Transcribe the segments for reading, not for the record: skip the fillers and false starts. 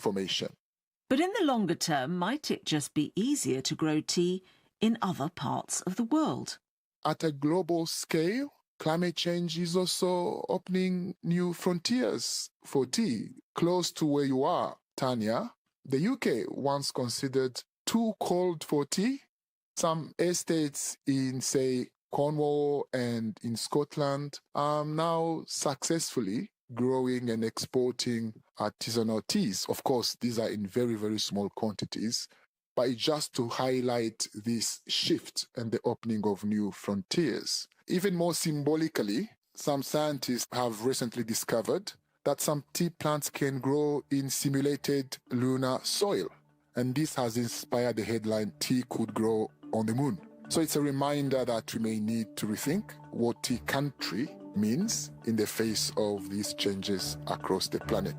formation. But in the longer term, might it just be easier to grow tea in other parts of the world? At a global scale, climate change is also opening new frontiers for tea. Close to where you are, Tanya, the UK once considered too cold for tea. Some estates in, say, Cornwall and in Scotland are now successfully growing and exporting artisanal teas. Of course, these are in very, very small quantities, but it's just to highlight this shift and the opening of new frontiers. Even more symbolically, some scientists have recently discovered that some tea plants can grow in simulated lunar soil. And this has inspired the headline, "Tea Could Grow on the Moon." So it's a reminder that we may need to rethink what tea country means in the face of these changes across the planet.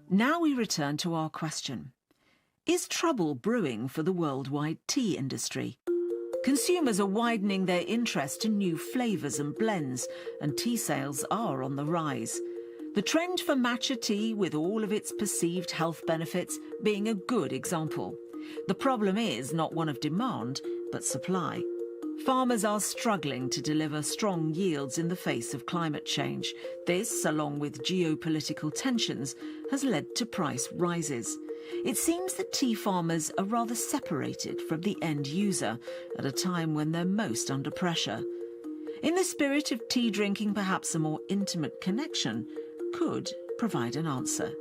Now we return to our question. Is trouble brewing for the worldwide tea industry? Consumers are widening their interest in new flavours and blends, and tea sales are on the rise. The trend for matcha tea, with all of its perceived health benefits, being a good example. The problem is not one of demand, but supply. Farmers are struggling to deliver strong yields in the face of climate change. This, along with geopolitical tensions, has led to price rises. It seems that tea farmers are rather separated from the end user at a time when they're most under pressure. In the spirit of tea drinking, perhaps a more intimate connection could provide an answer.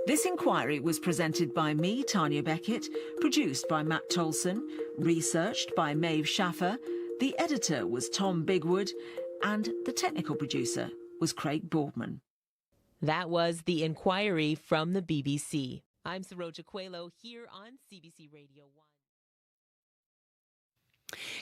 This inquiry was presented by me, Tanya Beckett, produced by Matt Tolson, researched by Maeve Schaffer, the editor was Tom Bigwood, and the technical producer was Craig Boardman. That was the inquiry from the BBC. I'm Saroja Coelho here on CBC Radio 1.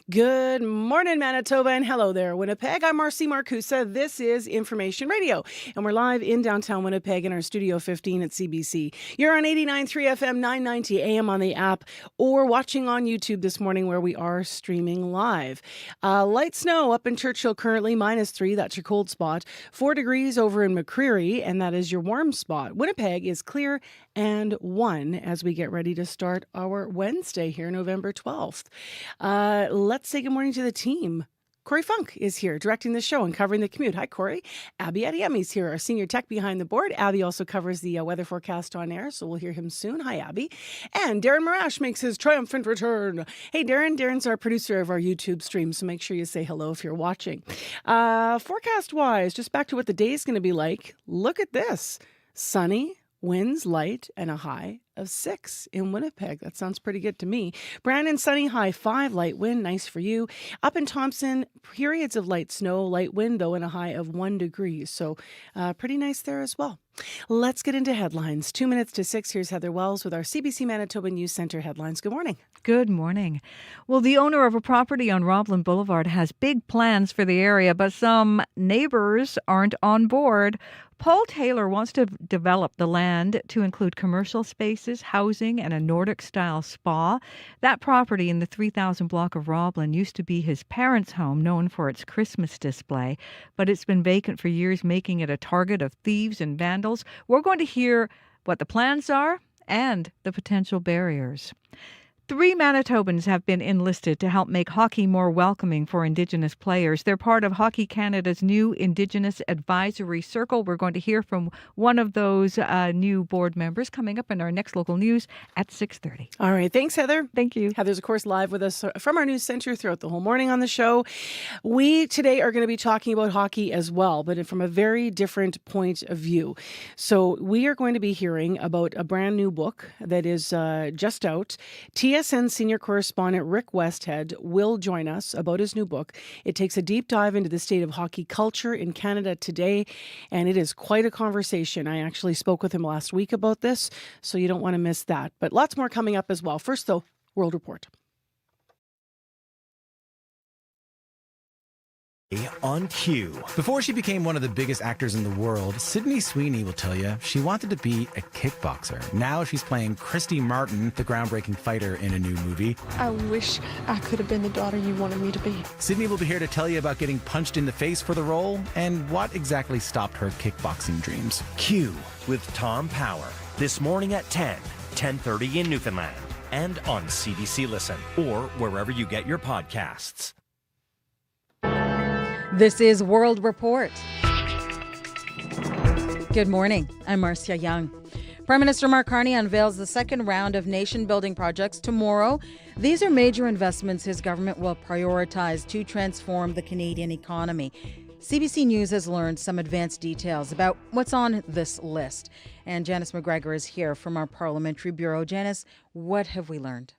Good morning, Manitoba, and hello there, Winnipeg. I'm Marcy Marcusa. This is Information Radio, and we're live in downtown Winnipeg in our Studio 15 at CBC. You're on 89.3 FM, 990 AM on the app, or watching on YouTube this morning where we are streaming live. Light snow up in Churchill currently, -3. That's your cold spot. 4 degrees over in McCreary, and that is your warm spot. Winnipeg is clear and 1 as we get ready to start our Wednesday here, November 12th. Let's say good morning to the team. Corey Funk is here directing the show and covering the commute. Hi, Corey. Abby Adiemi's here, our senior tech behind the board. Abby also covers the weather forecast on air, so we'll hear him soon. Hi, Abby. And Darren Marash makes his triumphant return. Hey, Darren. Darren's our producer of our YouTube stream, so make sure you say hello if you're watching. Forecast-wise, just back to what the day is going to be like. Look at this. Sunny, winds light, and a high of 6 in Winnipeg. That sounds pretty good to me. Brandon, sunny, high 5, light wind, nice for you. Up in Thompson, periods of light snow, light wind though, and a high of 1 degree. So pretty nice there as well. Let's get into headlines. 2 minutes to 6. Here's Heather Wells with our CBC Manitoba News Centre headlines. Good morning. Good morning. Well, the owner of a property on Roblin Boulevard has big plans for the area, but some neighbors aren't on board. Paul Taylor wants to develop the land to include commercial spaces, housing, and a Nordic-style spa. That property in the 3000 block of Roblin used to be his parents' home, known for its Christmas display, but it's been vacant for years, making it a target of thieves and vandals. We're going to hear what the plans are and the potential barriers. 3 Manitobans have been enlisted to help make hockey more welcoming for Indigenous players. They're part of Hockey Canada's new Indigenous Advisory Circle. We're going to hear from one of those new board members coming up in our next local news at 6:30. All right. Thanks, Heather. Thank you. Heather's, of course, live with us from our news center throughout the whole morning on the show. We today are going to be talking about hockey as well, but from a very different point of view. So we are going to be hearing about a brand new book that is just out. TSN senior correspondent Rick Westhead will join us about his new book. It takes a deep dive into the state of hockey culture in Canada today, and it is quite a conversation. I actually spoke with him last week about this, so you don't want to miss that. But lots more coming up as well. First, though, World Report. On cue. Before she became one of the biggest actors in the world, Sydney Sweeney will tell you she wanted to be a kickboxer. Now she's playing Christy Martin, the groundbreaking fighter in a new movie. I wish I could have been the daughter you wanted me to be. Sydney will be here to tell you about getting punched in the face for the role and what exactly stopped her kickboxing dreams. Q with Tom Power. This morning at 10:30 in Newfoundland. And on CBC Listen or wherever you get your podcasts. This is World Report. Good morning. I'm Marcia Young. Prime Minister Mark Carney unveils the second round of nation-building projects tomorrow. These are major investments his government will prioritize to transform the Canadian economy. CBC News has learned some advanced details about what's on this list. And Janice McGregor is here from our Parliamentary Bureau. Janice, what have we learned?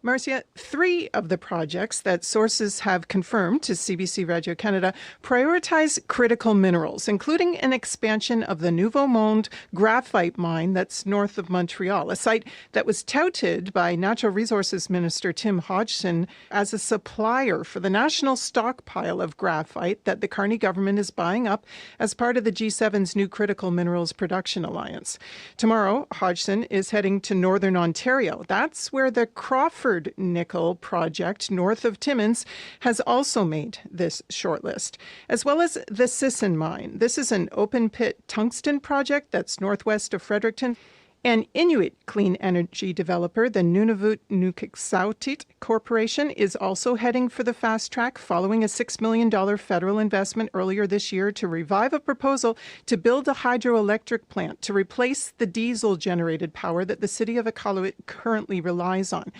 Marcia, 3 of the projects that sources have confirmed to CBC Radio Canada prioritize critical minerals, including an expansion of the Nouveau Monde graphite mine that's north of Montreal, a site that was touted by Natural Resources Minister Tim Hodgson as a supplier for the national stockpile of graphite that the Carney government is buying up as part of the G7's new Critical Minerals Production Alliance. Tomorrow, Hodgson is heading to Northern Ontario. That's where the Crawford Nickel project north of Timmins has also made this shortlist, as well as the Sisson mine. This is an open-pit tungsten project that's northwest of Fredericton. An Inuit clean energy developer, the Nunavut Nukiksautit Corporation, is also heading for the fast track following a $6 million federal investment earlier this year to revive a proposal to build a hydroelectric plant to replace the diesel-generated power that the city of Iqaluit currently relies on.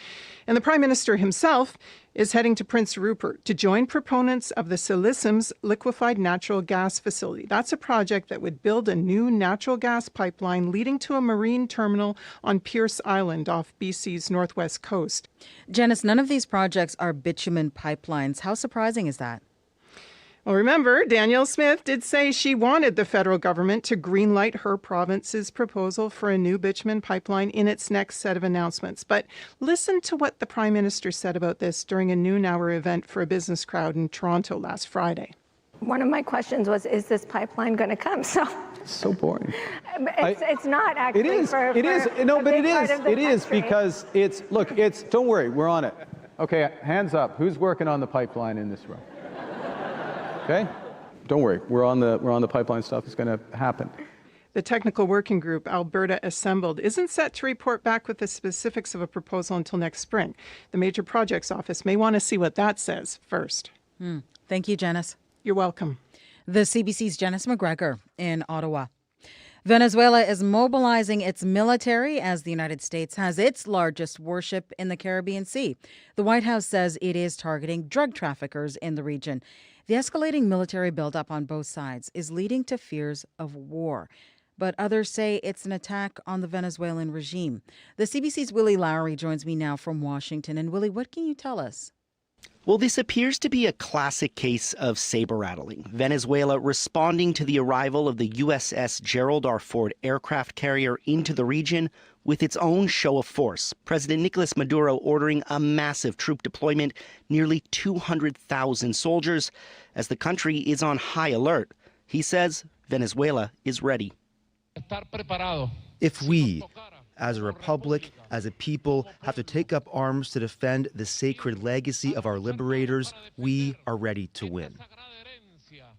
And the Prime Minister himself is heading to Prince Rupert to join proponents of the Sillicim's liquefied natural gas facility. That's a project that would build a new natural gas pipeline leading to a marine terminal on Pierce Island off BC's northwest coast. Janice, none of these projects are bitumen pipelines. How surprising is that? Well, remember, Danielle Smith did say she wanted the federal government to greenlight her province's proposal for a new bitumen pipeline in its next set of announcements. But listen to what the Prime Minister said about this during a noon hour event for a business crowd in Toronto last Friday. One of my questions was, is this pipeline going to come? So boring. It's not actually. It is because it's, don't worry, we're on it. Okay, hands up. Who's working on the pipeline in this room? Okay? Don't worry. We're on the pipeline stuff. It's going to happen. The technical working group Alberta assembled isn't set to report back with the specifics of a proposal until next spring. The Major Projects Office may want to see what that says first. Thank you, Janice. You're welcome. The CBC's Janice McGregor in Ottawa. Venezuela is mobilizing its military as the United States has its largest warship in the Caribbean Sea. The White House says it is targeting drug traffickers in the region. The escalating military buildup on both sides is leading to fears of war. But others say it's an attack on the Venezuelan regime. The CBC's Willie Lowry joins me now from Washington. And Willie, what can you tell us? Well, this appears to be a classic case of saber-rattling. Venezuela responding to the arrival of the USS Gerald R. Ford aircraft carrier into the region with its own show of force. President Nicolas Maduro ordering a massive troop deployment, nearly 200,000 soldiers, as the country is on high alert. He says Venezuela is ready. If we, as a republic, as a people, have to take up arms to defend the sacred legacy of our liberators, we are ready to win.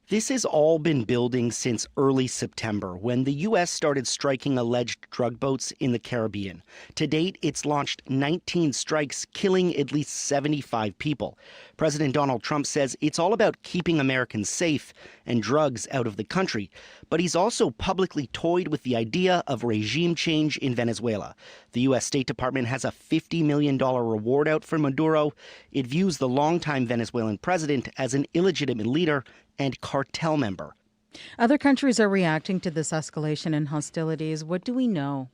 This has all been building since early September, when the U.S. started striking alleged drug boats in the Caribbean. To date, it's launched 19 strikes, killing at least 75 people. President Donald Trump says it's all about keeping Americans safe and drugs out of the country. But he's also publicly toyed with the idea of regime change in Venezuela. The U.S. State Department has a $50 million reward out for Maduro. It views the longtime Venezuelan president as an illegitimate leader and cartel member. Other countries are reacting to this escalation in hostilities. What do we know?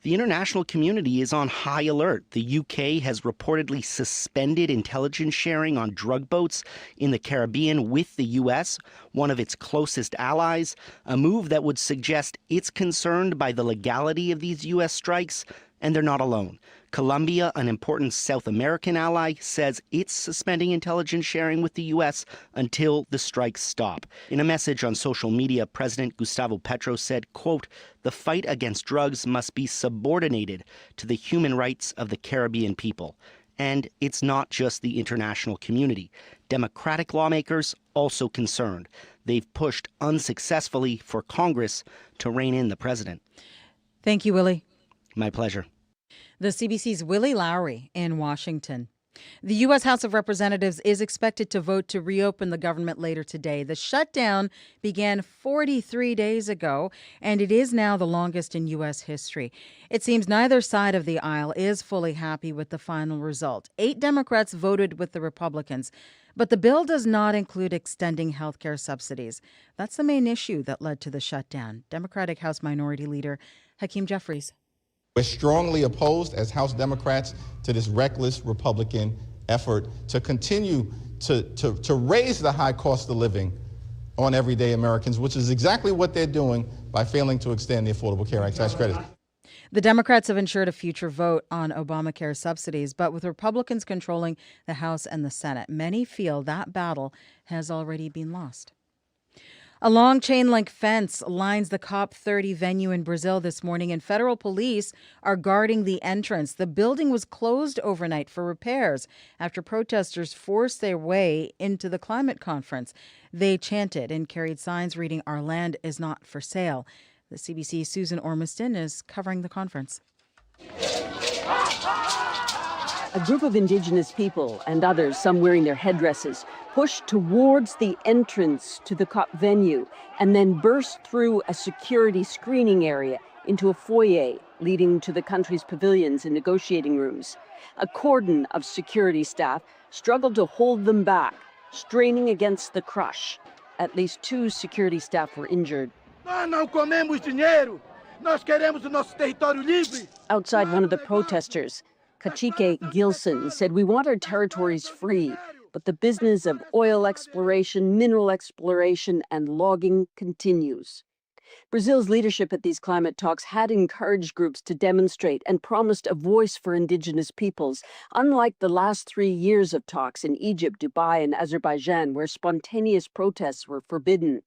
The international community is on high alert. The UK has reportedly suspended intelligence sharing on drug boats in the Caribbean with the US, one of its closest allies, a move that would suggest it's concerned by the legality of these US strikes And they're not alone. Colombia, an important South American ally, says it's suspending intelligence sharing with the U.S. until the strikes stop. In a message on social media, President Gustavo Petro said, quote, "The fight against drugs must be subordinated to the human rights of the Caribbean people." And it's not just the international community. Democratic lawmakers also concerned. They've pushed unsuccessfully for Congress to rein in the president. Thank you, Willie. My pleasure. The CBC's Willie Lowry in Washington. The U.S. House of Representatives is expected to vote to reopen the government later today. The shutdown began 43 days ago, and it is now the longest in U.S. history. It seems neither side of the aisle is fully happy with the final result. 8 Democrats voted with the Republicans, but the bill does not include extending health care subsidies. That's the main issue that led to the shutdown. Democratic House Minority Leader Hakeem Jeffries. We're strongly opposed as House Democrats to this reckless Republican effort to continue to raise the high cost of living on everyday Americans, which is exactly what they're doing by failing to extend the Affordable Care Act tax credit. The Democrats have ensured a future vote on Obamacare subsidies, but with Republicans controlling the House and the Senate, many feel that battle has already been lost. A long chain-link fence lines the COP30 venue in Brazil this morning, and federal police are guarding the entrance. The building was closed overnight for repairs after protesters forced their way into the climate conference. They chanted and carried signs reading, "Our land is not for sale." The CBC's Susan Ormiston is covering the conference. A group of Indigenous people and others, some wearing their headdresses, pushed towards the entrance to the COP venue and then burst through a security screening area into a foyer leading to the country's pavilions and negotiating rooms. A cordon of security staff struggled to hold them back, straining against the crush. At least 2 security staff were injured. Outside, one of the protesters, Kachike Gilson, said, "We want our territories free, but the business of oil exploration, mineral exploration, and logging continues." Brazil's leadership at these climate talks had encouraged groups to demonstrate and promised a voice for Indigenous peoples, unlike the last 3 years of talks in Egypt, Dubai, and Azerbaijan, where spontaneous protests were forbidden.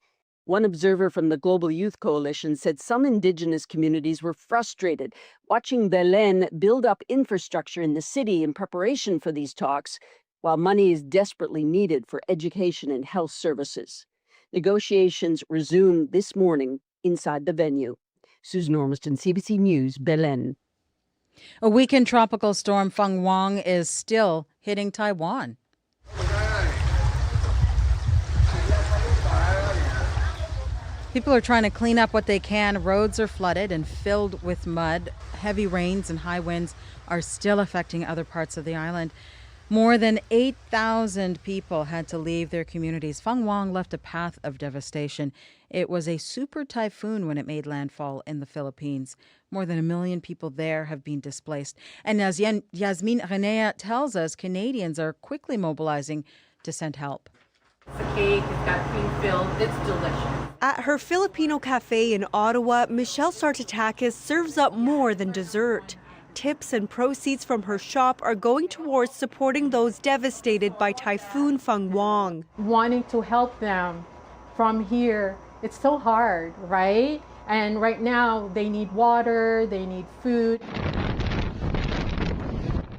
One observer from the Global Youth Coalition said some Indigenous communities were frustrated watching Belém build up infrastructure in the city in preparation for these talks, while money is desperately needed for education and health services. Negotiations resumed this morning inside the venue. Susan Ormiston, CBC News, Belém. A weakened tropical storm Feng Wang is still hitting Taiwan. People are trying to clean up what they can. Roads are flooded and filled with mud. Heavy rains and high winds are still affecting other parts of the island. More than 8,000 people had to leave their communities. Feng Wang left a path of devastation. It was a super typhoon when it made landfall in the Philippines. More than 1 million people there have been displaced. And as Yasmin Renea tells us, Canadians are quickly mobilizing to send help. The cake, it's got cream filled, it's delicious. At her Filipino cafe in Ottawa, Michelle Sartatakis serves up more than dessert. Tips and proceeds from her shop are going towards supporting those devastated by Typhoon Feng Wang. Wanting to help them from here, it's so hard, right? And right now, they need water, they need food.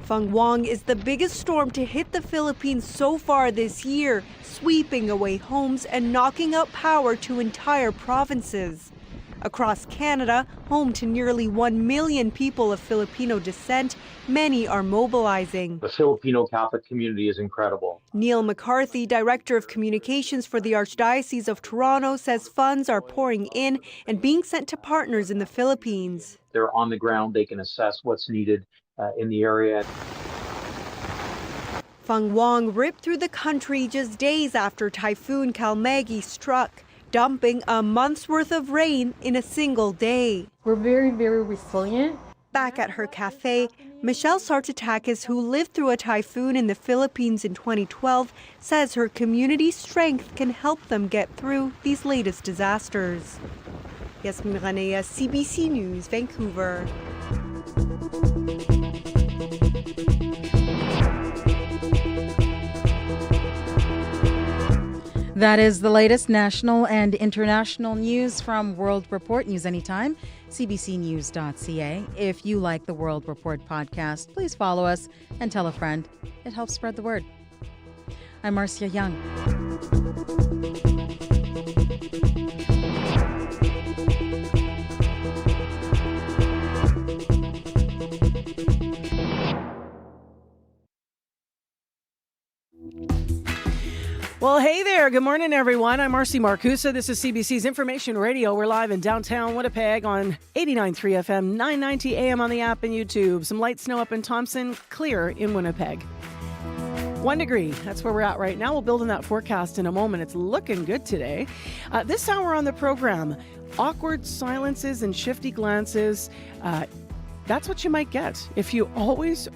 Feng Wang is the biggest storm to hit the Philippines so far this year, sweeping away homes and knocking out power to entire provinces. Across Canada, home to nearly 1 million people of Filipino descent, many are mobilizing. The Filipino Catholic community is incredible. Neil McCarthy, Director of Communications for the Archdiocese of Toronto, says funds are pouring in and being sent to partners in the Philippines. They're on the ground, they can assess what's needed in the area. Feng Wang ripped through the country just days after Typhoon Kalmegi struck, dumping a month's worth of rain in a single day. We're very, very resilient. Back at her cafe, Michelle Sartatakis, who lived through a typhoon in the Philippines in 2012, says her community's strength can help them get through these latest disasters. Yasmin Renea, CBC News, Vancouver. That is the latest national and international news from World Report. News anytime, cbcnews.ca. If you like the World Report podcast, please follow us and tell a friend. It helps spread the word. I'm Marcia Young. Well, hey there. Good morning, everyone. I'm Marcy Marcusa. This is CBC's Information Radio. We're live in downtown Winnipeg on 89.3 FM, 990 AM on the app and YouTube. Some light snow up in Thompson, clear in Winnipeg. 1 degree. That's where we're at right now. We'll build on that forecast in a moment. It's looking good today. This hour on the program, awkward silences and shifty glances. That's what you might get if you always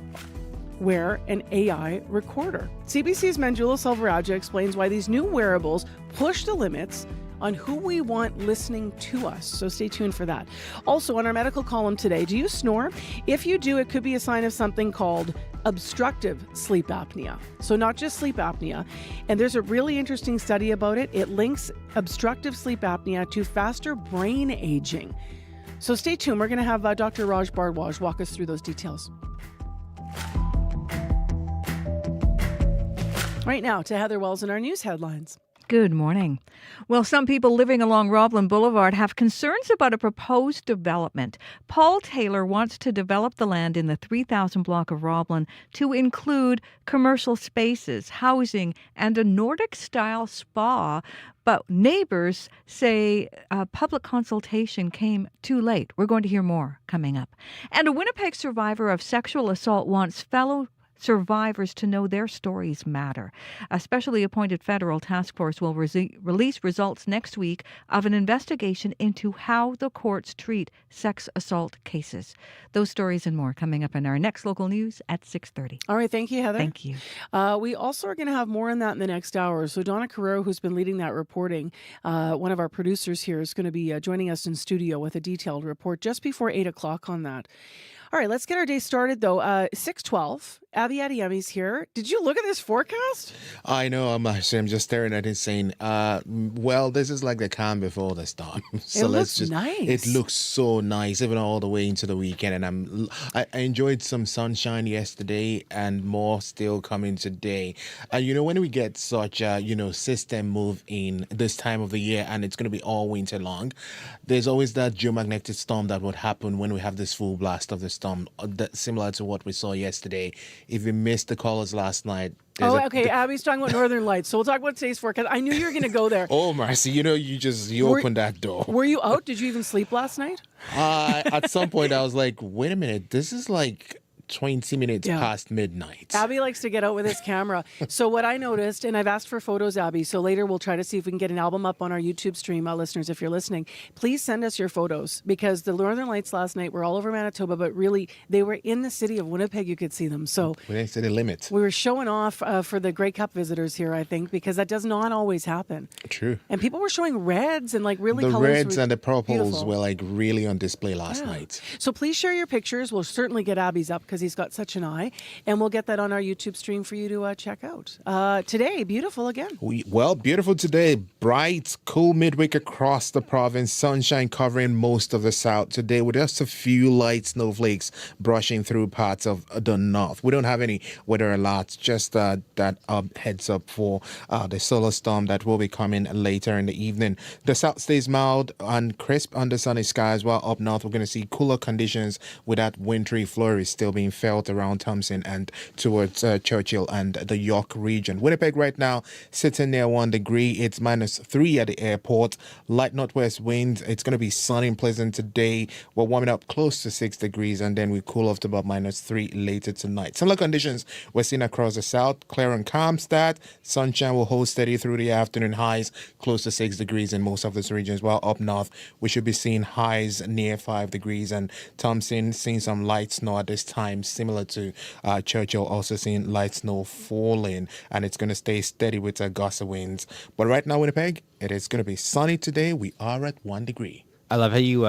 wear an AI recorder. CBC's Manjula Selvarajah explains why these new wearables push the limits on who we want listening to us. So stay tuned for that. Also, on our medical column today, do you snore? If you do, it could be a sign of something called obstructive sleep apnea. So not just sleep apnea. And there's a really interesting study about it. It links obstructive sleep apnea to faster brain aging. So stay tuned. We're going to have Dr. Raj Bardwaj walk us through those details. Right now to Heather Wells in our news headlines. Good morning. Well, some people living along Roblin Boulevard have concerns about a proposed development. Paul Taylor wants to develop the land in the 3,000 block of Roblin to include commercial spaces, housing, and a Nordic-style spa. But neighbors say a public consultation came too late. We're going to hear more coming up. And a Winnipeg survivor of sexual assault wants fellow survivors to know their stories matter. A specially appointed federal task force will release results next week of an investigation into how the courts treat sex assault cases. Those stories and more coming up in our next local news at 6:30. All right. Thank you, Heather. Thank you. We also are going to have more on that in the next hour. So Donna Carrero, who's been leading that reporting, one of our producers here, is going to be joining us in studio with a detailed report just before 8 o'clock on that. All right, let's get our day started, though. 6:12, Abby Adiyemi's here. Did you look at this forecast? I know. I'm just staring at it saying, well, this is like the calm before the storm. So nice. It looks so nice, even all the way into the weekend. And I enjoyed some sunshine yesterday and more still coming today. And, when we get such a, system move in this time of the year and it's going to be all winter long, there's always that geomagnetic storm that would happen when we have this full blast of the storm, similar to what we saw yesterday. If you missed the callers last night. Abby's talking about Northern Lights, so we'll talk about today's forecast. I knew you were going to go there. Oh, Marcy, you opened that door. Were you out? Did you even sleep last night? At some point, I was like, wait a minute, this is like 20 minutes past midnight. Abby likes to get out with his camera. So what I noticed, and I've asked for photos, Abby, so later we'll try to see if we can get an album up on our YouTube stream. Listeners, if you're listening, please send us your photos, because the Northern Lights last night were all over Manitoba, but really they were in the city of Winnipeg. You could see them. So within city limits. We were showing off for the Grey Cup visitors here, I think, because that does not always happen. True. And people were showing reds and really the colors. The reds and the purples beautiful. were really on display last night. So please share your pictures. We'll certainly get Abby's up because he's got such an eye. And we'll get that on our YouTube stream for you to check out. Today, beautiful again. Beautiful today. Bright, cool midweek across the province. Sunshine covering most of the south today with just a few light snowflakes brushing through parts of the north. We don't have any weather alerts, just that heads up for the solar storm that will be coming later in the evening. The south stays mild and crisp under sunny skies, while up north we're going to see cooler conditions with that wintry flurries still being felt around Thompson and towards Churchill and the York region. Winnipeg right now sitting near 1 degree. It's -3 at the airport. Light northwest winds. It's going to be sunny and pleasant today. We're warming up close to 6 degrees and then we cool off to about -3 later tonight. Similar conditions we're seeing across the south. Clear and calm start. Sunshine will hold steady through the afternoon. Highs close to 6 degrees in most of these regions, while up north we should be seeing highs near 5 degrees, and Thompson seeing some light snow at this time, similar to Churchill, also seeing light snow falling, and it's going to stay steady with gusts of winds. But right now, Winnipeg, it is going to be sunny today. We are at 1 degree. I love how you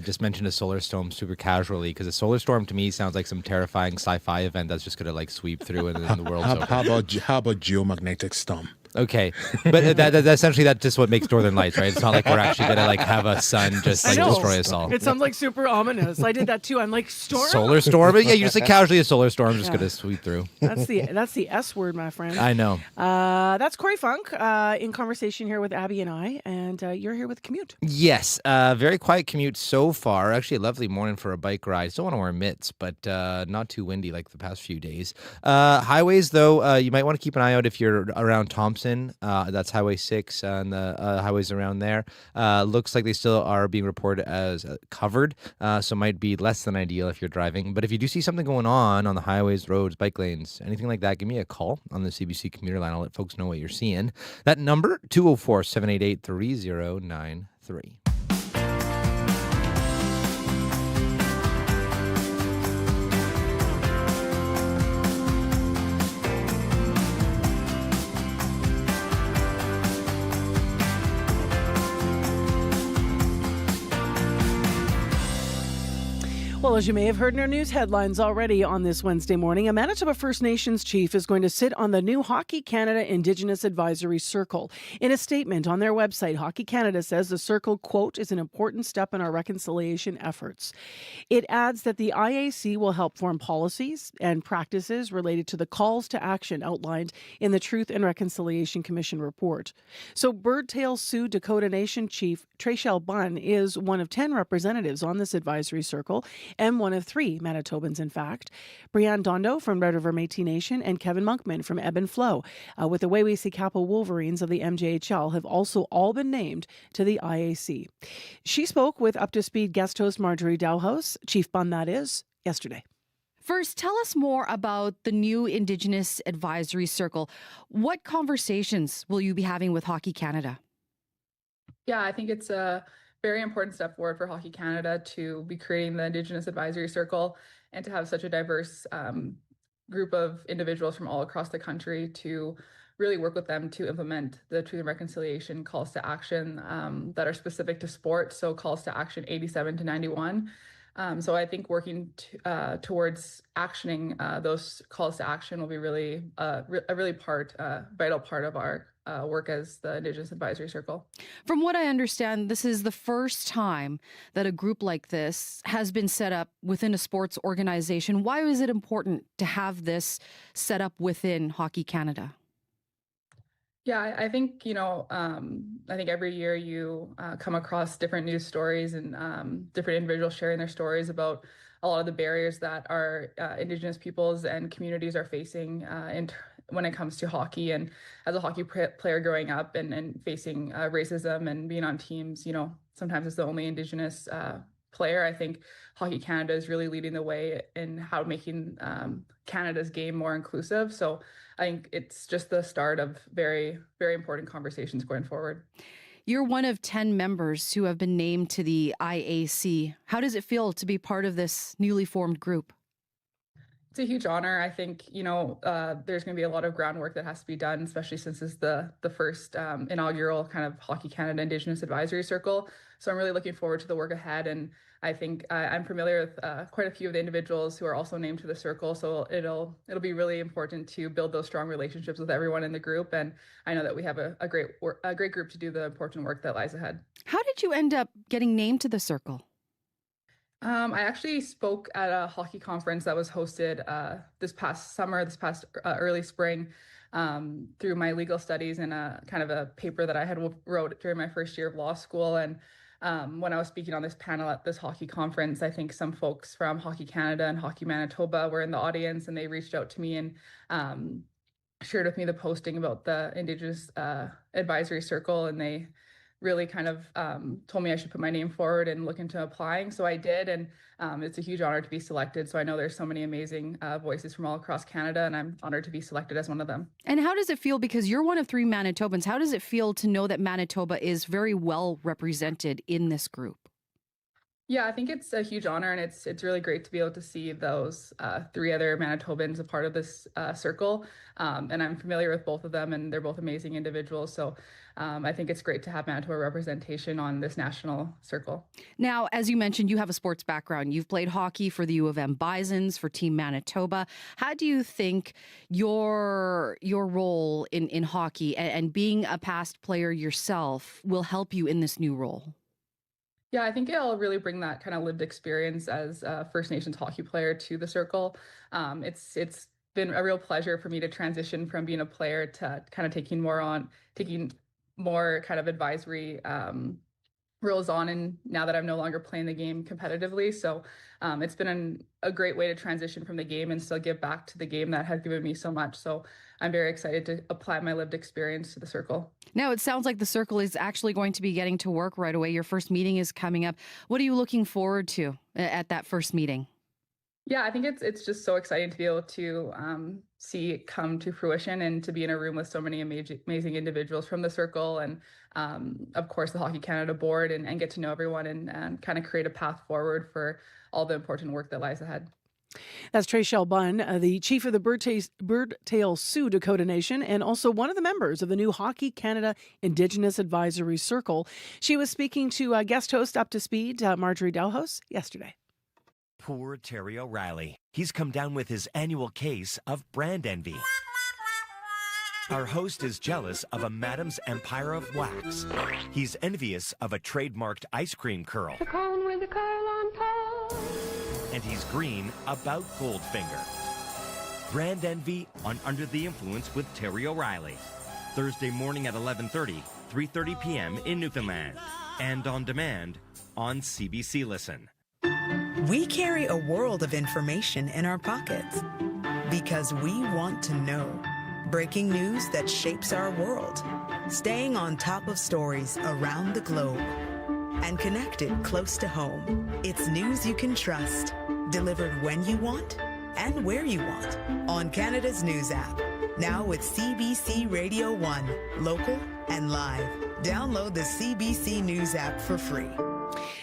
just mentioned a solar storm super casually, because a solar storm to me sounds like some terrifying sci-fi event that's just going to like sweep through and then the world's over. How about geomagnetic storm? Okay, but that essentially that's just what makes Northern Lights, right? It's not like we're actually gonna like have a sun just like destroy us all. It sounds like super ominous. I did that too. I'm like, storm? Solar storm? But yeah, you just like casually a solar storm just gonna sweep through. That's the S word, my friend. I know. That's Corey Funk in conversation here with Abby and I, and you're here with Commute. Yes, very quiet commute so far. Actually, a lovely morning for a bike ride. Still want to wear mitts, but not too windy like the past few days. Highways, though, you might want to keep an eye out if you're around Thompson. That's Highway 6 and the highways around there. Looks like they still are being reported as covered, so might be less than ideal if you're driving. But if you do see something going on the highways, roads, bike lanes, anything like that, give me a call on the CBC commuter line. I'll let folks know what you're seeing. That number, 204-788-3093. Well, as you may have heard in our news headlines already on this Wednesday morning, a Manitoba First Nations chief is going to sit on the new Hockey Canada Indigenous Advisory Circle. In a statement on their website, Hockey Canada says the circle, quote, is an important step in our reconciliation efforts. It adds that the IAC will help form policies and practices related to the calls to action outlined in the Truth and Reconciliation Commission report. So Birdtail Sioux Dakota Nation Chief Treshelle Bunn is one of 10 representatives on this advisory circle, and one of 3 Manitobans, in fact. Brianne Dondo from Red River Métis Nation and Kevin Monkman from Ebb and Flow with the Wew'suwet'en Wolverines of the MJHL have also all been named to the IAC. She spoke with up-to-speed guest host Marjorie Dowhouse, Chief Bunn that is, yesterday. First, tell us more about the new Indigenous Advisory Circle. What conversations will you be having with Hockey Canada? Yeah, I think it's a very important step forward for Hockey Canada to be creating the Indigenous Advisory Circle and to have such a diverse group of individuals from all across the country to really work with them to implement the Truth and Reconciliation calls to action that are specific to sport, so calls to action 87 to 91. So I think working towards actioning those calls to action will be really a really vital part of our work as the Indigenous Advisory Circle. From what I understand, this is the first time that a group like this has been set up within a sports organization. Why is it important to have this set up within Hockey Canada? Yeah, I think, I think every year you come across different news stories and different individuals sharing their stories about a lot of the barriers that our Indigenous peoples and communities are facing when it comes to hockey. And as a hockey player growing up and facing racism and being on teams, sometimes as the only Indigenous player, I think Hockey Canada is really leading the way in how making Canada's game more inclusive. So I think it's just the start of very, very important conversations going forward. You're one of 10 members who have been named to the IAC. How does it feel to be part of this newly formed group? It's a huge honor. I think, there's going to be a lot of groundwork that has to be done, especially since it's the first inaugural kind of Hockey Canada Indigenous Advisory Circle. So I'm really looking forward to the work ahead. And I think I'm familiar with quite a few of the individuals who are also named to the circle. So it'll be really important to build those strong relationships with everyone in the group. And I know that we have a great group to do the important work that lies ahead. How did you end up getting named to the circle? I actually spoke at a hockey conference that was hosted this past early spring through my legal studies and a kind of a paper that I had wrote during my first year of law school. And when I was speaking on this panel at this hockey conference, I think some folks from Hockey Canada and Hockey Manitoba were in the audience, and they reached out to me and shared with me the posting about the Indigenous Advisory Circle, and they really kind of told me I should put my name forward and look into applying. So I did, and it's a huge honor to be selected. So I know there's so many amazing voices from all across Canada, and I'm honored to be selected as one of them. And how does it feel, because you're one of 3 Manitobans, how does it feel to know that Manitoba is very well represented in this group? Yeah, I think it's a huge honor, and it's really great to be able to see those three other Manitobans a part of this circle. And I'm familiar with both of them, and they're both amazing individuals. So I think it's great to have Manitoba representation on this national circle. Now, as you mentioned, you have a sports background. You've played hockey for the U of M Bisons, for Team Manitoba. How do you think your role in hockey and being a past player yourself will help you in this new role? Yeah, I think it'll really bring that kind of lived experience as a First Nations hockey player to the circle. It's been a real pleasure for me to transition from being a player to kind of taking more kind of advisory roles on, and now that I'm no longer playing the game competitively. So it's been a great way to transition from the game and still give back to the game that has given me so much. So I'm very excited to apply my lived experience to the circle. Now, it sounds like the circle is actually going to be getting to work right away. Your first meeting is coming up. What are you looking forward to at that first meeting? Yeah, I think it's just so exciting to be able to see it come to fruition and to be in a room with so many amazing individuals from the circle and, of course, the Hockey Canada board and get to know everyone and kind of create a path forward for all the important work that lies ahead. That's Treshelle Bunn, the chief of the Birdtail Sioux Dakota Nation and also one of the members of the new Hockey Canada Indigenous Advisory Circle. She was speaking to guest host Up to Speed, Marjorie Dalhouse, yesterday. Poor Terry O'Reilly. He's come down with his annual case of brand envy. Our host is jealous of a Madam's Empire of Wax. He's envious of a trademarked ice cream curl. The cone with the curl on top. And he's green about Goldfinger. Brand envy on Under the Influence with Terry O'Reilly. Thursday morning at 11:30, 3:30 p.m. in Newfoundland. And on demand on CBC Listen. We carry a world of information in our pockets because we want to know. Breaking news that shapes our world. Staying on top of stories around the globe. And connected close to home. It's news you can trust. Delivered when you want and where you want. On Canada's News app. Now with CBC Radio 1. Local and live. Download the CBC News app for free.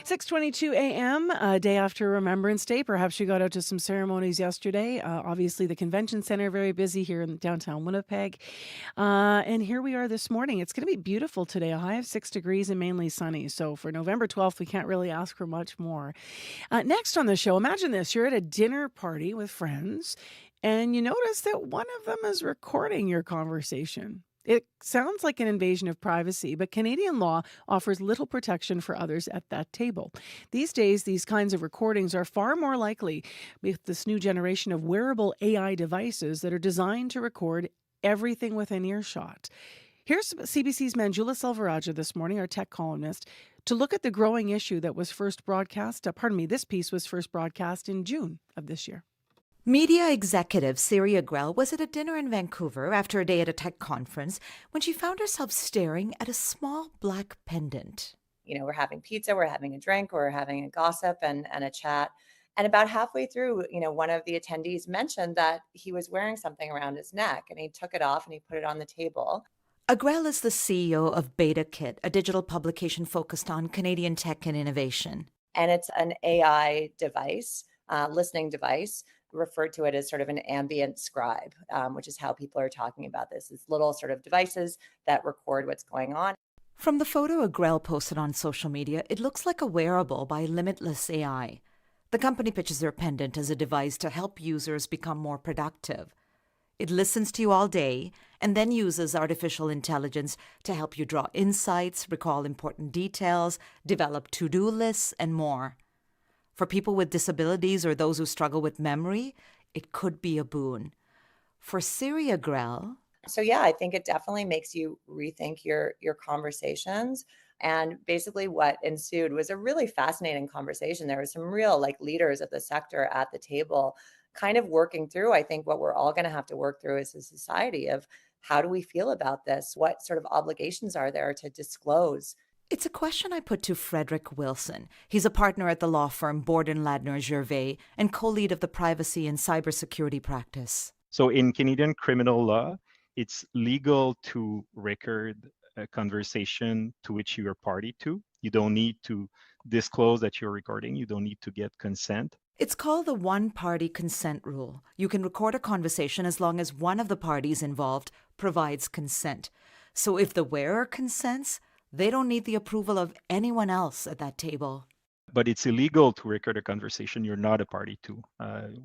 6:22 a.m., a day after Remembrance Day. Perhaps you got out to some ceremonies yesterday. Obviously, the convention center very busy here in downtown Winnipeg. And here we are this morning. It's going to be beautiful today, a high of 6 degrees and mainly sunny. So for November 12th, we can't really ask for much more. Next on the show, imagine this. You're at a dinner party with friends, and you notice that one of them is recording your conversation. It sounds like an invasion of privacy, but Canadian law offers little protection for others at that table. These days, these kinds of recordings are far more likely with this new generation of wearable AI devices that are designed to record everything within earshot. Here's CBC's Manjula Selvarajah this morning, our tech columnist, to look at the growing issue that was first broadcast. This piece was first broadcast in June of this year. Media executive Syria Grell was at a dinner in Vancouver after a day at a tech conference when she found herself staring at a small black pendant. You know, we're having pizza, we're having a drink, we're having a gossip and a chat. And about halfway through, one of the attendees mentioned that he was wearing something around his neck, and he took it off and he put it on the table. Grell is the CEO of BetaKit, a digital publication focused on Canadian tech and innovation. And it's an AI device, listening device, referred to it as sort of an ambient scribe, which is how people are talking about this. It's little sort of devices that record what's going on. From the photo Grell posted on social media, it looks like a wearable by Limitless AI. The company pitches their pendant as a device to help users become more productive. It listens to you all day and then uses artificial intelligence to help you draw insights, recall important details, develop to-do lists, and more. For people with disabilities or those who struggle with memory, it could be a boon. For Syria Grell... So yeah, I think it definitely makes you rethink your conversations. And basically what ensued was a really fascinating conversation. There were some real leaders of the sector at the table kind of working through, I think, what we're all going to have to work through as a society of how do we feel about this? What sort of obligations are there to disclose? It's a question I put to Frederick Wilson. He's a partner at the law firm Borden Ladner Gervais and co-lead of the privacy and cybersecurity practice. So in Canadian criminal law, it's legal to record a conversation to which you are party to. You don't need to disclose that you're recording. You don't need to get consent. It's called the one-party consent rule. You can record a conversation as long as one of the parties involved provides consent. So if the wearer consents, they don't need the approval of anyone else at that table. But it's illegal to record a conversation you're not a party to,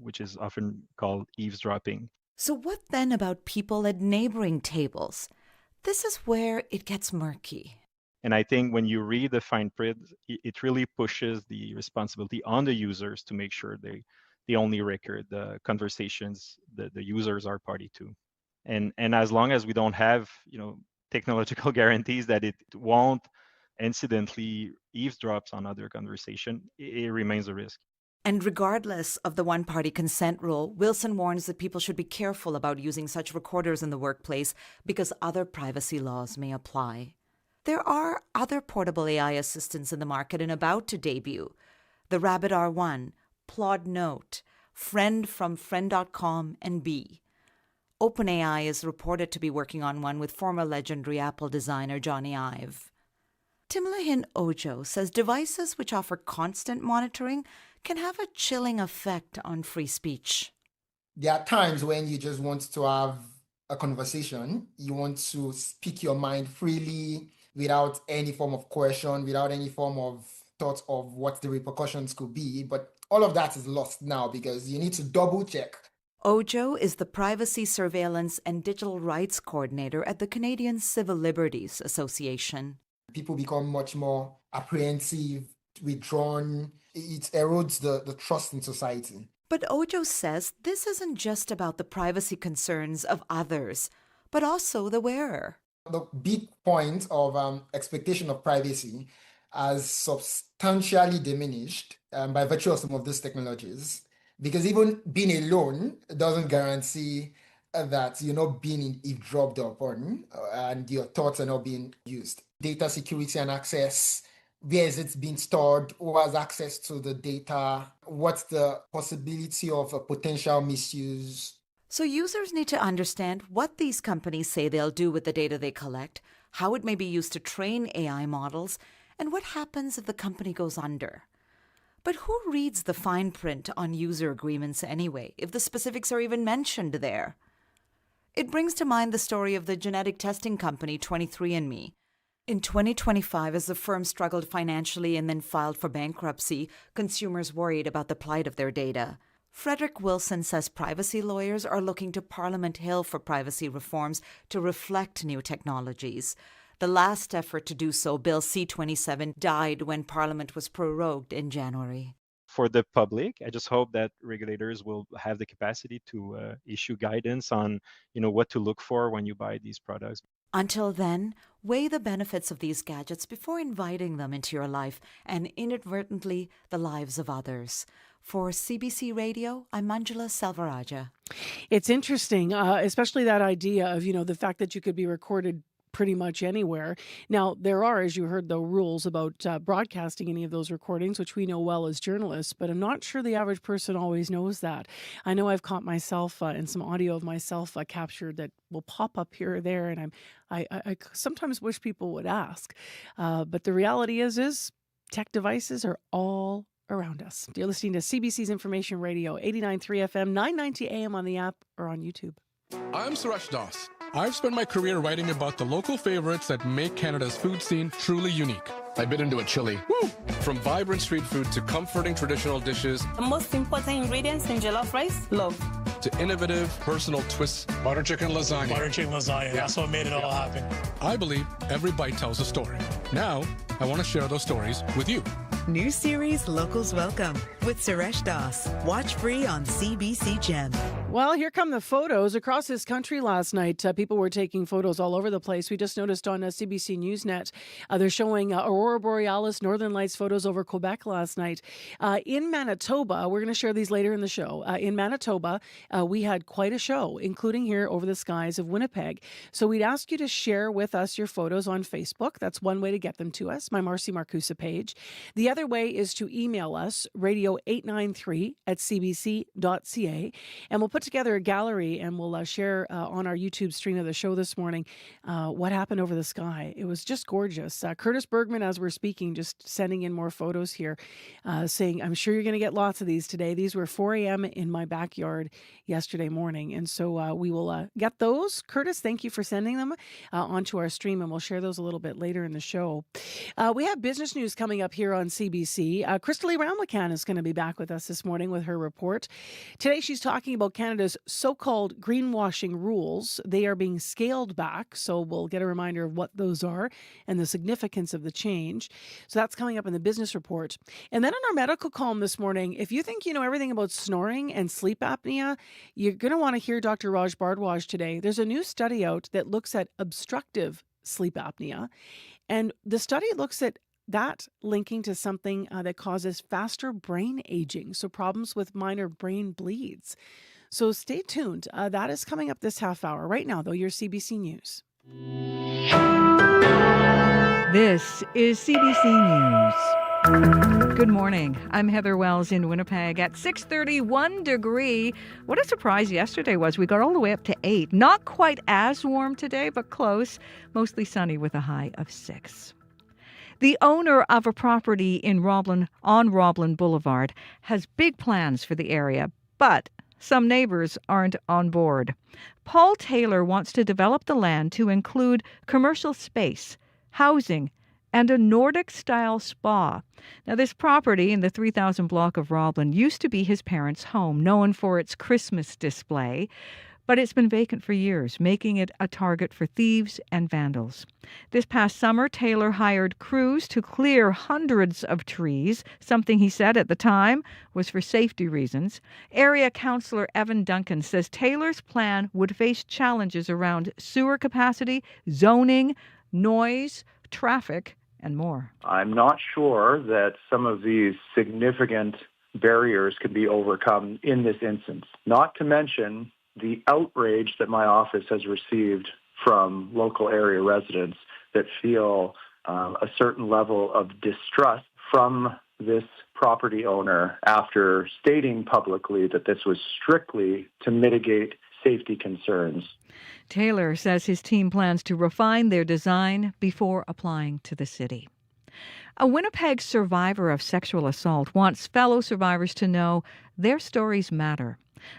which is often called eavesdropping. So what then about people at neighboring tables? This is where it gets murky. And I think when you read the fine print, it really pushes the responsibility on the users to make sure they only record the conversations that the users are party to. And as long as we don't have, technological guarantees that it won't incidentally eavesdrops on other conversation, it remains a risk. And regardless of the one-party consent rule, Wilson warns that people should be careful about using such recorders in the workplace because other privacy laws may apply. There are other portable AI assistants in the market and about to debut. The Rabbit R1, Plod Note, Friend from Friend.com, and Bee. OpenAI is reported to be working on one with former legendary Apple designer Johnny Ive. Timlahin Ojo says devices which offer constant monitoring can have a chilling effect on free speech. There are times when you just want to have a conversation. You want to speak your mind freely without any form of question, without any form of thought of what the repercussions could be. But all of that is lost now because you need to double check. Ojo is the Privacy, Surveillance and Digital Rights Coordinator at the Canadian Civil Liberties Association. People become much more apprehensive, withdrawn. It erodes the trust in society. But Ojo says this isn't just about the privacy concerns of others, but also the wearer. The big point of expectation of privacy has substantially diminished by virtue of some of these technologies, because even being alone doesn't guarantee that you're not being eavesdropped upon and your thoughts are not being used. Data security and access, where is it being stored, who has access to the data, what's the possibility of a potential misuse. So users need to understand what these companies say they'll do with the data they collect, how it may be used to train AI models, and what happens if the company goes under. But who reads the fine print on user agreements anyway, if the specifics are even mentioned there? It brings to mind the story of the genetic testing company 23andMe. In 2025, as the firm struggled financially and then filed for bankruptcy, consumers worried about the plight of their data. Frederick Wilson says privacy lawyers are looking to Parliament Hill for privacy reforms to reflect new technologies. The last effort to do so, Bill C-27, died when Parliament was prorogued in January. For the public, I just hope that regulators will have the capacity to issue guidance on, what to look for when you buy these products. Until then, weigh the benefits of these gadgets before inviting them into your life and inadvertently the lives of others. For CBC Radio, I'm Manjula Selvarajah. It's interesting, especially that idea of, the fact that you could be recorded pretty much anywhere. Now, there are, as you heard, the rules about broadcasting any of those recordings, which we know well as journalists, but I'm not sure the average person always knows that. I know I've caught myself in some audio of myself captured that will pop up here or there, and I sometimes wish people would ask. But the reality is tech devices are all around us. You're listening to CBC's Information Radio, 89.3 FM, 990 AM on the app or on YouTube. I'm Suresh Das. I've spent my career writing about the local favorites that make Canada's food scene truly unique. I bit into a chili. Woo! From vibrant street food to comforting traditional dishes. The most important ingredients in jollof rice, love. To innovative, personal twists. Butter chicken lasagna. Butter chicken lasagna. That's what made it all happen. I believe every bite tells a story. Now, I want to share those stories with you. New series Locals Welcome with Suresh Das. Watch free on CBC Gem. Well, here come the photos across this country last night. People were taking photos all over the place. We just noticed on CBC Newsnet, they're showing Aurora Borealis, Northern Lights photos over Quebec last night. In Manitoba, we're going to share these later in the show. In Manitoba, we had quite a show, including here over the skies of Winnipeg. So we'd ask you to share with us your photos on Facebook. That's one way to get them to us, my Marcy Marcusa page. The other way is to email us, radio893@cbc.ca, and we'll put put together a gallery and we'll share on our YouTube stream of the show this morning what happened over the sky. It was just gorgeous. Curtis Bergman, as we're speaking, just sending in more photos here, saying, I'm sure you're going to get lots of these today. These were 4 a.m. in my backyard yesterday morning. And so we will get those. Curtis, thank you for sending them onto our stream, and we'll share those a little bit later in the show. We have business news coming up here on CBC. Crystal Lee Ramlakan is going to be back with us this morning with her report. Today, she's talking about Canada's so-called greenwashing rules. They are being scaled back, so we'll get a reminder of what those are and the significance of the change. So that's coming up in the business report. And then in our medical column this morning, if you think you know everything about snoring and sleep apnea, you're going to want to hear Dr. Raj Bhardwaj today. There's a new study out that looks at obstructive sleep apnea, and the study looks at that linking to something that causes faster brain aging, so problems with minor brain bleeds. So stay tuned. That is coming up this half hour. Right now, though, your CBC News. This is CBC News. Good morning. I'm Heather Wells in Winnipeg at 6:31 degree. What a surprise yesterday was. We got all the way up to 8. Not quite as warm today, but close. Mostly sunny with a high of 6. The owner of a property in on Roblin Boulevard has big plans for the area, but some neighbors aren't on board. Paul Taylor wants to develop the land to include commercial space, housing, and a Nordic-style spa. Now, this property in the 3000 block of Roblin used to be his parents' home, known for its Christmas display, but it's been vacant for years, making it a target for thieves and vandals. This past summer, Taylor hired crews to clear hundreds of trees, something he said at the time was for safety reasons. Area Councillor Evan Duncan says Taylor's plan would face challenges around sewer capacity, zoning, noise, traffic, and more. I'm not sure that some of these significant barriers can be overcome in this instance, not to mention the outrage that my office has received from local area residents that feel a certain level of distrust from this property owner after stating publicly that this was strictly to mitigate safety concerns. Taylor says his team plans to refine their design before applying to the city. A Winnipeg survivor of sexual assault wants fellow survivors to know their stories matter.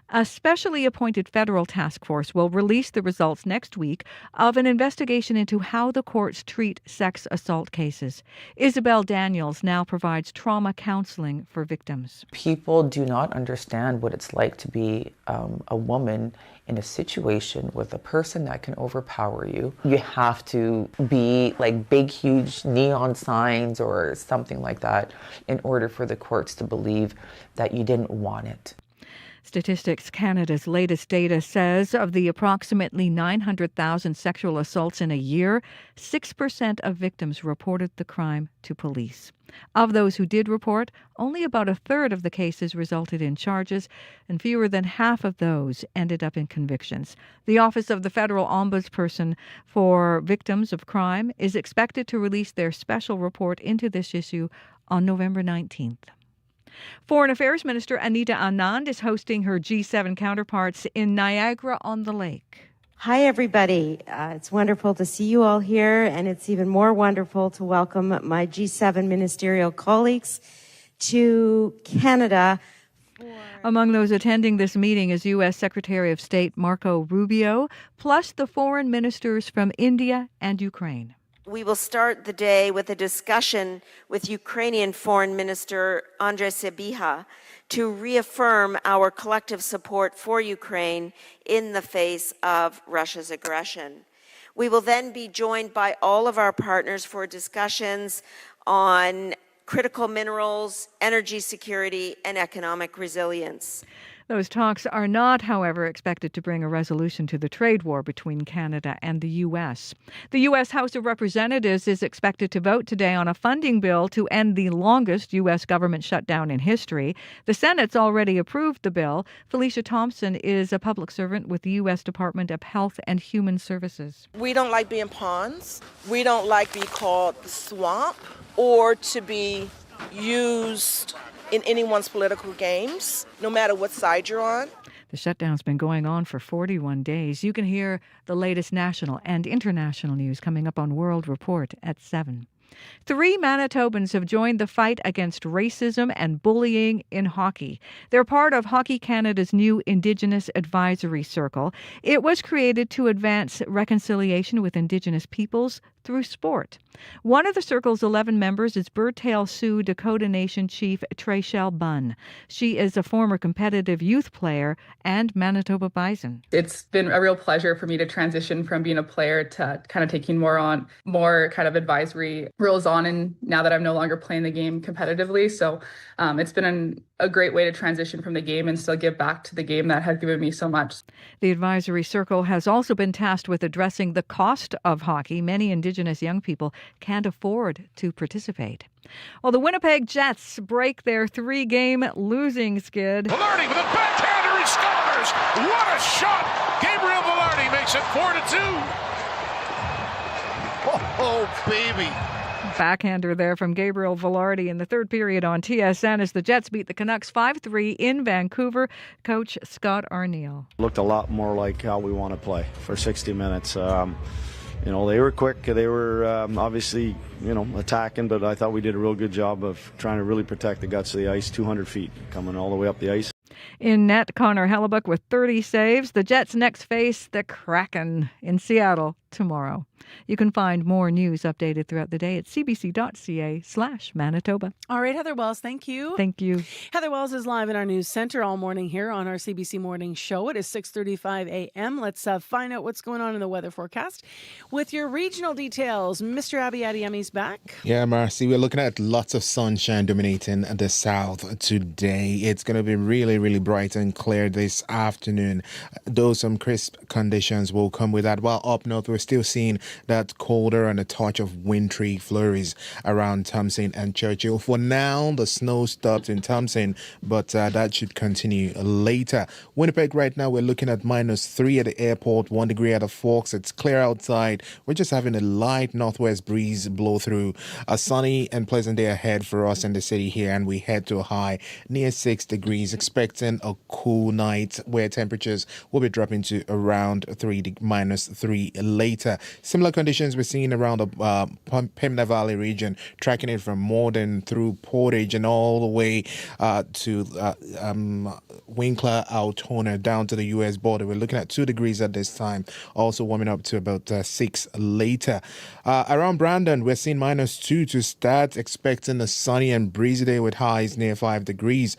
A specially appointed federal task force will release the results next week of an investigation into how the courts treat sex assault cases. Isabel Daniels now provides trauma counseling for victims. People do not understand what it's like to be a woman in a situation with a person that can overpower you. You have to be like big, huge neon signs or something like that in order for the courts to believe that you didn't want it. Statistics Canada's latest data says of the approximately 900,000 sexual assaults in a year, 6% of victims reported the crime to police. Of those who did report, only about a third of the cases resulted in charges, and fewer than half of those ended up in convictions. The Office of the Federal Ombudsperson for Victims of Crime is expected to release their special report into this issue on November 19th. Foreign Affairs Minister Anita Anand is hosting her G7 counterparts in Niagara-on-the-Lake. Hi, everybody. It's wonderful to see you all here, and it's even more wonderful to welcome my G7 ministerial colleagues to Canada. Among those attending this meeting is U.S. Secretary of State Marco Rubio, plus the foreign ministers from India and Ukraine. We will start the day with a discussion with Ukrainian Foreign Minister Andrei Sybiha to reaffirm our collective support for Ukraine in the face of Russia's aggression. We will then be joined by all of our partners for discussions on critical minerals, energy security, and economic resilience. Those talks are not, however, expected to bring a resolution to the trade war between Canada and the U.S. The U.S. House of Representatives is expected to vote today on a funding bill to end the longest U.S. government shutdown in history. The Senate's already approved the bill. Felicia Thompson is a public servant with the U.S. Department of Health and Human Services. We don't like being pawns. We don't like being called the swamp or to be used in anyone's political games, no matter what side you're on. The shutdown's been going on for 41 days. You can hear the latest national and international news coming up on World Report at 7. 3 Manitobans have joined the fight against racism and bullying in hockey. They're part of Hockey Canada's new Indigenous Advisory Circle. It was created to advance reconciliation with Indigenous peoples through sport. One of the circle's 11 members is Birdtail Sioux Dakota Nation Chief Traychelle Bunn. She is a former competitive youth player and Manitoba Bison. It's been a real pleasure for me to transition from being a player to kind of taking more kind of advisory roles on, and now that I'm no longer playing the game competitively. So it's been a great way to transition from the game and still give back to the game that has given me so much. The advisory circle has also been tasked with addressing the cost of hockey. Many Indigenous young people can't afford to participate. Well, the Winnipeg Jets break their 3-game losing skid. Velarde with a backhander, he scores! What a shot! Gabriel Velarde makes it 4-2. Oh, baby. Backhander there from Gabriel Velarde in the third period on TSN as the Jets beat the Canucks 5-3 in Vancouver. Coach Scott Arniel. Looked a lot more like how we want to play for 60 minutes. They were quick. They were obviously, attacking, but I thought we did a real good job of trying to really protect the guts of the ice, 200 feet coming all the way up the ice. In net, Connor Hellebuck with 30 saves. The Jets next face the Kraken in Seattle tomorrow. You can find more news updated throughout the day at cbc.ca/Manitoba. All right, Heather Wells, thank you. Thank you. Heather Wells is live in our news center all morning here on our CBC Morning Show. It is 6:35 a.m. Let's find out what's going on in the weather forecast with your regional details. Mr. Abby Adiyemi's back. Yeah, Marcy, we're looking at lots of sunshine dominating the south today. It's going to be really, really bright and clear this afternoon, though some crisp conditions will come with that. While up north, we're still seeing that colder and a touch of wintry flurries around Thompson and Churchill. For now, the snow stopped in Thompson, but that should continue later. Winnipeg right now, we're looking at -3 at the airport, 1 degree at the Forks. It's clear outside. We're just having a light northwest breeze blow through. A sunny and pleasant day ahead for us in the city here, and we head to a high near 6 degrees, expecting a cool night where temperatures will be dropping to around -3 later. Similar conditions we're seeing around the Pembina Valley region, tracking it from Morden through Portage and all the way to Winkler, Altona, down to the U.S. border. We're looking at 2 degrees at this time, also warming up to about 6 later. Around Brandon, we're seeing -2 to start, expecting a sunny and breezy day with highs near 5 degrees.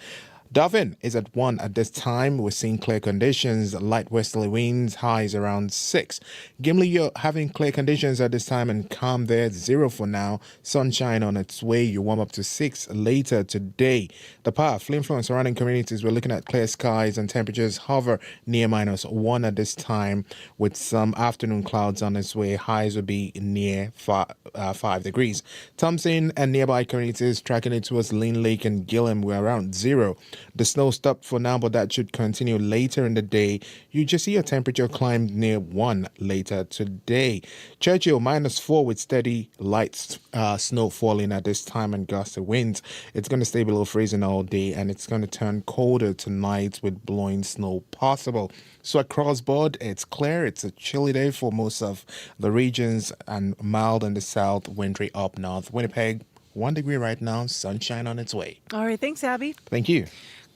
Dauphin is at 1 at this time. We're seeing clear conditions, light westerly winds, highs around 6. Gimli, you're having clear conditions at this time and calm there, 0 for now. Sunshine on its way, you warm up to 6 later today. The Par, Flin-Flon and surrounding communities, we're looking at clear skies and temperatures hover near -1 at this time with some afternoon clouds on its way. Highs will be near 5 degrees. Thompson and nearby communities tracking it towards Lynn Lake and Gillam, we're around 0. The snow stopped for now, but that should continue later in the day. You just see a temperature climb near 1 later today. Churchill -4 with steady light snow falling at this time and gusty winds. It's going to stay below freezing all day, and it's going to turn colder tonight with blowing snow possible. So across board, it's clear. It's a chilly day for most of the regions and mild in the south, wintry up north. Winnipeg, 1 degree right now, sunshine on its way. All right, thanks, Abby. Thank you.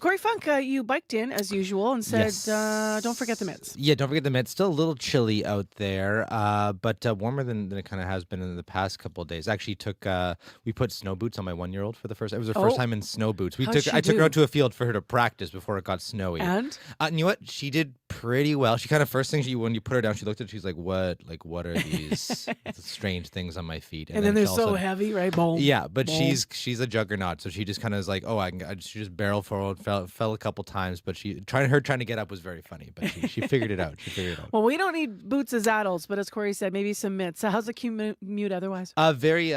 Corey Funk, you biked in as usual and said, Yes. don't forget the mitts. Yeah, don't forget the mitts. Still a little chilly out there, but warmer than it kind of has been in the past couple of days. Actually, we put snow boots on my 1-year-old for the first. It was her first time in snow boots. I took her out to a field for her to practice before it got snowy. And you know what? She did pretty well. She kind of first thing when you put her down, she looked at it. She's like, "What? Like, what are these strange things on my feet?" And then they're so heavy, right? Boom. Yeah, but boom. she's a juggernaut, so she just kind of is like, "Oh, she just barreled forward, fell a couple times, but trying to get up was very funny, but she figured it out. Well, we don't need boots as adults, but as Corey said, maybe some mitts. So how's the commute otherwise? Very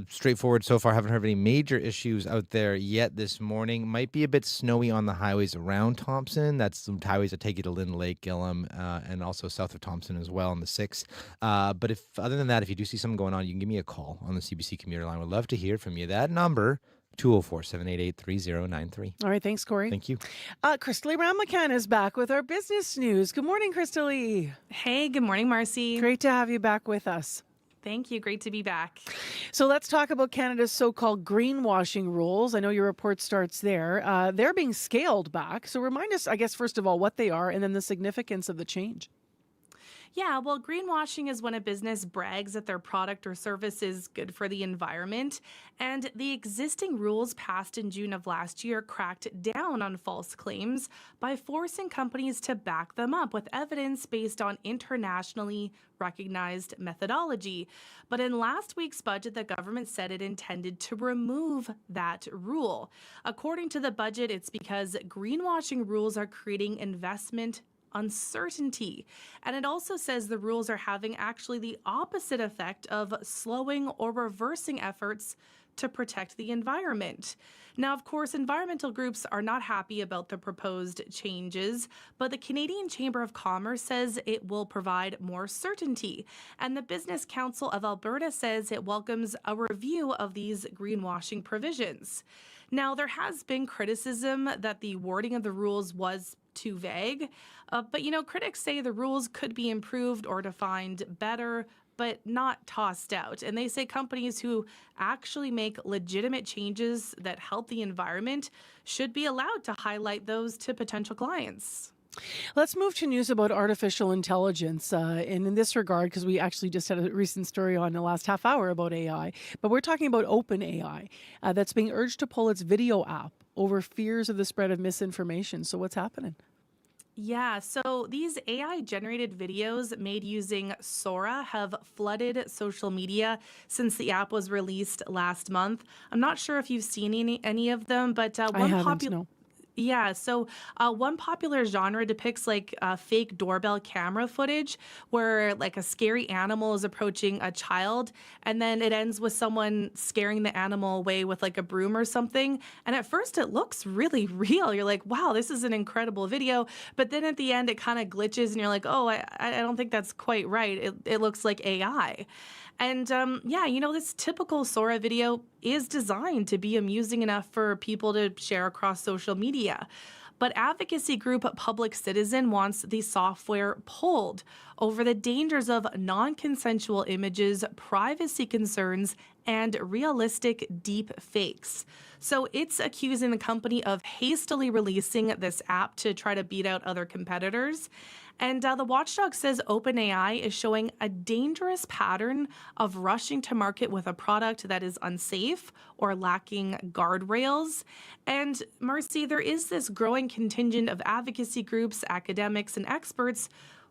straightforward so far. Haven't heard of any major issues out there yet this morning. Might be a bit snowy on the highways around Thompson. That's some highways that take you to Lynn Lake, Gillam, and also south of Thompson as well on the 6. But other than that, if you do see something going on, you can give me a call on the CBC commuter line. We'd love to hear from you. That number, 204-788-3093. All right, thanks, Corey. Thank you. Crystal Ramakan is back with our business news. Good morning, Crystal. Hey, good morning, Marcy. Great to have you back with us. Thank you. Great to be back. So let's talk about Canada's so-called greenwashing rules. I know your report starts there. They're being scaled back. So remind us, I guess, first of all, what they are and then the significance of the change. Yeah, well, greenwashing is when a business brags that their product or service is good for the environment. And the existing rules passed in June of last year cracked down on false claims by forcing companies to back them up with evidence based on internationally recognized methodology. But in last week's budget, the government said it intended to remove that rule. According to the budget, it's because greenwashing rules are creating investment uncertainty. And it also says the rules are having actually the opposite effect of slowing or reversing efforts to protect the environment. Now, of course, environmental groups are not happy about the proposed changes, but the Canadian Chamber of Commerce says it will provide more certainty. And the Business Council of Alberta says it welcomes a review of these greenwashing provisions. Now, there has been criticism that the wording of the rules was too vague, but critics say the rules could be improved or defined better, but not tossed out. And they say companies who actually make legitimate changes that help the environment should be allowed to highlight those to potential clients. Let's move to news about artificial intelligence. And in this regard, because we actually just had a recent story on the last half hour about AI, but we're talking about OpenAI that's being urged to pull its video app over fears of the spread of misinformation. So what's happening? Yeah, so these AI-generated videos made using Sora have flooded social media since the app was released last month. I'm not sure if you've seen any of them, but one popular... Yeah, so one popular genre depicts fake doorbell camera footage where a scary animal is approaching a child, and then it ends with someone scaring the animal away with a broom or something. And at first it looks really real. You're like, wow, this is an incredible video. But then at the end it kind of glitches and you're like, oh, I don't think that's quite right. It looks like AI. And this typical Sora video is designed to be amusing enough for people to share across social media. But advocacy group Public Citizen wants the software pulled over the dangers of non-consensual images, privacy concerns, and realistic deep fakes. So it's accusing the company of hastily releasing this app to try to beat out other competitors. And the watchdog says OpenAI is showing a dangerous pattern of rushing to market with a product that is unsafe or lacking guardrails. And Marcy, there is this growing contingent of advocacy groups, academics, and experts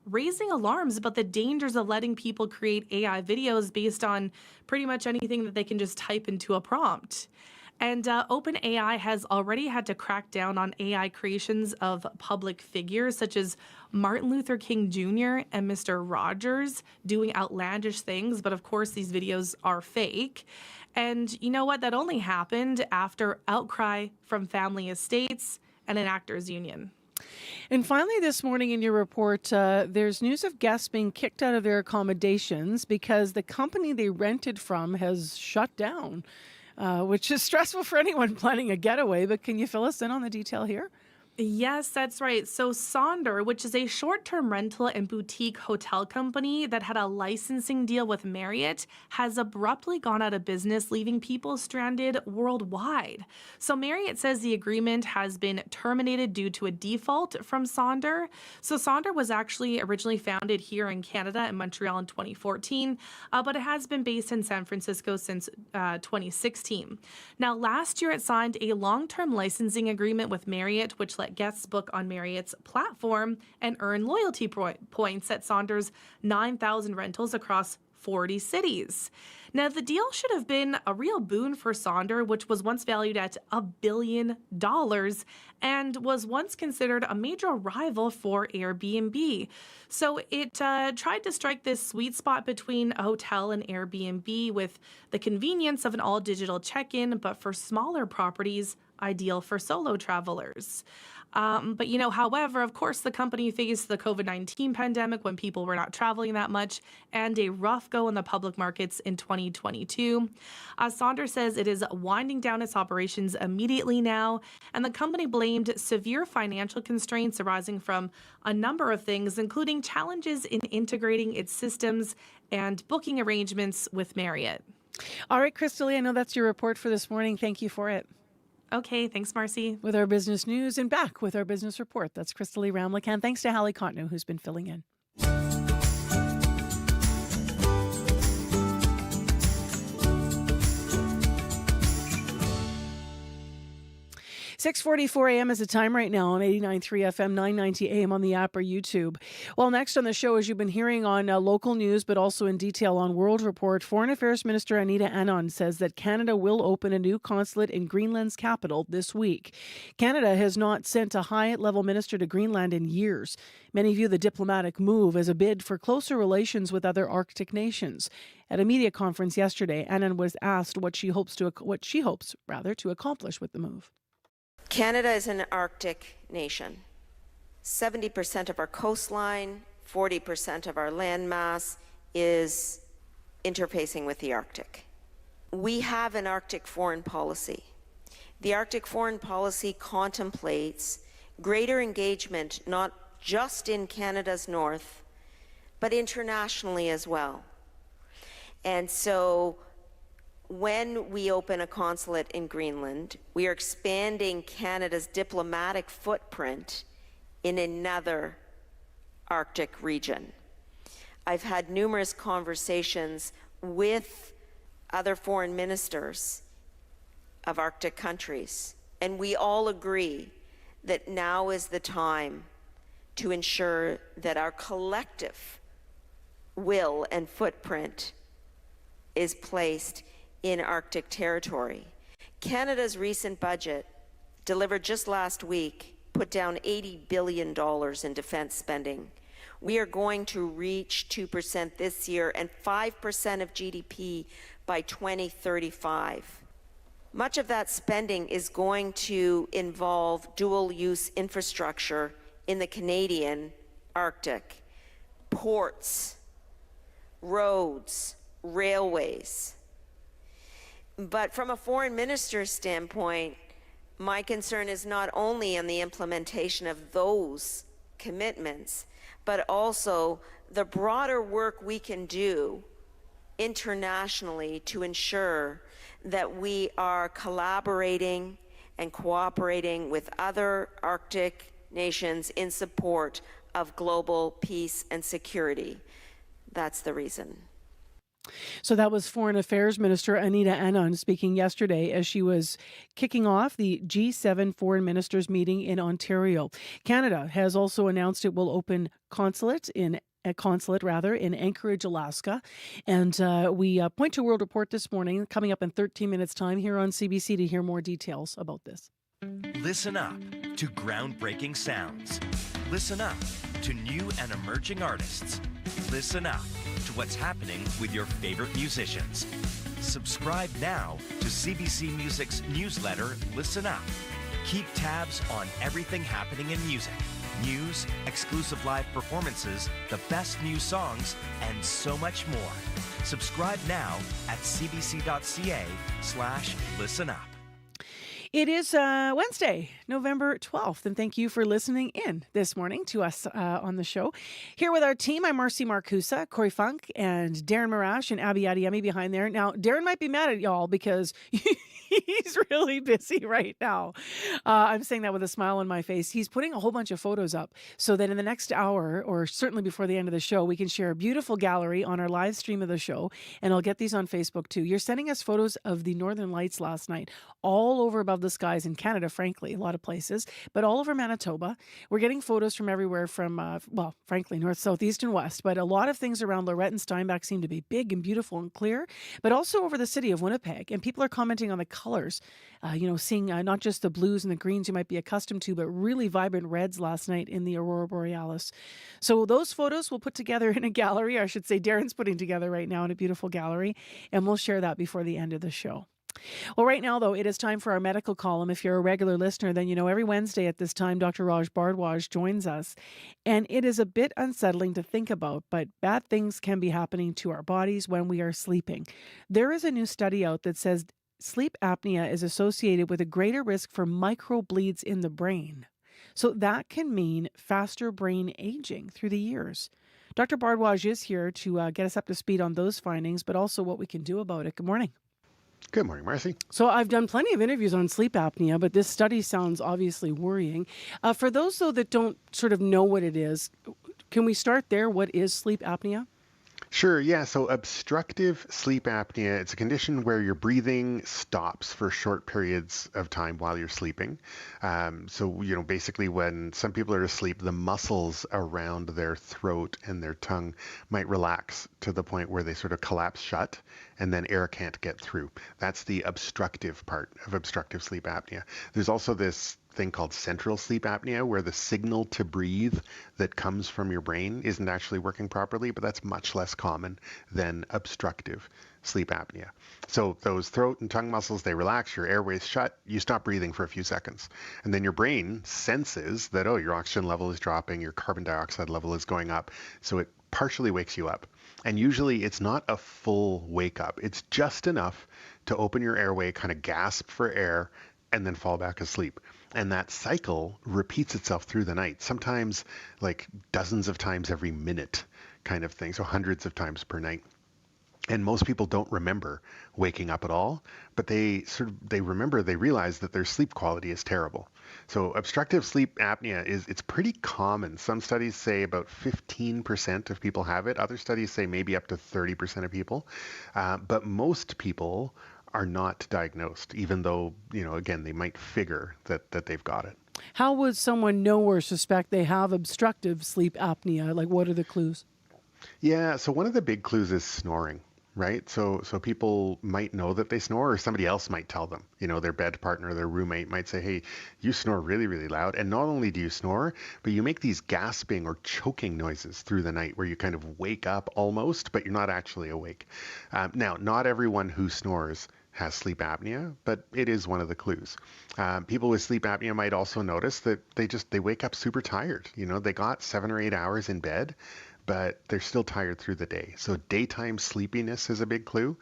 raising alarms about the dangers of letting people create AI videos based on pretty much anything that they can just type into a prompt. And OpenAI has already had to crack down on AI creations of public figures such as Martin Luther King Jr. and Mr. Rogers doing outlandish things. But of course, these videos are fake. And you know what? That only happened after outcry from family estates and an actors union. And finally, this morning in your report, there's news of guests being kicked out of their accommodations because the company they rented from has shut down. Which is stressful for anyone planning a getaway, but can you fill us in on the detail here? Yes, that's right. So Sonder, which is a short-term rental and boutique hotel company that had a licensing deal with Marriott, has abruptly gone out of business, leaving people stranded worldwide. So Marriott says the agreement has been terminated due to a default from Sonder. So Sonder was actually originally founded here in Canada in Montreal in 2014, but it has been based in San Francisco since 2016. Now, last year it signed a long-term licensing agreement with Marriott, which let guests book on Marriott's platform and earn loyalty points at Sonder's 9,000 rentals across 40 cities. Now, the deal should have been a real boon for Sonder, which was once valued at $1 billion and was once considered a major rival for Airbnb. So it tried to strike this sweet spot between a hotel and Airbnb with the convenience of an all-digital check-in, but for smaller properties, ideal for solo travelers. But, however, of course, the company faced the COVID-19 pandemic when people were not traveling that much and a rough go in the public markets in 2022. Saunders says it is winding down its operations immediately now, and the company blamed severe financial constraints arising from a number of things, including challenges in integrating its systems and booking arrangements with Marriott. All right, Crystal, I know that's your report for this morning. Thank you for it. Okay, thanks, Marcy. With our business news and back with our business report. That's Crystal Lee Ramlichan. Thanks to Hallie Contnew, who's been filling in. 6:44 a.m. is the time right now on 89.3 FM, 990 AM on the app or YouTube. Well, next on the show, as you've been hearing on local news, but also in detail on World Report, Foreign Affairs Minister Anita Anand says that Canada will open a new consulate in Greenland's capital this week. Canada has not sent a high-level minister to Greenland in years. Many view the diplomatic move as a bid for closer relations with other Arctic nations. At a media conference yesterday, Anand was asked what she hopes to accomplish with the move. Canada is an Arctic nation. 70% of our coastline, 40% of our landmass is interfacing with the Arctic. We have an Arctic foreign policy. The Arctic foreign policy contemplates greater engagement not just in Canada's north, but internationally as well. And so when we open a consulate in Greenland, we are expanding Canada's diplomatic footprint in another Arctic region. I've had numerous conversations with other foreign ministers of Arctic countries, and we all agree that now is the time to ensure that our collective will and footprint is placed in Arctic territory. Canada's recent budget, delivered just last week, put down $80 billion in defense spending. We are going to reach 2% this year and 5% of GDP by 2035. Much of that spending is going to involve dual-use infrastructure in the Canadian Arctic. Ports, roads, railways. But from a foreign minister's standpoint, my concern is not only on the implementation of those commitments, but also the broader work we can do internationally to ensure that we are collaborating and cooperating with other Arctic nations in support of global peace and security. That's the reason. So that was Foreign Affairs Minister Anita Anand speaking yesterday as she was kicking off the G7 Foreign Ministers meeting in Ontario. Canada has also announced it will open a consulate in Anchorage, Alaska. And we point to World Report this morning, coming up in 13 minutes' time here on CBC to hear more details about this. Listen up to groundbreaking sounds. Listen up to new and emerging artists. Listen up to what's happening with your favorite musicians. Subscribe now to CBC Music's newsletter, Listen Up. Keep tabs on everything happening in music. News, exclusive live performances, the best new songs, and so much more. Subscribe now at cbc.ca/listen up. It is Wednesday, November 12th, and thank you for listening in this morning to us on the show. Here with our team, I'm Marcy Marcusa, Corey Funk, and Darren Marash and Abby Adiyemi behind there. Now, Darren might be mad at y'all because he's really busy right now. I'm saying that with a smile on my face. He's putting a whole bunch of photos up so that in the next hour, or certainly before the end of the show, we can share a beautiful gallery on our live stream of the show, and I'll get these on Facebook too. You're sending us photos of the Northern Lights last night, all over above the skies in Canada, frankly, a lot of places, but all over Manitoba. We're getting photos from everywhere from, frankly, north, south, east, and west, but a lot of things around Lorette and Steinbach seem to be big and beautiful and clear, but also over the city of Winnipeg, and people are commenting on the colors, seeing not just the blues and the greens you might be accustomed to, but really vibrant reds last night in the Aurora Borealis. So those photos we'll put together in a gallery, or I should say Darren's putting together right now in a beautiful gallery, and we'll share that before the end of the show. Well, right now, though, it is time for our medical column. If you're a regular listener, then you know every Wednesday at this time, Dr. Raj Bardwaj joins us. And it is a bit unsettling to think about, but bad things can be happening to our bodies when we are sleeping. There is a new study out that says sleep apnea is associated with a greater risk for microbleeds in the brain. So that can mean faster brain aging through the years. Dr. Bardwaj is here to get us up to speed on those findings, but also what we can do about it. Good morning. Good morning, Marcy. So I've done plenty of interviews on sleep apnea, but this study sounds obviously worrying. For those, though, that don't sort of know what it is, can we start there? What is sleep apnea? Sure, yeah. So obstructive sleep apnea, it's a condition where your breathing stops for short periods of time while you're sleeping. Basically when some people are asleep, the muscles around their throat and their tongue might relax to the point where they sort of collapse shut and then air can't get through. That's the obstructive part of obstructive sleep apnea. There's also this thing called central sleep apnea where the signal to breathe that comes from your brain isn't actually working properly, but that's much less common than obstructive sleep apnea. So those throat and tongue muscles, they relax, your airways shut, you stop breathing for a few seconds. And then your brain senses that, your oxygen level is dropping, your carbon dioxide level is going up. So it partially wakes you up. And usually it's not a full wake up. It's just enough to open your airway, kind of gasp for air, and then fall back asleep. And that cycle repeats itself through the night, sometimes like dozens of times every minute kind of thing, so hundreds of times per night. And most people don't remember waking up at all, but they realize that their sleep quality is terrible. So obstructive sleep apnea it's pretty common. Some studies say about 15% of people have it. Other studies say maybe up to 30% of people. But most people are not diagnosed, even though, again, they might figure that they've got it. How would someone know or suspect they have obstructive sleep apnea? Like, what are the clues? Yeah, so one of the big clues is snoring, right? So people might know that they snore, or somebody else might tell them. Their bed partner, their roommate might say, hey, you snore really, really loud. And not only do you snore, but you make these gasping or choking noises through the night where you kind of wake up almost, but you're not actually awake. Now, not everyone who snores has sleep apnea, but it is one of the clues. People with sleep apnea might also notice that they wake up super tired. They got 7 or 8 hours in bed, but they're still tired through the day. So daytime sleepiness is a big clue.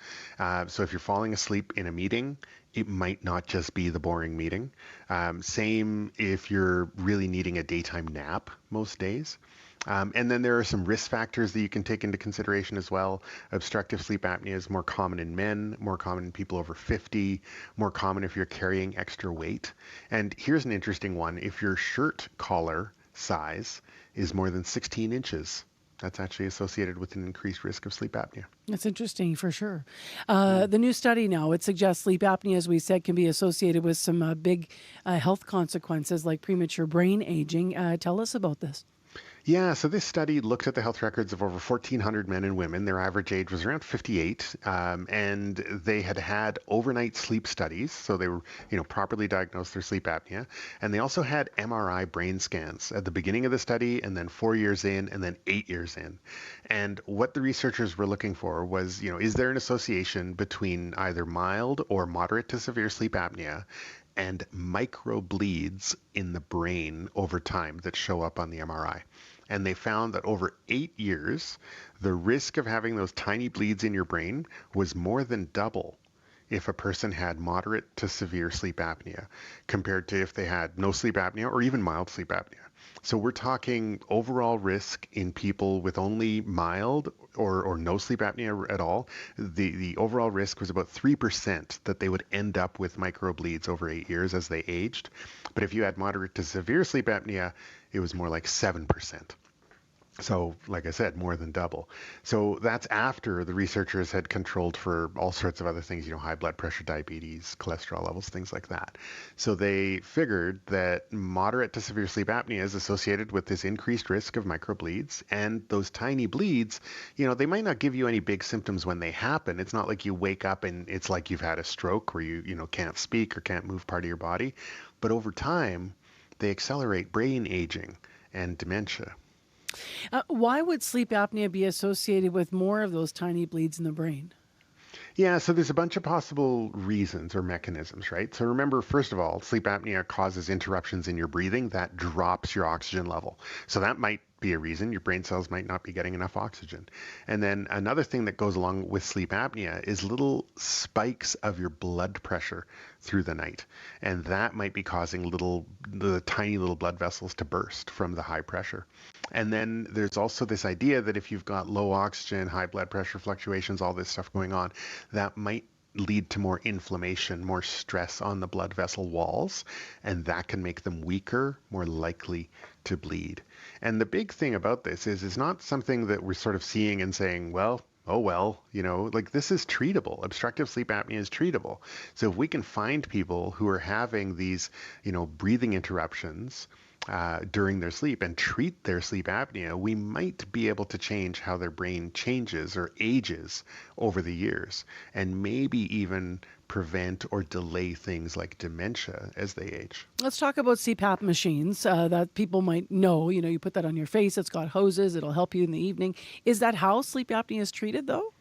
So if you're falling asleep in a meeting, it might not just be the boring meeting. Same if you're really needing a daytime nap most days. And then there are some risk factors that you can take into consideration as well. Obstructive sleep apnea is more common in men, more common in people over 50, more common if you're carrying extra weight. And here's an interesting one. If your shirt collar size is more than 16 inches, that's actually associated with an increased risk of sleep apnea. That's interesting for sure. The new study now, it suggests sleep apnea, as we said, can be associated with some big health consequences like premature brain aging. Tell us about this. Yeah, so this study looked at the health records of over 1,400 men and women. Their average age was around 58, and they had overnight sleep studies, so they were, properly diagnosed their sleep apnea. And they also had MRI brain scans at the beginning of the study, and then 4 years in, and then 8 years in. And what the researchers were looking for was, is there an association between either mild or moderate to severe sleep apnea and microbleeds in the brain over time that show up on the MRI? And they found that over 8 years, the risk of having those tiny bleeds in your brain was more than double if a person had moderate to severe sleep apnea compared to if they had no sleep apnea or even mild sleep apnea. So we're talking overall risk in people with only mild or no sleep apnea at all. The overall risk was about 3% that they would end up with microbleeds over 8 years as they aged. But if you had moderate to severe sleep apnea, it was more like 7%. So, like I said, more than double. So that's after the researchers had controlled for all sorts of other things, high blood pressure, diabetes, cholesterol levels, things like that. So they figured that moderate to severe sleep apnea is associated with this increased risk of microbleeds. And those tiny bleeds, they might not give you any big symptoms when they happen. It's not like you wake up and it's like you've had a stroke where you can't speak or can't move part of your body. But over time, they accelerate brain aging and dementia. Why would sleep apnea be associated with more of those tiny bleeds in the brain? Yeah, so there's a bunch of possible reasons or mechanisms, right? So remember, first of all, sleep apnea causes interruptions in your breathing that drops your oxygen level. So that might be a reason your brain cells might not be getting enough oxygen. And then another thing that goes along with sleep apnea is little spikes of your blood pressure through the night. And that might be causing the tiny little blood vessels to burst from the high pressure. And then there's also this idea that if you've got low oxygen, high blood pressure fluctuations, all this stuff going on, that might lead to more inflammation, more stress on the blood vessel walls, and that can make them weaker, more likely to bleed. And the big thing about this is it's not something that we're sort of seeing and saying, well, oh well, like this is treatable. Obstructive sleep apnea is treatable. So if we can find people who are having these, breathing interruptions during their sleep and treat their sleep apnea, we might be able to change how their brain changes or ages over the years, and maybe even prevent or delay things like dementia as they age. Let's talk about CPAP machines that people might know. You put that on your face. It's got hoses. It'll help you in the evening. Is that how sleep apnea is treated, though?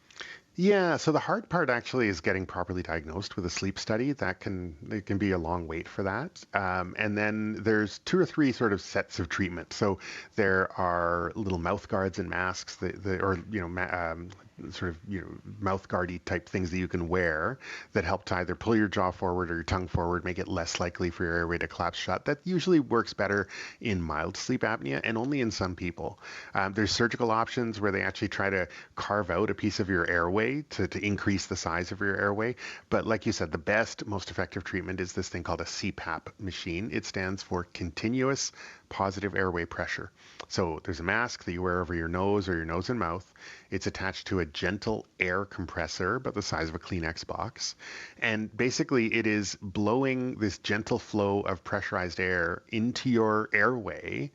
Yeah, so the hard part actually is getting properly diagnosed with a sleep study. It can be a long wait for that. And then there's 2 or 3 sort of sets of treatment. So there are little mouth guards and masks mouth guardy type things that you can wear that help to either pull your jaw forward or your tongue forward, make it less likely for your airway to collapse shut. That usually works better in mild sleep apnea and only in some people. There's surgical options where they actually try to carve out a piece of your airway to increase the size of your airway. But like you said, the best, most effective treatment is this thing called a CPAP machine. It stands for continuous positive airway pressure. So there's a mask that you wear over your nose or your nose and mouth. It's attached to a gentle air compressor about the size of a Kleenex box. And basically it is blowing this gentle flow of pressurized air into your airway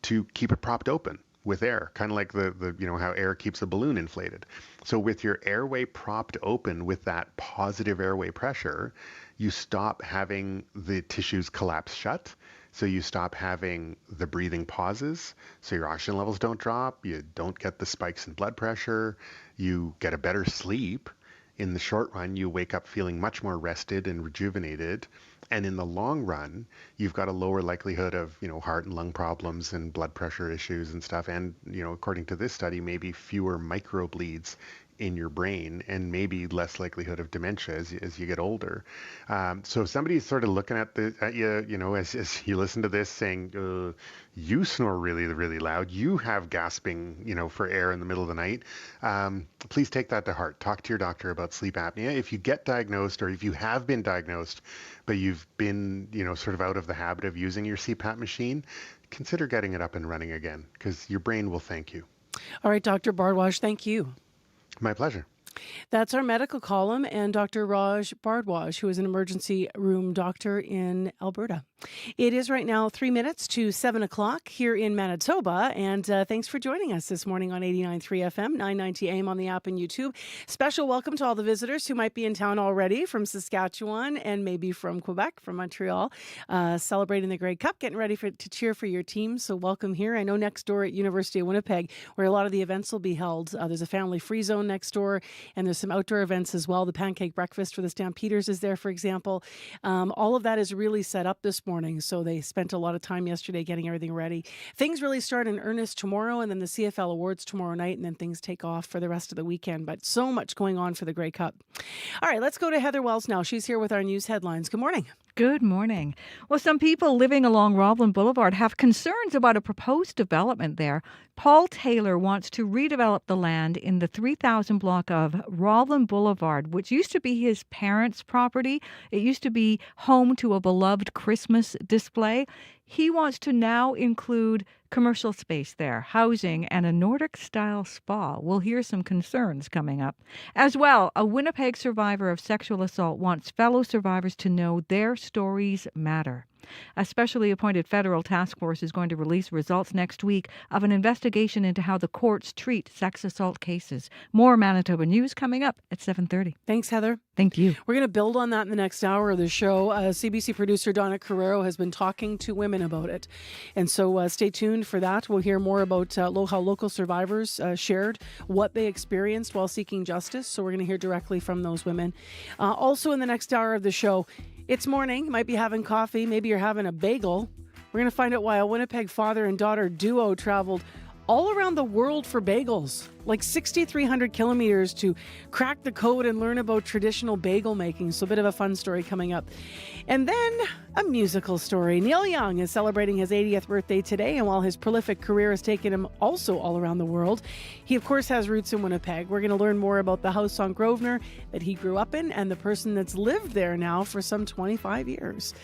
to keep it propped open with air, kind of like the how air keeps a balloon inflated. So with your airway propped open with that positive airway pressure, you stop having the tissues collapse shut. So you stop having the breathing pauses, so your oxygen levels don't drop, you don't get the spikes in blood pressure, you get a better sleep. In the short run, you wake up feeling much more rested and rejuvenated. And in the long run, you've got a lower likelihood of, heart and lung problems and blood pressure issues and stuff. And, according to this study, maybe fewer microbleeds in your brain and maybe less likelihood of dementia as you get older. So if somebody's sort of looking at you, as you listen to this saying, you snore really, really loud, you have gasping, for air in the middle of the night, please take that to heart. Talk to your doctor about sleep apnea. If you get diagnosed or if you have been diagnosed, but you've been, sort of out of the habit of using your CPAP machine, consider getting it up and running again because your brain will thank you. All right, Dr. Bardwaj, thank you. My pleasure. That's our medical column and Dr. Raj Bardwaj, who is an emergency room doctor in Alberta. It is right now 3 minutes to 7 o'clock here in Manitoba, and thanks for joining us this morning on 89.3 FM, 990 AM on the app and YouTube. Special welcome to all the visitors who might be in town already from Saskatchewan and maybe from Quebec, from Montreal, celebrating the Grey Cup, getting ready to cheer for your team. So welcome here. I know next door at University of Winnipeg, where a lot of the events will be held, there's a family free zone next door, and there's some outdoor events as well. The pancake breakfast for the Stampeders is there, for example. All of that is really set up this morning, so they spent a lot of time yesterday getting everything ready. Things really start in earnest tomorrow, and then the CFL Awards tomorrow night, and then things take off for the rest of the weekend. But so much going on for the Grey Cup. All right, let's go to Heather Wells now. She's here with our news headlines. Good morning. Good morning. Well, some people living along Roblin Boulevard have concerns about a proposed development there. Paul Taylor wants to redevelop the land in the 3,000 block of Roblin Boulevard, which used to be his parents' property. It used to be home to a beloved Christmas display. He wants to now include commercial space there, housing, and a Nordic-style spa. We'll hear some concerns coming up. As well, a Winnipeg survivor of sexual assault wants fellow survivors to know their stories matter. A specially appointed federal task force is going to release results next week of an investigation into how the courts treat sex assault cases. More Manitoba news coming up at 7:30. Thanks, Heather. Thank you. We're going to build on that in the next hour of the show. CBC producer Donna Carrero has been talking to women about it. And so stay tuned for that. We'll hear more about how local survivors shared what they experienced while seeking justice. So we're going to hear directly from those women. Also in the next hour of the show, it's morning. You might be having coffee. Maybe you're having a bagel. We're going to find out why a Winnipeg father and daughter duo traveled all around the world for bagels, like 6,300 kilometers to crack the code and learn about traditional bagel making. So a bit of a fun story coming up. And then a musical story. Neil Young is celebrating his 80th birthday today, and while his prolific career has taken him also all around the world, he of course has roots in Winnipeg. We're going to learn more about the house on Grosvenor that he grew up in and the person that's lived there now for some 25 years.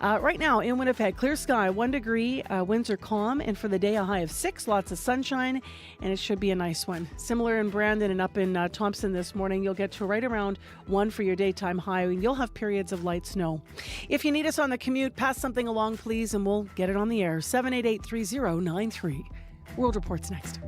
Right now in Winnipeg, clear sky, 1 degree, winds are calm, and for the day a high of 6, lots of sunshine, and it should be a nice one. Similar in Brandon and up in Thompson this morning, you'll get to right around 1 for your daytime high, and you'll have periods of light snow. If you need us on the commute, pass something along, please, and we'll get it on the air. 788-3093. World Report's next.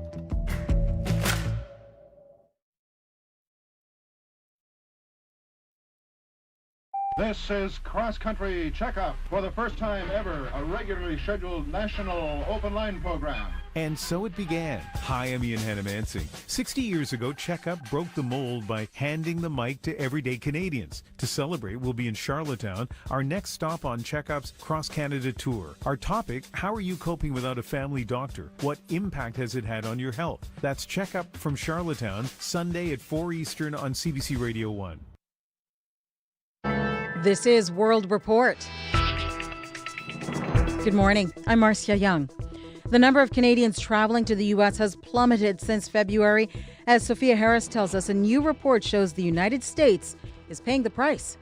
This is Cross Country Checkup. For the first time ever, a regularly scheduled national open line program. And so it began. Hi, I'm Ian Hanamansing. 60 years ago, Checkup broke the mold by handing the mic to everyday Canadians. To celebrate, we'll be in Charlottetown, our next stop on Checkup's Cross Canada tour. Our topic, how are you coping without a family doctor? What impact has it had on your health? That's Checkup from Charlottetown, Sunday at 4 Eastern on CBC Radio 1. This is World Report. Good morning. I'm Marcia Young. The number of Canadians traveling to the U.S. has plummeted since February. As Sophia Harris tells us, a new report shows the United States is paying the price.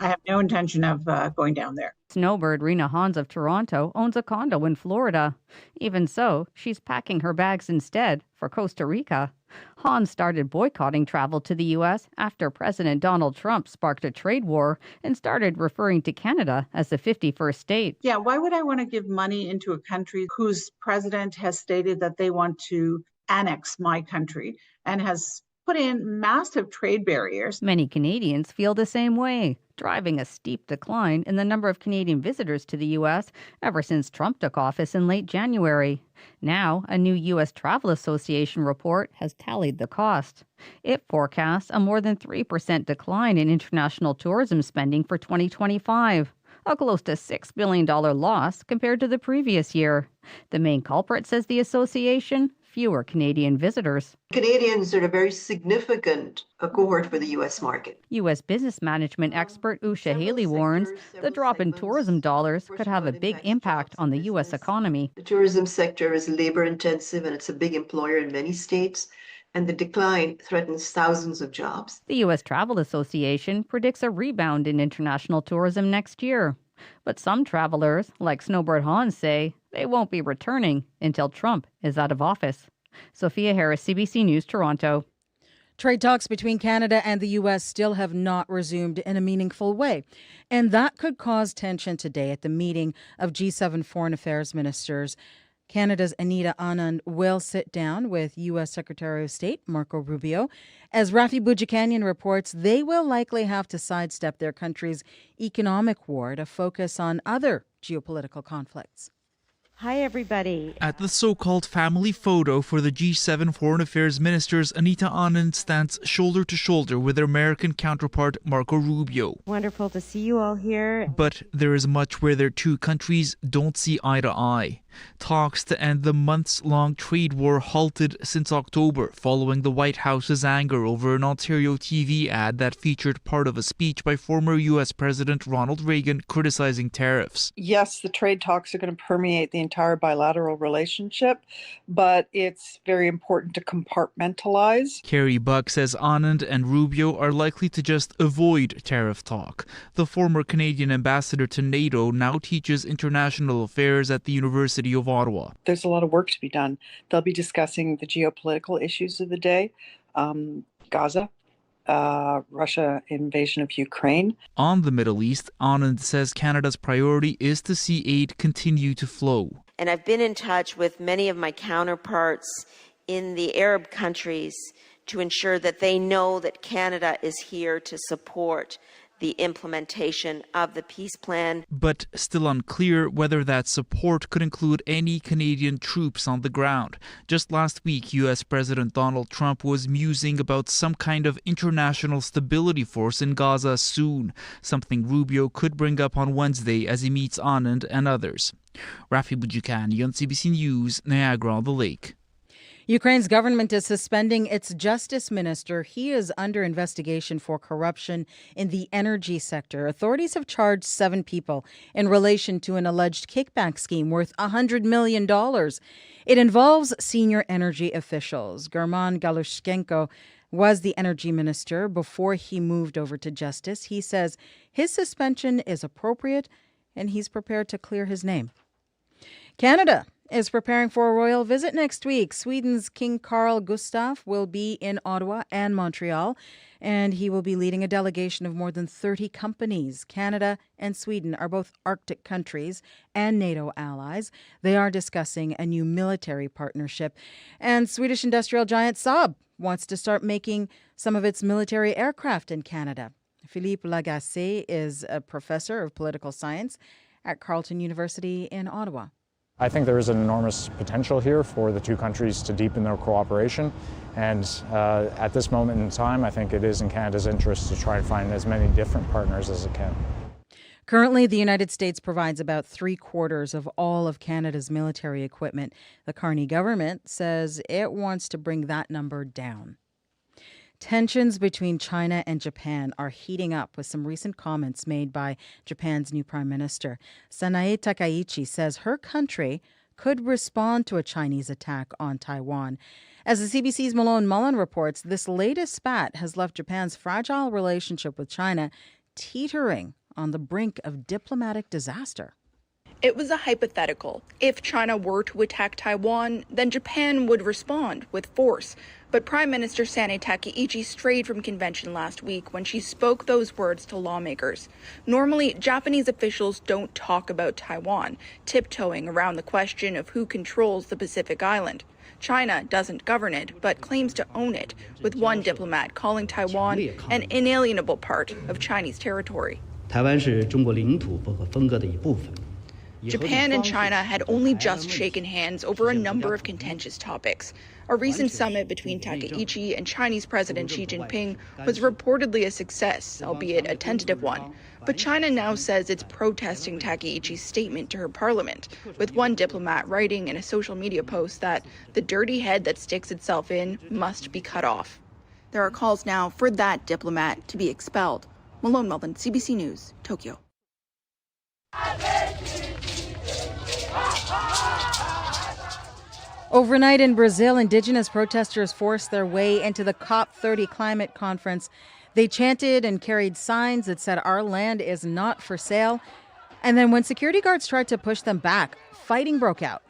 I have no intention of going down there. Snowbird Rena Hans of Toronto owns a condo in Florida. Even so, she's packing her bags instead for Costa Rica. Hans started boycotting travel to the U.S. after President Donald Trump sparked a trade war and started referring to Canada as the 51st state. Yeah, why would I want to give money into a country whose president has stated that they want to annex my country and has put in massive trade barriers? Many Canadians feel the same way, driving a steep decline in the number of Canadian visitors to the U.S. ever since Trump took office in late January. Now, a new U.S. Travel Association report has tallied the cost. It forecasts a more than 3% decline in international tourism spending for 2025, a close to $6 billion loss compared to the previous year. The main culprit, says the association, fewer Canadian visitors. Canadians are a very significant cohort for the U.S. market. U.S. business management expert Usha Haley warns the drop in tourism dollars could have a big impact on the U.S. economy. The tourism sector is labor intensive and it's a big employer in many states, and the decline threatens thousands of jobs. The U.S. Travel Association predicts a rebound in international tourism next year. But some travelers, like Snowbird Hans, say they won't be returning until Trump is out of office. Sophia Harris, CBC News, Toronto. Trade talks between Canada and the U.S. still have not resumed in a meaningful way. And that could cause tension today at the meeting of G7 foreign affairs ministers. Canada's Anita Anand will sit down with U.S. Secretary of State Marco Rubio. As Rafi Boudjikanian reports, they will likely have to sidestep their country's economic war to focus on other geopolitical conflicts. Hi, everybody. At the so-called family photo for the G7 foreign affairs ministers, Anita Anand stands shoulder to shoulder with her American counterpart, Marco Rubio. Wonderful to see you all here. But there is much where their two countries don't see eye to eye. Talks to end the months-long trade war halted since October following the White House's anger over an Ontario TV ad that featured part of a speech by former U.S. President Ronald Reagan criticizing tariffs. Yes, the trade talks are going to permeate the entire bilateral relationship, but it's very important to compartmentalize. Carrie Buck says Anand and Rubio are likely to just avoid tariff talk. The former Canadian ambassador to NATO now teaches international affairs at the University of Ottawa. There's a lot of work to be done. They'll be discussing the geopolitical issues of the day, Gaza, Russia invasion of Ukraine. On the Middle East, Anand says Canada's priority is to see aid continue to flow. And I've been in touch with many of my counterparts in the Arab countries to ensure that they know that Canada is here to support the implementation of the peace plan. But still unclear whether that support could include any Canadian troops on the ground. Just last week, U.S. President Donald Trump was musing about some kind of international stability force in Gaza soon, something Rubio could bring up on Wednesday as he meets Anand and others. Rafi Boudjikani on CBC News, Niagara-on-the-Lake. Ukraine's government is suspending its justice minister. He is under investigation for corruption in the energy sector. Authorities have charged 7 people in relation to an alleged kickback scheme worth $100 million. It involves senior energy officials. German Galushchenko was the energy minister before he moved over to justice. He says his suspension is appropriate and he's prepared to clear his name. Canada is preparing for a royal visit next week. Sweden's King Carl Gustaf will be in Ottawa and Montreal, and he will be leading a delegation of more than 30 companies. Canada and Sweden are both Arctic countries and NATO allies. They are discussing a new military partnership. And Swedish industrial giant Saab wants to start making some of its military aircraft in Canada. Philippe Lagacé is a professor of political science at Carleton University in Ottawa. I think there is an enormous potential here for the two countries to deepen their cooperation. And at this moment in time, I think it is in Canada's interest to try and find as many different partners as it can. Currently, the United States provides about 3/4 of all of Canada's military equipment. The Carney government says it wants to bring that number down. Tensions between China and Japan are heating up with some recent comments made by Japan's new prime minister. Sanae Takaichi says her country could respond to a Chinese attack on Taiwan. As the CBC's Malone Mullen reports, this latest spat has left Japan's fragile relationship with China teetering on the brink of diplomatic disaster. It was a hypothetical. If China were to attack Taiwan, then Japan would respond with force. But Prime Minister Sanae Takaichi strayed from convention last week when she spoke those words to lawmakers. Normally, Japanese officials don't talk about Taiwan, tiptoeing around the question of who controls the Pacific island. China doesn't govern it, but claims to own it, with one diplomat calling Taiwan an inalienable part of Chinese territory. Japan and China had only just shaken hands over a number of contentious topics. A recent summit between Takaichi and Chinese President Xi Jinping was reportedly a success, albeit a tentative one. But China now says it's protesting Takaichi's statement to her parliament, with one diplomat writing in a social media post that the dirty head that sticks itself in must be cut off. There are calls now for that diplomat to be expelled. Malone Mullen, CBC News, Tokyo. Overnight in Brazil, indigenous protesters forced their way into the COP30 climate conference. They chanted and carried signs that said, "Our land is not for sale." And then when security guards tried to push them back, fighting broke out.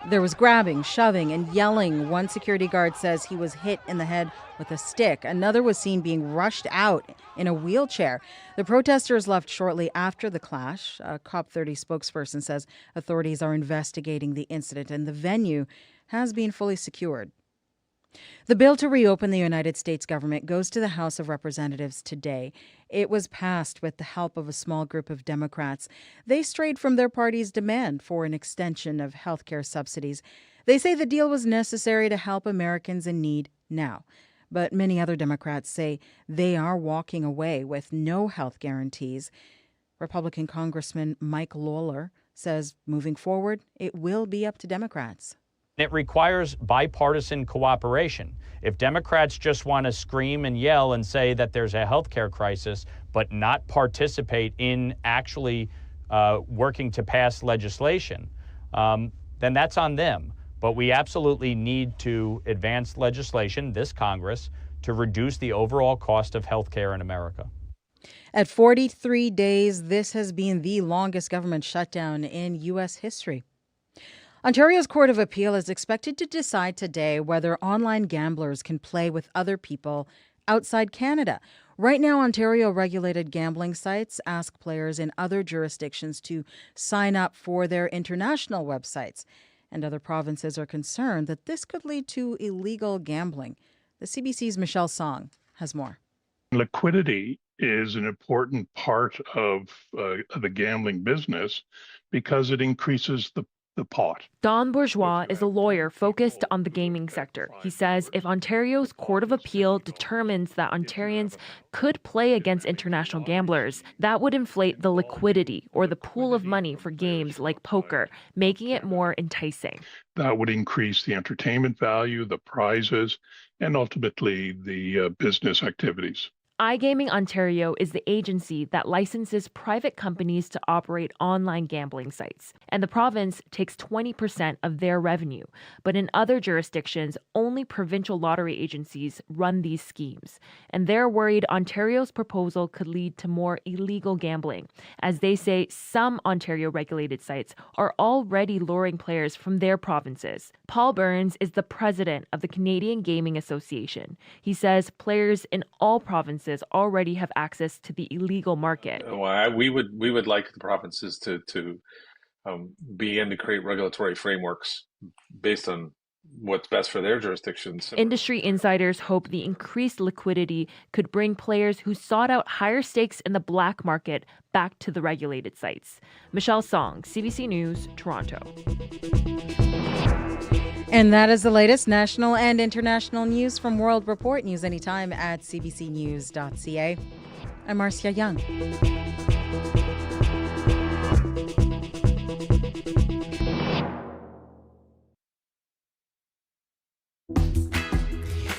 There was grabbing, shoving, and yelling. One security guard says he was hit in the head with a stick. Another was seen being rushed out in a wheelchair. The protesters left shortly after the clash. A COP30 spokesperson says authorities are investigating the incident and the venue has been fully secured. The bill to reopen the United States government goes to the House of Representatives today. It was passed with the help of a small group of Democrats. They strayed from their party's demand for an extension of health care subsidies. They say the deal was necessary to help Americans in need now. But many other Democrats say they are walking away with no health guarantees. Republican Congressman Mike Lawler says moving forward, it will be up to Democrats. It requires bipartisan cooperation. If Democrats just want to scream and yell and say that there's a healthcare crisis, but not participate in actually working to pass legislation, then that's on them. But we absolutely need to advance legislation, this Congress, to reduce the overall cost of healthcare in America. At 43 days, this has been the longest government shutdown in U.S. history. Ontario's Court of Appeal is expected to decide today whether online gamblers can play with other people outside Canada. Right now, Ontario-regulated gambling sites ask players in other jurisdictions to sign up for their international websites. And other provinces are concerned that this could lead to illegal gambling. The CBC's Michelle Song has more. Liquidity is an important part of the gambling business because it increases the pot. Don Bourgeois is a lawyer focused on the gaming sector. He says if Ontario's Court of Appeal determines that Ontarians could play against international gamblers, that would inflate the liquidity or the pool of money for games like poker, making it more enticing. That would increase the entertainment value, the prizes, and ultimately the business activities. iGaming Ontario is the agency that licenses private companies to operate online gambling sites, and the province takes 20% of their revenue. But in other jurisdictions, only provincial lottery agencies run these schemes, and they're worried Ontario's proposal could lead to more illegal gambling. As they say, some Ontario-regulated sites are already luring players from their provinces. Paul Burns is the president of the Canadian Gaming Association. He says players in all provinces already have access to the illegal market. Well, we would like the provinces to begin to create regulatory frameworks based on what's best for their jurisdictions. Industry insiders hope the increased liquidity could bring players who sought out higher stakes in the black market back to the regulated sites. Michelle Song, CBC News, Toronto. And that is the latest national and international news from World Report. News anytime at cbcnews.ca. I'm Marcia Young.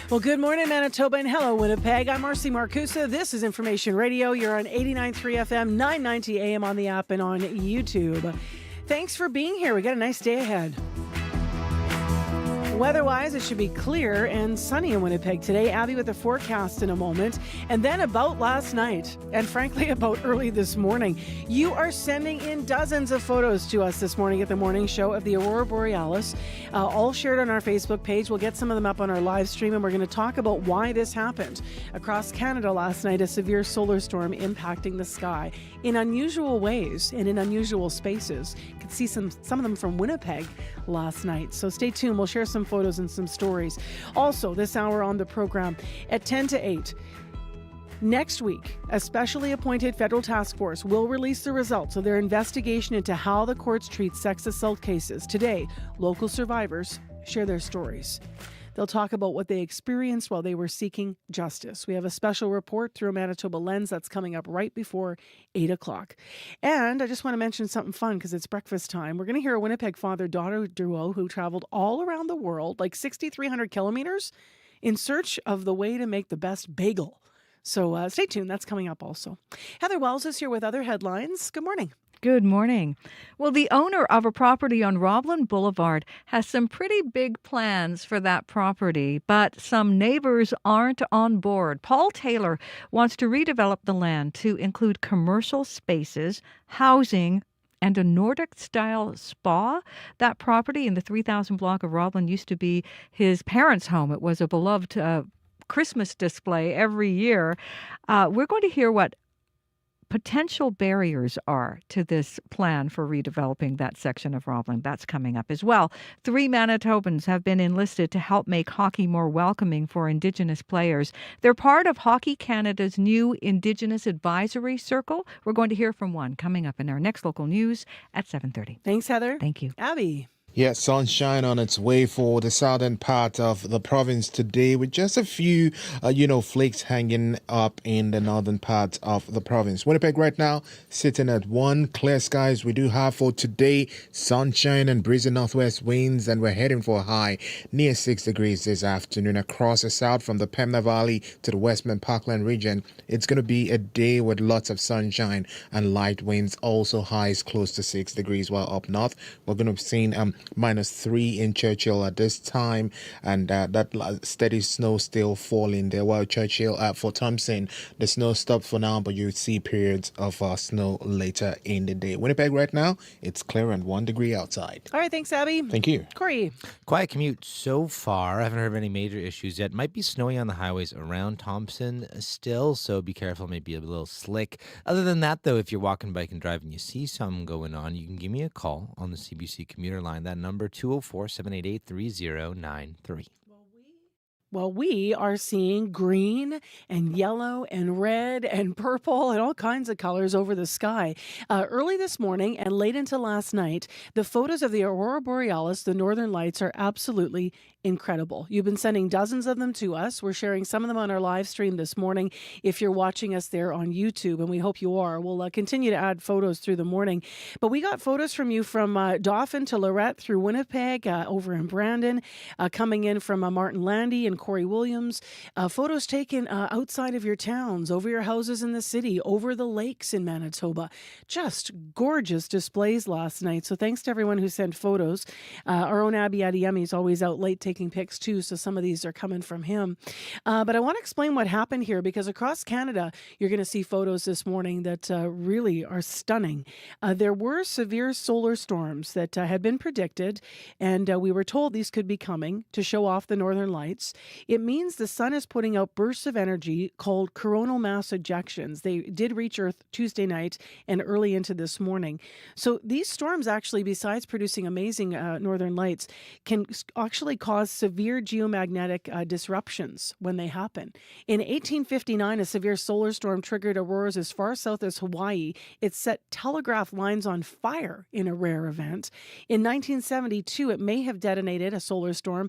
Well, good morning, Manitoba, and hello, Winnipeg. I'm Marcy Marcusa. This is Information Radio. You're on 89.3 FM, 990 AM on the app and on YouTube. Thanks for being here. We got a nice day ahead. Weather-wise, it should be clear and sunny in Winnipeg today. Abby with the forecast in a moment. And then about last night, and frankly about early this morning, you are sending in dozens of photos to us this morning at the morning show of the Aurora Borealis, all shared on our Facebook page. We'll get some of them up on our live stream, and we're going to talk about why this happened. Across Canada last night, a severe solar storm impacting the sky in unusual ways and in unusual spaces. You could see some of them from Winnipeg last night. So stay tuned. We'll share some photos and some stories. Also, this hour on the program at 10 to 8. Next week, a specially appointed federal task force will release the results of their investigation into how the courts treat sex assault cases. Today, local survivors share their stories. They'll talk about what they experienced while they were seeking justice. We have a special report through a Manitoba lens that's coming up right before 8 o'clock. And I just want to mention something fun because it's breakfast time. We're going to hear a Winnipeg father-daughter duo who traveled all around the world, like 6,300 kilometers, in search of the way to make the best bagel. So stay tuned. That's coming up also. Heather Wells is here with other headlines. Good morning. Good morning. Well, the owner of a property on Roblin Boulevard has some pretty big plans for that property, but some neighbors aren't on board. Paul Taylor wants to redevelop the land to include commercial spaces, housing, and a Nordic-style spa. That property in the 3000 block of Roblin used to be his parents' home. It was a beloved Christmas display every year. We're going to hear what potential barriers are to this plan for redeveloping that section of Roblin. That's coming up as well. 3 Manitobans have been enlisted to help make hockey more welcoming for Indigenous players. They're part of Hockey Canada's new Indigenous Advisory Circle. We're going to hear from one coming up in our next local news at 7:30. Thanks, Heather. Thank you. Abby. Yeah, sunshine on its way for the southern part of the province today with just a few, flakes hanging up in the northern part of the province. Winnipeg right now sitting at 1, clear skies. We do have for today sunshine and breezy northwest winds, and we're heading for a high near 6 degrees this afternoon across the south from the Pembina Valley to the Westman Parkland region. It's going to be a day with lots of sunshine and light winds, also highs close to 6 degrees, while up north we're going to be seeing -3 in Churchill at this time, and that steady snow still falling there. While Churchill, for Thompson, the snow stopped for now, but you see periods of snow later in the day. Winnipeg right now, it's clear and 1 degree outside. All right, thanks, Abby. Thank you. Corey. Quiet commute so far. I haven't heard of any major issues yet. Might be snowy on the highways around Thompson still, so be careful. Maybe a little slick. Other than that, though, if you're walking, bike, and driving, you see something going on, you can give me a call on the CBC commuter line. That number, 204-788-3093. Well, we are seeing green and yellow and red and purple and all kinds of colors over the sky. Early this morning and late into last night, the photos of the Aurora Borealis, the northern lights, are absolutely incredible. You've been sending dozens of them to us. We're sharing some of them on our live stream this morning if you're watching us there on YouTube, and we hope you are. We'll continue to add photos through the morning. But we got photos from you from Dauphin to Lorette through Winnipeg, over in Brandon, coming in from Martin Landy and Corey Williams. Photos taken outside of your towns, over your houses in the city, over the lakes in Manitoba. Just gorgeous displays last night. So thanks to everyone who sent photos. Our own Abby Adiemi is always out late taking pics too, so some of these are coming from him. But I want to explain what happened here, because across Canada, you're going to see photos this morning that really are stunning. There were severe solar storms that had been predicted, and we were told these could be coming to show off the northern lights. It means the sun is putting out bursts of energy called coronal mass ejections. They did reach Earth Tuesday night and early into this morning. So these storms actually, besides producing amazing northern lights, can actually cause severe geomagnetic disruptions when they happen. In 1859, a severe solar storm triggered auroras as far south as Hawaii. It set telegraph lines on fire in a rare event. In 1972, it may have detonated, a solar storm,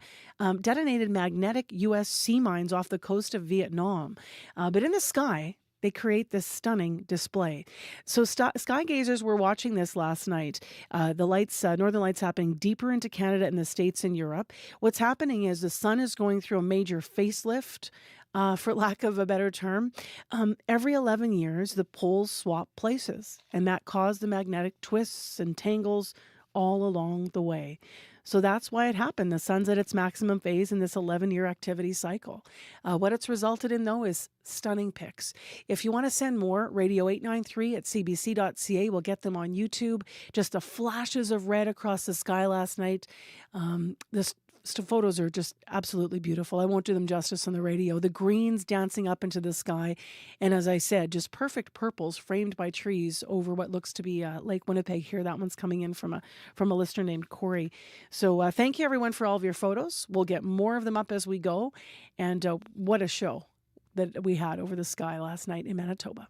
detonated magnetic U.S. sea mines off the coast of Vietnam. But in the sky, they create this stunning display. So sky gazers were watching this last night. The lights, northern lights happening deeper into Canada and the States and Europe. What's happening is the sun is going through a major facelift, for lack of a better term. Every 11 years, the poles swap places, and that caused the magnetic twists and tangles all along the way. So that's why it happened. The sun's at its maximum phase in this 11-year activity cycle. What it's resulted in, though, is stunning pics. If you want to send more, radio893@cbc.ca. We'll get them on YouTube. Just the flashes of red across the sky last night. This photos are just absolutely beautiful. I won't do them justice on the radio. The greens dancing up into the sky. And as I said, just perfect purples framed by trees over what looks to be Lake Winnipeg here. That one's coming in from a listener named Corey. So thank you, everyone, for all of your photos. We'll get more of them up as we go. And what a show that we had over the sky last night in Manitoba.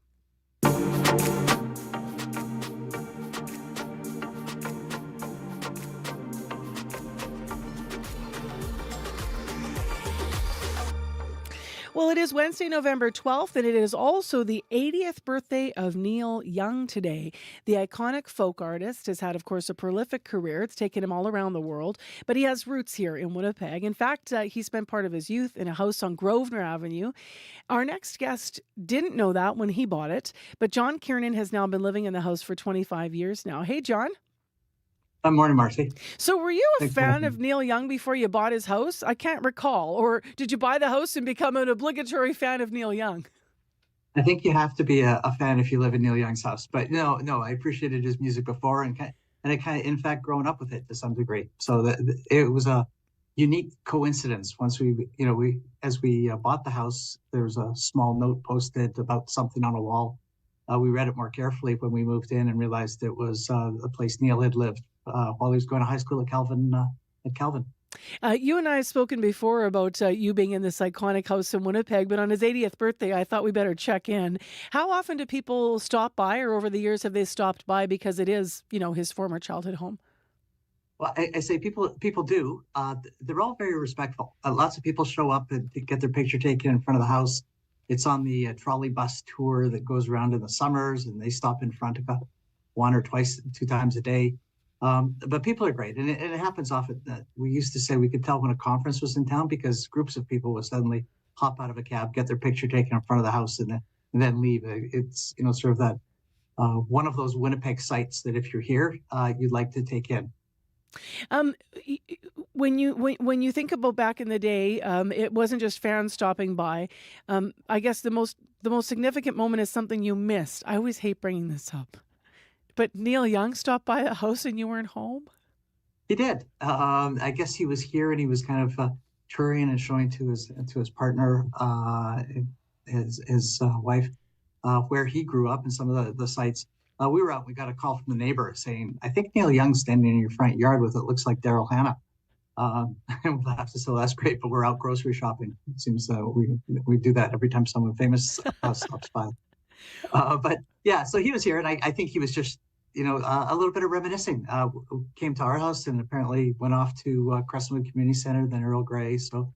Well, it is Wednesday, November 12th, and it is also the 80th birthday of Neil Young today. The iconic folk artist has had, of course, a prolific career. It's taken him all around the world, but he has roots here in Winnipeg. In fact, he spent part of his youth in a house on Grosvenor Avenue. Our next guest didn't know that when he bought it, but John Kiernan has now been living in the house for 25 years now. Hey, John. Good morning, Marcy. So were you a fan of Neil Young before you bought his house? I can't recall. Or did you buy the house and become an obligatory fan of Neil Young? I think you have to be a fan if you live in Neil Young's house. But no, I appreciated his music before and I kind of, in fact, grown up with it to some degree. So it was a unique coincidence. Once as we bought the house, there was a small note posted about something on a wall. We read it more carefully when we moved in and realized it was a place Neil had lived while he was going to high school at Calvin. You and I have spoken before about you being in this iconic house in Winnipeg, but on his 80th birthday, I thought we better check in. How often do people stop by, or over the years have they stopped by, because it is, his former childhood home? Well, I say people do. They're all very respectful. Lots of people show up and get their picture taken in front of the house. It's on the trolley bus tour that goes around in the summers, and they stop in front about 1 or 2 times a day. But people are great, and it happens often. We used to say we could tell when a conference was in town because groups of people would suddenly hop out of a cab, get their picture taken in front of the house, and then leave. It's sort of that one of those Winnipeg sites that if you're here, you'd like to take in. Um, when you think about back in the day, it wasn't just fans stopping by. I guess the most significant moment is something you missed. I always hate bringing this up, but Neil Young stopped by the house and you weren't home. He did. I guess he was here and he was kind of touring and showing to his partner, his wife, where he grew up and some of the sites. We were out. We got a call from the neighbor saying, "I think Neil Young's standing in your front yard with it looks like Daryl Hannah." And we laughed and said, "Well, that's great, but we're out grocery shopping." It seems we do that every time someone famous stops by. But yeah, so he was here, and I think he was just a little bit of reminiscing. Came to our house and apparently went off to Crestwood Community Center, then Earl Grey. So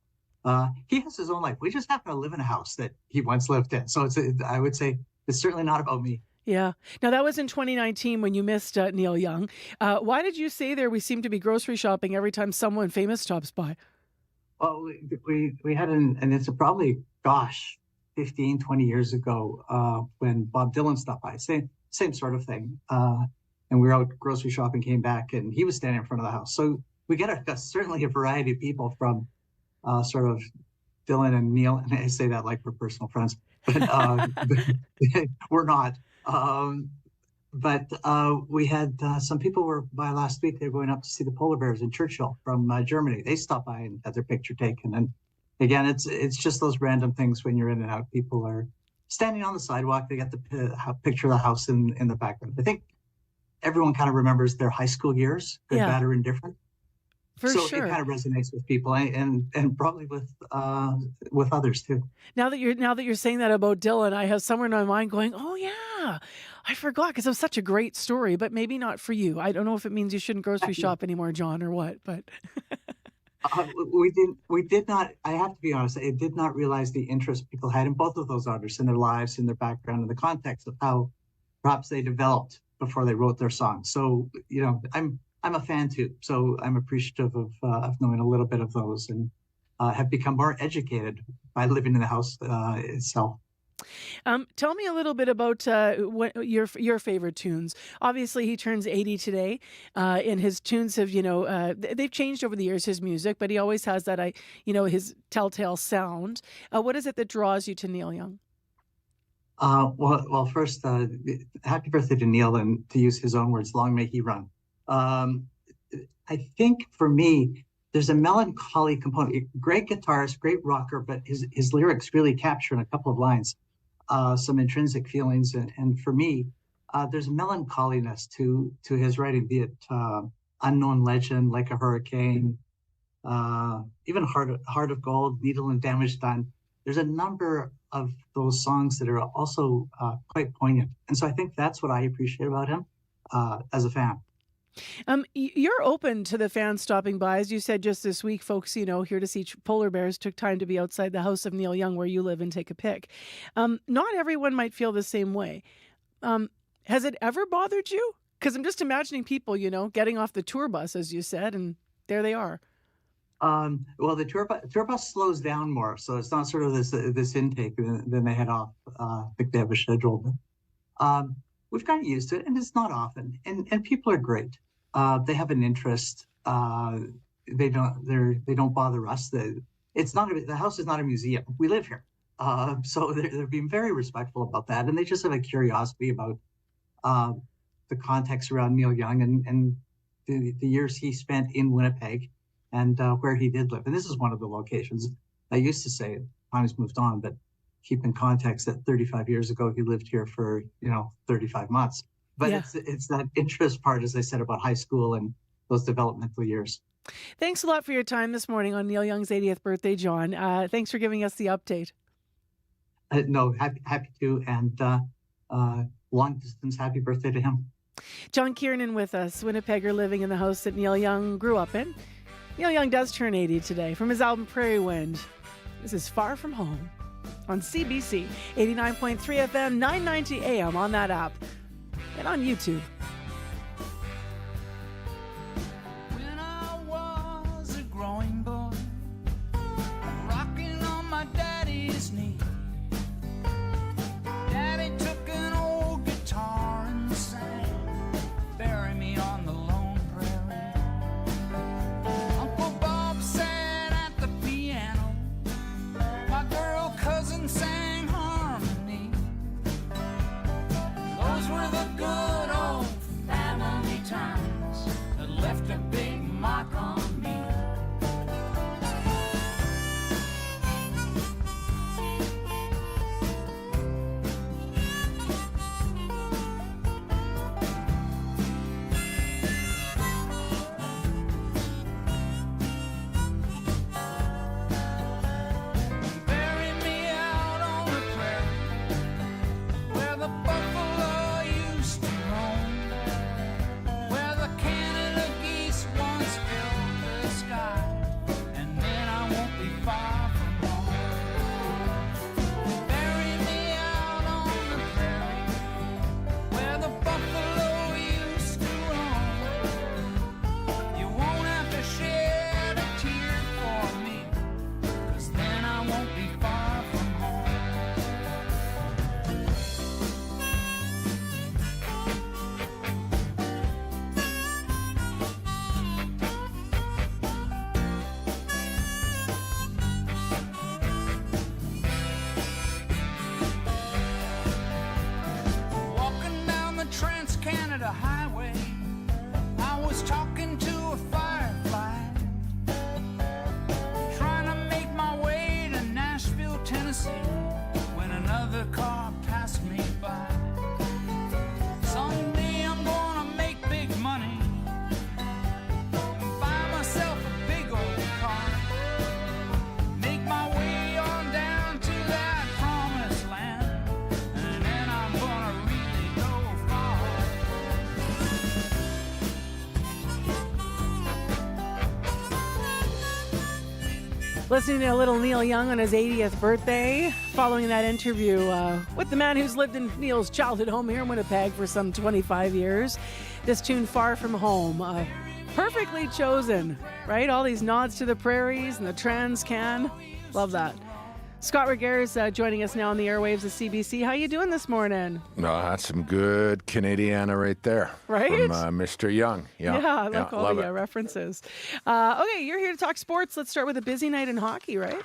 he has his own life. We just happen to live in a house that he once lived in. So I would say it's certainly not about me. Yeah. Now that was in 2019 when you missed Neil Young. Why did you say there we seem to be grocery shopping every time someone famous stops by? Well, we had and it's probably, 15, 20 years ago when Bob Dylan stopped by. Same sort of thing. And we were out grocery shopping, came back, and he was standing in front of the house. So we get certainly a variety of people from sort of Dylan and Neil. And I say that like we're personal friends, but we're not. But we had some people were by last week. They're going up to see the polar bears in Churchill from Germany. They stopped by and had their picture taken. And again, it's just those random things when you're in and out. People are standing on the sidewalk. They got the picture of the house in the background. I think everyone kind of remembers their high school years, good, bad, or indifferent. For so sure. It kind of resonates with people and probably with others too. Now that you're saying that about Dylan, I have somewhere in my mind going, "Oh yeah, I forgot," because it was such a great story. But maybe not for you. I don't know if it means you shouldn't grocery shop anymore, John, or what. But we did not. I have to be honest. I did not realize the interest people had in both of those artists, in their lives, in their background, in the context of how perhaps they developed before they wrote their songs. So I'm a fan too, so I'm appreciative of knowing a little bit of those, and have become more educated by living in the house itself. Tell me a little bit about what your favorite tunes. Obviously, he turns 80 today, and his tunes have they've changed over the years. His music, but he always has that his telltale sound. What is it that draws you to Neil Young? Well, first, happy birthday to Neil, and to use his own words, long may he run. I think for me, there's a melancholy component. Great guitarist, great rocker, but his lyrics really capture in a couple of lines some intrinsic feelings. And for me, there's a melancholiness to his writing, be it Unknown Legend, Like a Hurricane, even Heart of Gold, Needle and Damage Done. There's a number of those songs that are also quite poignant. And so I think that's what I appreciate about him as a fan. You're open to the fans stopping by. As you said just this week, folks, here to see polar bears took time to be outside the house of Neil Young where you live and take a pic. Not everyone might feel the same way. Has it ever bothered you? Because I'm just imagining people, getting off the tour bus, as you said, and there they are. Well, the tour bus slows down more, so it's not sort of this intake. Then they head off. I think they have a schedule. But, we've gotten used to it, and it's not often. And people are great. They have an interest. They don't bother us. The house is not a museum. We live here, so they're being very respectful about that. And they just have a curiosity about the context around Neil Young and the years he spent in Winnipeg and where he did live. And this is one of the locations. I used to say times moved on, but keep in context that 35 years ago he lived here for 35 months. But yeah. It's that interest part, as I said, about high school and those developmental years. Thanks a lot for your time this morning on Neil Young's 80th birthday, John. Thanks for giving us the update. No, happy to, and long distance happy birthday to him. John Kiernan with us, Winnipegger living in the house that Neil Young grew up in. Neil Young does turn 80 today. From his album Prairie Wind, this is Far From Home on CBC 89.3 FM, 990 AM on that app and on YouTube. When I was a growing boy, rocking on my daddy's knee, Daddy took an old guitar and sang, bury me on the lone prairie. Canada highway. I was talking to a firefly, trying to make my way to Nashville, Tennessee, when another car passed me by. Someday I'm gonna make big money and buy myself a big old car, make my way on down to that promised land, and then I'm gonna really go far. Listening to a little Neil Young on his 80th birthday, following that interview with the man who's lived in Neil's childhood home here in Winnipeg for some 25 years. This tune, Far From Home, perfectly chosen, right? All these nods to the prairies and the Trans-Can. Love that. Scott Regere's joining us now on the airwaves of CBC. How you doing this morning? No, that's some good Canadiana right there. Right? From Mr. Young. Yeah, I like all love the references. Okay, you're here to talk sports. Let's start with a busy night in hockey, right?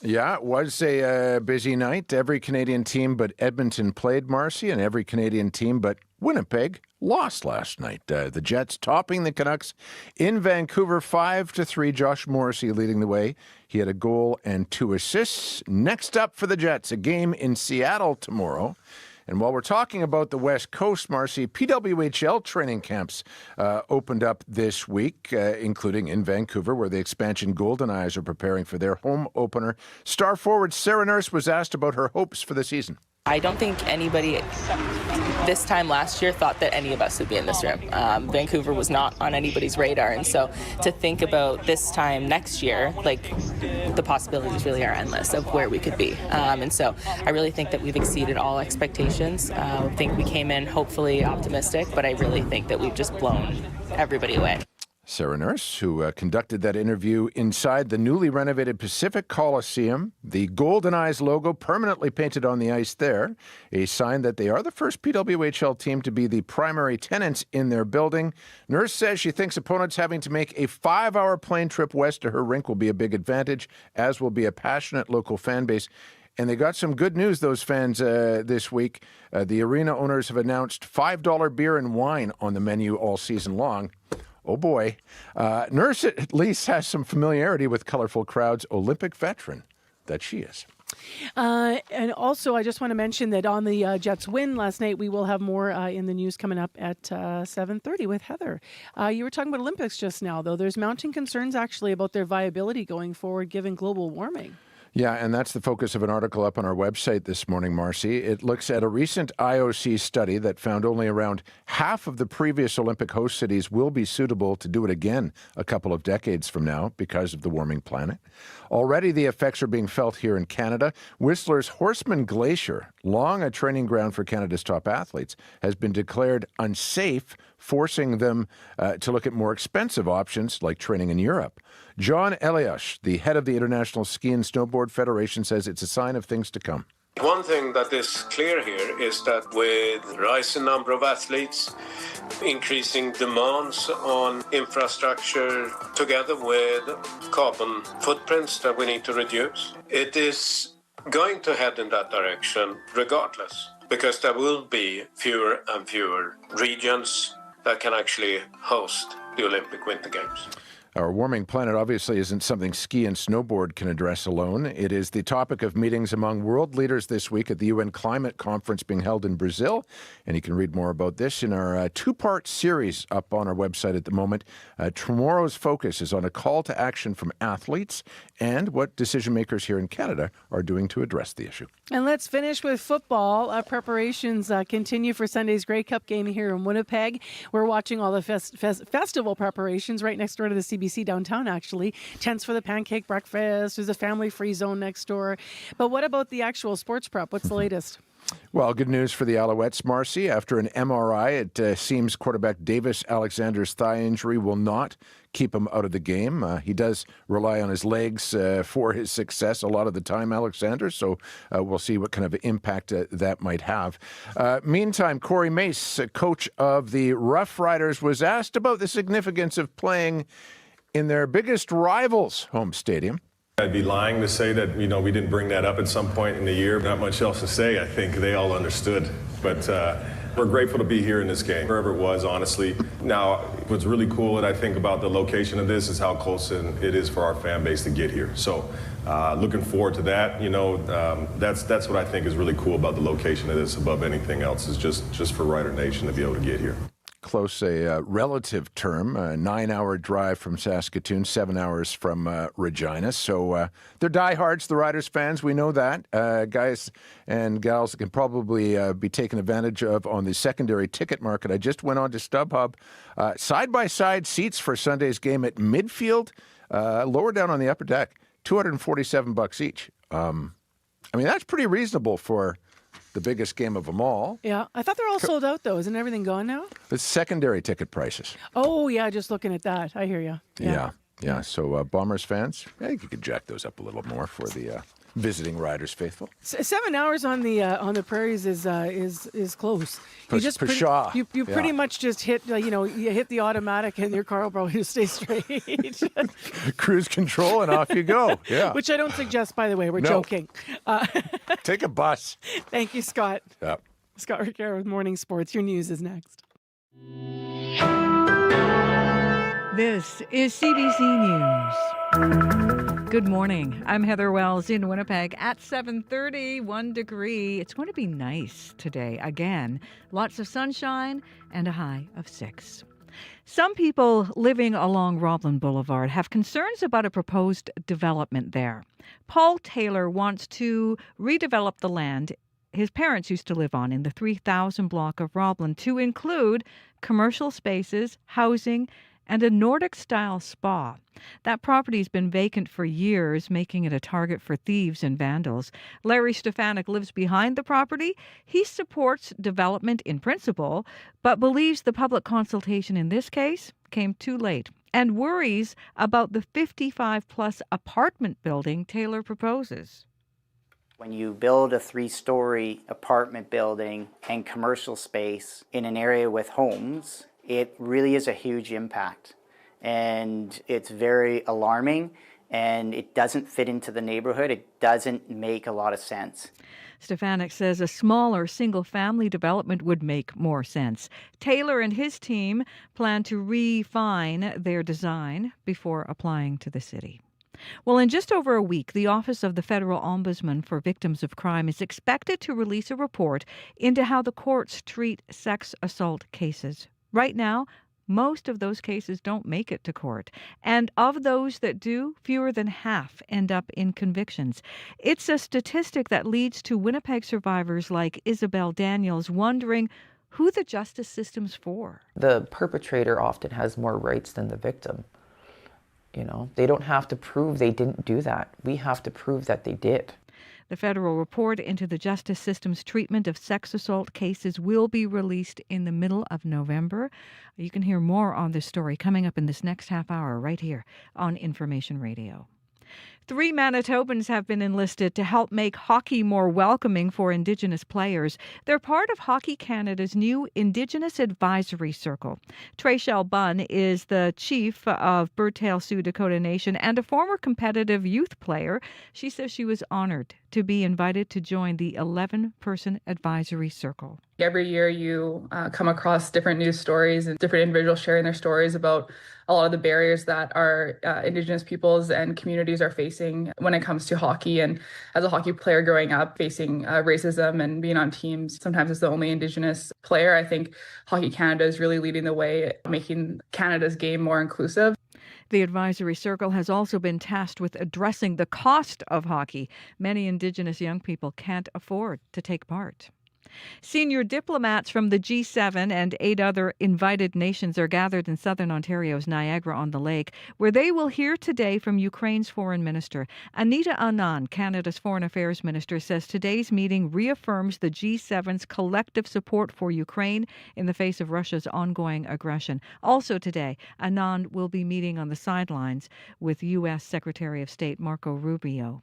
Yeah, it was a busy night. Every Canadian team but Edmonton played, Marcy, and every Canadian team but Winnipeg lost last night. The Jets topping the Canucks in Vancouver 5-3. Josh Morrissey leading the way. He had a goal and 2 assists. Next up for the Jets, a game in Seattle tomorrow. And while we're talking about the West Coast, Marcy, PWHL training camps opened up this week, including in Vancouver, where the expansion Golden Eyes are preparing for their home opener. Star forward Sarah Nurse was asked about her hopes for the season. I don't think anybody this time last year thought that any of us would be in this room. Vancouver was not on anybody's radar, and so to think about this time next year, like, the possibilities really are endless of where we could be. And so I really think that we've exceeded all expectations. I think we came in hopefully optimistic, but I really think that we've just blown everybody away. Sarah Nurse, who conducted that interview inside the newly renovated Pacific Coliseum, the Golden Eyes logo permanently painted on the ice there, a sign that they are the first PWHL team to be the primary tenants in their building. Nurse says she thinks opponents having to make a 5-hour plane trip west to her rink will be a big advantage, as will be a passionate local fan base. And they got some good news, those fans, this week. The arena owners have announced $5 beer and wine on the menu all season long. Oh, boy. Nurse at least has some familiarity with colorful crowds, Olympic veteran that she is. And also, I just want to mention that on the Jets win last night, we will have more in the news coming up at 7:30 with Heather. You were talking about Olympics just now, though. There's mounting concerns, actually, about their viability going forward, given global warming. Yeah, and that's the focus of an article up on our website this morning, Marcy. It looks at a recent IOC study that found only around half of the previous Olympic host cities will be suitable to do it again a couple of decades from now because of the warming planet. Already the effects are being felt here in Canada. Whistler's Horseman Glacier, long a training ground for Canada's top athletes, has been declared unsafe, forcing them to look at more expensive options like training in Europe. John Eliash, the head of the International Ski and Snowboard Federation, says it's a sign of things to come. One thing that is clear here is that with rising number of athletes, increasing demands on infrastructure, together with carbon footprints that we need to reduce, it is going to head in that direction regardless, because there will be fewer and fewer regions that can actually host the Olympic Winter Games. Our warming planet obviously isn't something ski and snowboard can address alone. It is the topic of meetings among world leaders this week at the UN Climate Conference being held in Brazil. And you can read more about this in our two-part series up on our website at the moment. Tomorrow's focus is on a call to action from athletes and what decision makers here in Canada are doing to address the issue. And let's finish with football. Preparations continue for Sunday's Grey Cup game here in Winnipeg. We're watching all the festival preparations right next door to the CBC downtown, actually. Tents for the pancake breakfast. There's a family-free zone next door. But what about the actual sports prep? What's the latest? Well, good news for the Alouettes, Marcy. After an MRI, it seems quarterback Davis Alexander's thigh injury will not keep him out of the game. He does rely on his legs for his success a lot of the time, Alexander, so we'll see what kind of impact that might have. Meantime, Corey Mace, coach of the Rough Riders, was asked about the significance of playing in their biggest rival's home stadium. I'd be lying to say that, we didn't bring that up at some point in the year. Not much else to say. I think they all understood. But We're grateful to be here in this game, wherever it was, honestly. Now, what's really cool that I think about the location of this is how close it is for our fan base to get here. So looking forward to that. That's what I think is really cool about the location of this above anything else, is just for Rider Nation to be able to get here. Close, a relative term, a 9-hour drive from Saskatoon, 7 hours from Regina. So they're diehards, the Riders fans. We know that. Guys and gals can probably be taken advantage of on the secondary ticket market. I just went on to StubHub. Side-by-side seats for Sunday's game at midfield, lower down on the upper deck, $247 each. I mean, that's pretty reasonable for the biggest game of them all. Yeah. I thought they're all sold out, though. Isn't everything gone now? It's secondary ticket prices. Oh, yeah. Just looking at that. I hear you. Yeah. So Bombers fans, I think you could jack those up a little more for the visiting Riders faithful. 7 hours on the prairies is close. You pretty much just hit you hit the automatic and your car will probably just stay straight. Cruise control and off you go. Yeah. Which I don't suggest, by the way. We're joking. Take a bus. Thank you, Scott. Yep. Scott Riccara with Morning Sports. Your news is next. This is CBC News. Good morning. I'm Heather Wells in Winnipeg at 7:30, 1 degree. It's going to be nice today. Again, lots of sunshine and a high of 6. Some people living along Roblin Boulevard have concerns about a proposed development there. Paul Taylor wants to redevelop the land his parents used to live on in the 3000 block of Roblin to include commercial spaces, housing, and a Nordic-style spa. That property's been vacant for years, making it a target for thieves and vandals. Larry Stefanik lives behind the property. He supports development in principle, but believes the public consultation in this case came too late and worries about the 55-plus apartment building Taylor proposes. When you build a 3-story apartment building and commercial space in an area with homes, it really is a huge impact, and it's very alarming, and it doesn't fit into the neighborhood. It doesn't make a lot of sense. Stefanik says a smaller single-family development would make more sense. Taylor and his team plan to refine their design before applying to the city. Well, in just over a week, the Office of the Federal Ombudsman for Victims of Crime is expected to release a report into how the courts treat sex assault cases. Right now, most of those cases don't make it to court. And of those that do, fewer than half end up in convictions. It's a statistic that leads to Winnipeg survivors like Isabel Daniels wondering who the justice system's for. The perpetrator often has more rights than the victim. They don't have to prove they didn't do that. We have to prove that they did. The federal report into the justice system's treatment of sex assault cases will be released in the middle of November. You can hear more on this story coming up in this next half hour right here on Information Radio. 3 Manitobans have been enlisted to help make hockey more welcoming for Indigenous players. They're part of Hockey Canada's new Indigenous Advisory Circle. Trayshelle Bunn is the chief of Birdtail Sioux Dakota Nation and a former competitive youth player. She says she was honored to be invited to join the 11-person advisory circle. Every year you come across different news stories and different individuals sharing their stories about a lot of the barriers that our Indigenous peoples and communities are facing when it comes to hockey. And as a hockey player growing up, facing racism and being on teams, sometimes as the only Indigenous player, I think Hockey Canada is really leading the way, making Canada's game more inclusive. The advisory circle has also been tasked with addressing the cost of hockey. Many Indigenous young people can't afford to take part. Senior diplomats from the G7 and 8 other invited nations are gathered in southern Ontario's Niagara-on-the-Lake, where they will hear today from Ukraine's foreign minister. Anita Anand, Canada's foreign affairs minister, says today's meeting reaffirms the G7's collective support for Ukraine in the face of Russia's ongoing aggression. Also today, Anand will be meeting on the sidelines with U.S. Secretary of State Marco Rubio.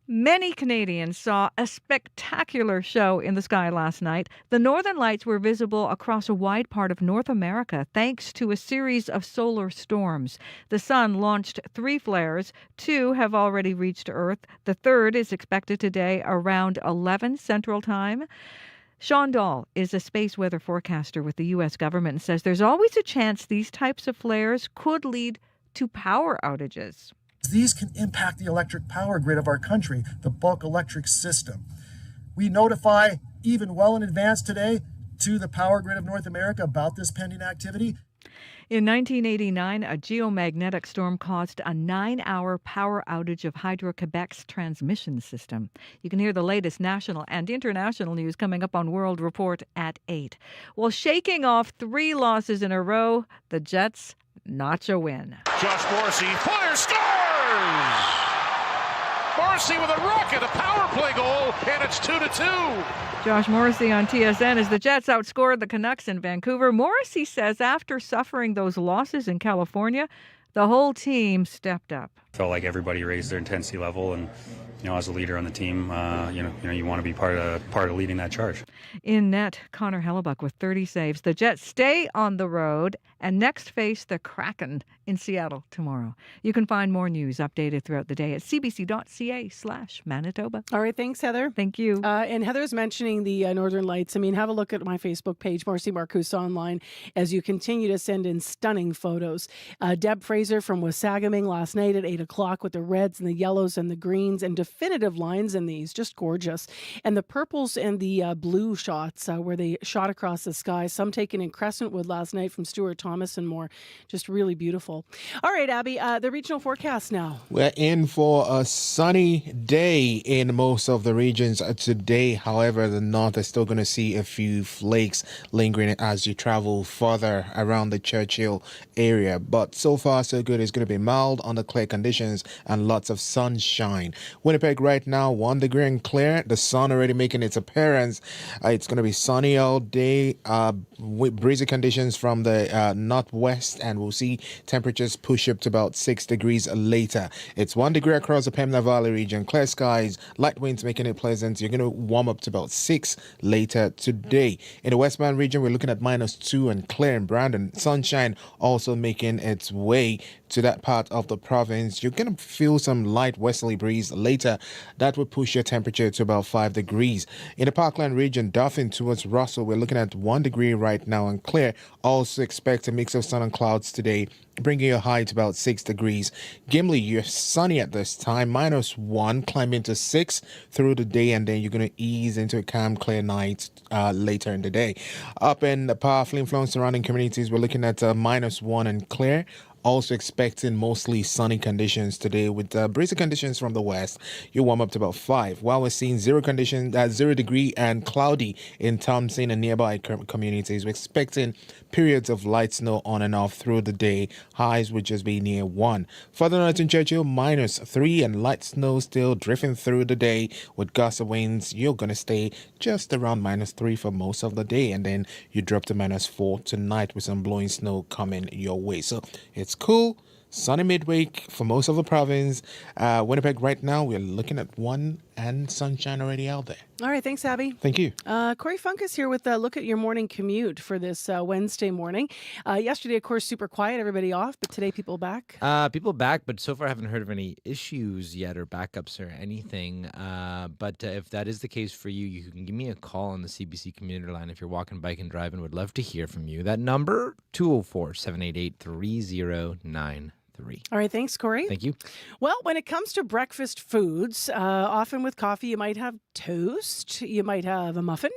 Many Canadians saw a spectacular show in the sky last night. The Northern Lights were visible across a wide part of North America thanks to a series of solar storms. The sun launched 3 flares. 2 have already reached Earth. The third is expected today around 11 Central Time. Sean Dahl is a space weather forecaster with the U.S. government and says there's always a chance these types of flares could lead to power outages. These can impact the electric power grid of our country, the bulk electric system. We notify even well in advance today to the power grid of North America about this pending activity. In 1989, a geomagnetic storm caused a 9-hour power outage of Hydro-Quebec's transmission system. You can hear the latest national and international news coming up on World Report at 8. Well, shaking off 3 losses in a row, the Jets notch a win. Josh Morrissey fires, scores! Morrissey with a rocket, a power play goal, and it's 2-2. Josh Morrissey on TSN as the Jets outscored the Canucks in Vancouver. Morrissey says after suffering those losses in California, the whole team stepped up. Felt like everybody raised their intensity level, and as a leader on the team, you want to be part of leading that charge. In net, Connor Hellebuck with 30 saves. The Jets stay on the road and next face the Kraken in Seattle tomorrow. You can find more news updated throughout the day at cbc.ca/Manitoba. All right, thanks, Heather. Thank you. And Heather's mentioning the Northern Lights. I mean, have a look at my Facebook page, Marcy Marcus Online, as you continue to send in stunning photos. Deb Fraser from Wasagaming last night at 8 o'clock with the reds and the yellows and the greens and definitive lines in these, just gorgeous. And the purples and the blue shots where they shot across the sky, some taken in Crescentwood last night from Stuart Thomas and more. Just really beautiful. All right, Abby, the regional forecast now. We're in for a sunny day in most of the regions today. However, the north is still going to see a few flakes lingering as you travel further around the Churchill area. But so far, so good. It's going to be mild under clear conditions and lots of sunshine. Winnipeg right now, 1 degree and clear. The sun already making its appearance. It's going to be sunny all day with breezy conditions from the northwest, and we'll see temperatures push up to about 6 degrees later. It's 1 degree across the Pembina Valley region. Clear skies, light winds making it pleasant. You're going to warm up to about 6 later today. In the Westman region, we're looking at -2 and clear in Brandon. Sunshine also making its way to that part of the province. You're going to feel some light westerly breeze later. That will push your temperature to about 5 degrees. In the Parkland region, Dauphin towards Russell, we're looking at 1 degree right now and clear. Also expect a mix of sun and clouds today, bringing your high to about 6 degrees. Gimli, you're sunny at this time, -1, climbing to 6 through the day, and then you're going to ease into a calm, clear night later in the day. Up in the powerfully influenced surrounding communities, we're looking at -1 and clear. Also expecting mostly sunny conditions today with breezy conditions from the west. You warm up to about 5. While we're seeing 0 degree and cloudy in Thompson and nearby communities, we're expecting periods of light snow on and off through the day. Highs would just be near 1. Further north in Churchill, -3 and light snow still drifting through the day with gusts of winds. You're going to stay just around -3 for most of the day, and then you drop to -4 tonight with some blowing snow coming your way. So it's cool, sunny midweek for most of the province. Winnipeg right now, we're looking at 1 and sunshine already out there. All right, thanks, Abby. Thank you. Corey Funk is here with a look at your morning commute for this Wednesday morning. Yesterday, of course, super quiet, everybody off, but today people back. People back, but so far I haven't heard of any issues yet or backups or anything. But if that is the case for you, you can give me a call on the CBC commuter line if you're walking, biking, driving. Would love to hear from you. That number, 204-788-3093. All right, thanks, Corey. Thank you. Well, when it comes to breakfast foods, often with coffee, you might have toast, you might have a muffin,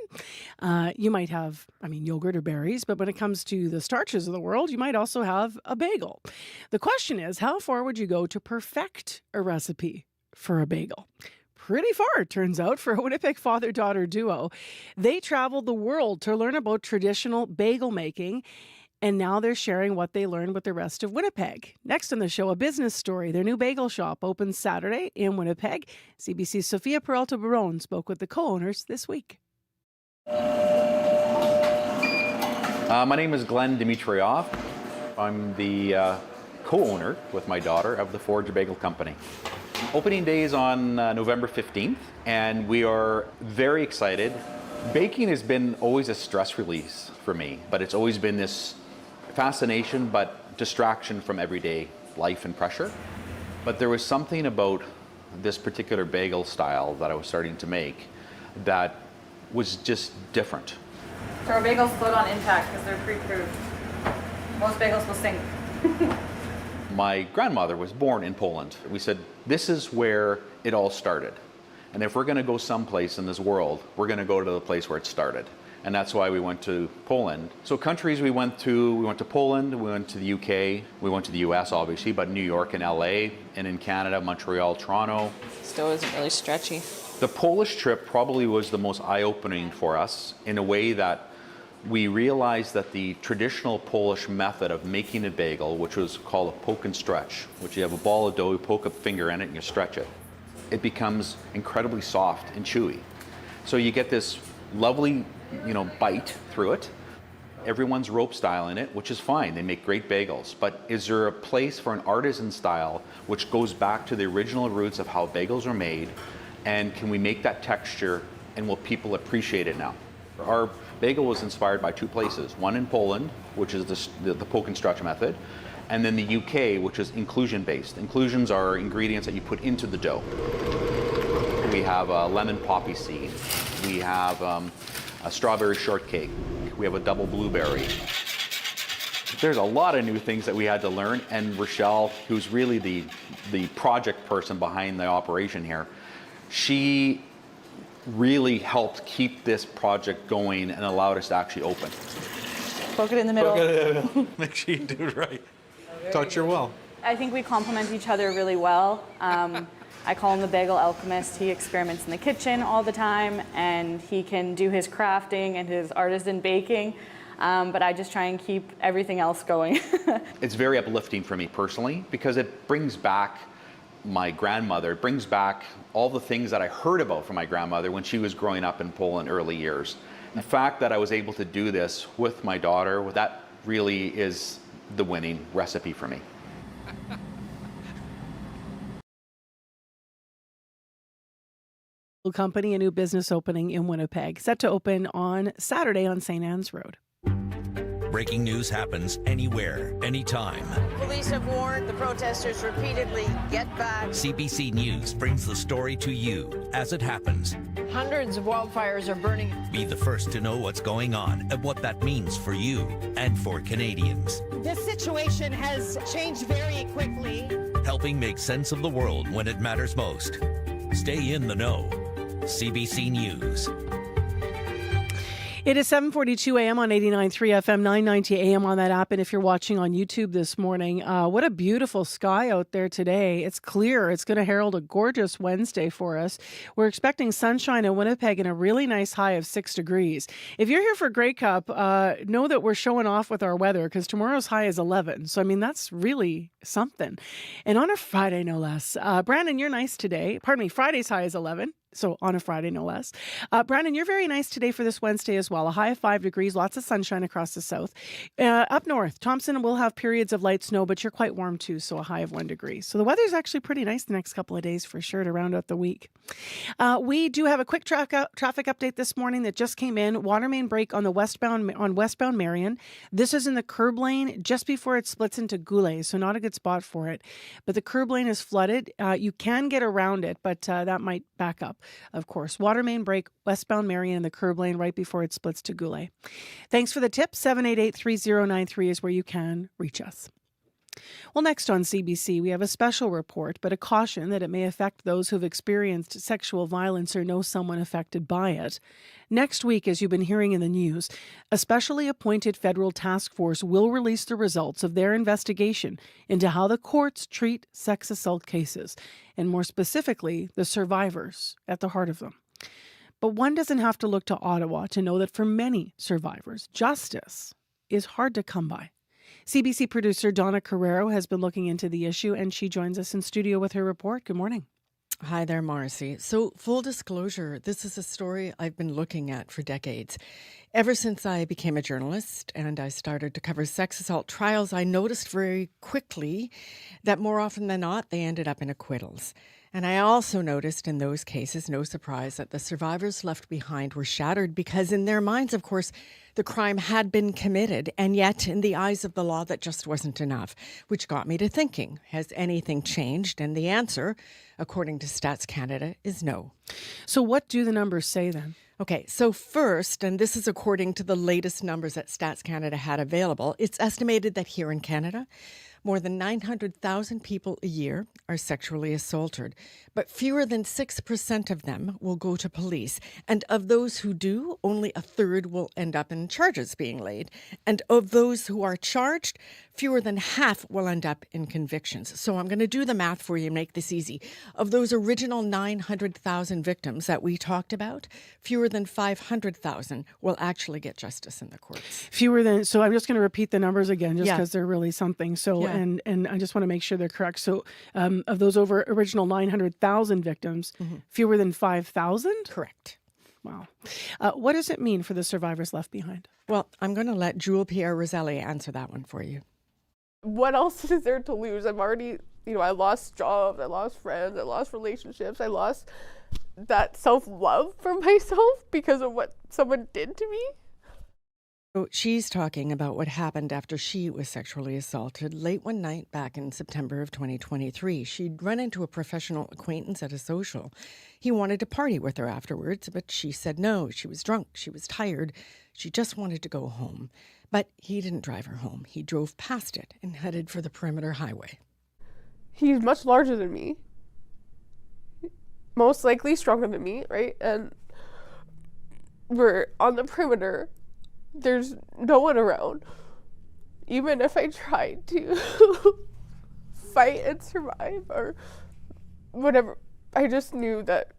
you might have, yogurt or berries, but when it comes to the starches of the world, you might also have a bagel. The question is, how far would you go to perfect a recipe for a bagel? Pretty far, it turns out, for a Winnipeg father-daughter duo. They traveled the world to learn about traditional bagel making, and now they're sharing what they learned with the rest of Winnipeg. Next on the show, a business story. Their new bagel shop opens Saturday in Winnipeg. CBC's Sophia Peralta-Barone spoke with the co-owners this week. My name is Glenn Dimitrioff. I'm the co-owner with my daughter of the Forge Bagel Company. Opening day is on November 15th, and we are very excited. Baking has been always a stress release for me, but it's always been this fascination but distraction from everyday life and pressure. But there was something about this particular bagel style that I was starting to make that was just different. So our bagels float on impact because they're pre-proofed. Most bagels will sink. My grandmother was born in Poland. We said, this is where it all started. And if we're going to go someplace in this world, we're going to go to the place where it started. And that's why we went to Poland. So countries we went to Poland, we went to the UK, we went to the US obviously, but New York and LA, and in Canada, Montreal, Toronto. Still isn't really stretchy. The Polish trip probably was the most eye-opening for us in a way that we realized that the traditional Polish method of making a bagel, which was called a poke and stretch, which you have a ball of dough, you poke a finger in it and you stretch it, it becomes incredibly soft and chewy. So you get this lovely, bite through it. Everyone's rope style in it, which is fine. They make great bagels. But is there a place for an artisan style which goes back to the original roots of how bagels are made? And can we make that texture, and will people appreciate it now? Our bagel was inspired by two places. One in Poland, which is the poke and stretch method, and then the UK, which is inclusion-based. Inclusions are ingredients that you put into the dough. We have a lemon poppy seed. We have a strawberry shortcake. We have a double blueberry. There's a lot of new things that we had to learn, and Rochelle, who's really the project person behind the operation here, she really helped keep this project going and allowed us to actually open. Poke it in the middle. Make sure you do it right. Touch your well. I think we complement each other really well. I call him the bagel alchemist. He experiments in the kitchen all the time, and he can do his crafting and his artisan baking. But I just try and keep everything else going. It's very uplifting for me personally because it brings back my grandmother. It brings back all the things that I heard about from my grandmother when she was growing up in Poland early years. The fact that I was able to do this with my daughter, that really is the winning recipe for me. Company, a new business opening in Winnipeg, set to open on Saturday on St. Anne's Road. Breaking news happens anywhere, anytime. Police have warned the protesters repeatedly, get back. CBC News brings the story to you as it happens. Hundreds of wildfires are burning. Be the first to know what's going on and what that means for you and for Canadians. This situation has changed very quickly. Helping make sense of the world when it matters most. Stay in the know. CBC News. It is 7:42 a.m. on 89.3 FM, 990 a.m. on that app. And if you're watching on YouTube this morning, what a beautiful sky out there today. It's clear. It's going to herald a gorgeous Wednesday for us. We're expecting sunshine in Winnipeg and a really nice high of 6 degrees. If you're here for Grey Cup, know that we're showing off with our weather because tomorrow's high is 11. So, that's really something. And on a Friday, no less. Brandon, you're nice today. Pardon me, Friday's high is 11. So on a Friday, no less. Brandon, you're very nice today for this Wednesday as well. A high of 5 degrees, lots of sunshine across the south. Up north, Thompson will have periods of light snow, but you're quite warm too, so a high of 1 degree. So the weather's actually pretty nice the next couple of days for sure to round out the week. We do have a quick traffic update this morning that just came in. Water main break on westbound Marion. This is in the curb lane just before it splits into Goulet, so not a good spot for it. But the curb lane is flooded. You can get around it, but that might back up. Of course, water main break, westbound Marion in the curb lane right before it splits to Goulet. Thanks for the tip. 788-3093 is where you can reach us. Well, next on CBC, we have a special report, but a caution that it may affect those who've experienced sexual violence or know someone affected by it. Next week, as you've been hearing in the news, a specially appointed federal task force will release the results of their investigation into how the courts treat sex assault cases, and more specifically, the survivors at the heart of them. But one doesn't have to look to Ottawa to know that for many survivors, justice is hard to come by. CBC producer Donna Carrero has been looking into the issue, and she joins us in studio with her report. Good morning. Hi there, Marcy. So, full disclosure, this is a story I've been looking at for decades. Ever since I became a journalist and I started to cover sex assault trials, I noticed very quickly that more often than not, they ended up in acquittals. And I also noticed in those cases, no surprise, that the survivors left behind were shattered because in their minds, of course, the crime had been committed. And yet, in the eyes of the law, that just wasn't enough, which got me to thinking, has anything changed? And the answer, according to Stats Canada, is no. So what do the numbers say then? Okay, so first, and this is according to the latest numbers that Stats Canada had available, it's estimated that here in Canada, more than 900,000 people a year are sexually assaulted, but fewer than 6% of them will go to police. And of those who do, only a third will end up in charges being laid. And of those who are charged, fewer than half will end up in convictions. So I'm going to do the math for you and make this easy. Of those original 900,000 victims that we talked about, fewer than 500,000 will actually get justice in the courts. So I'm just going to repeat the numbers again, just because they're really something. So, Yeah. and I just want to make sure they're correct. So of those original 900,000 victims, fewer than 5,000? Correct. Wow. What does it mean for the survivors left behind? Well, I'm going to let Jewel Pierre Roselli answer that one for you. What else is there to lose? I've already, I lost jobs, I lost friends, I lost relationships, I lost that self-love for myself because of what someone did to me. So she's talking about what happened after she was sexually assaulted late one night back in September of 2023. She'd run into a professional acquaintance at a social. He wanted to party with her afterwards, but she said no. She was drunk. She was tired. She just wanted to go home. But he didn't drive her home. He drove past it and headed for the perimeter highway. He's much larger than me. Most likely stronger than me, right? And we're on the perimeter. There's no one around. Even if I tried to fight and survive or whatever, I just knew that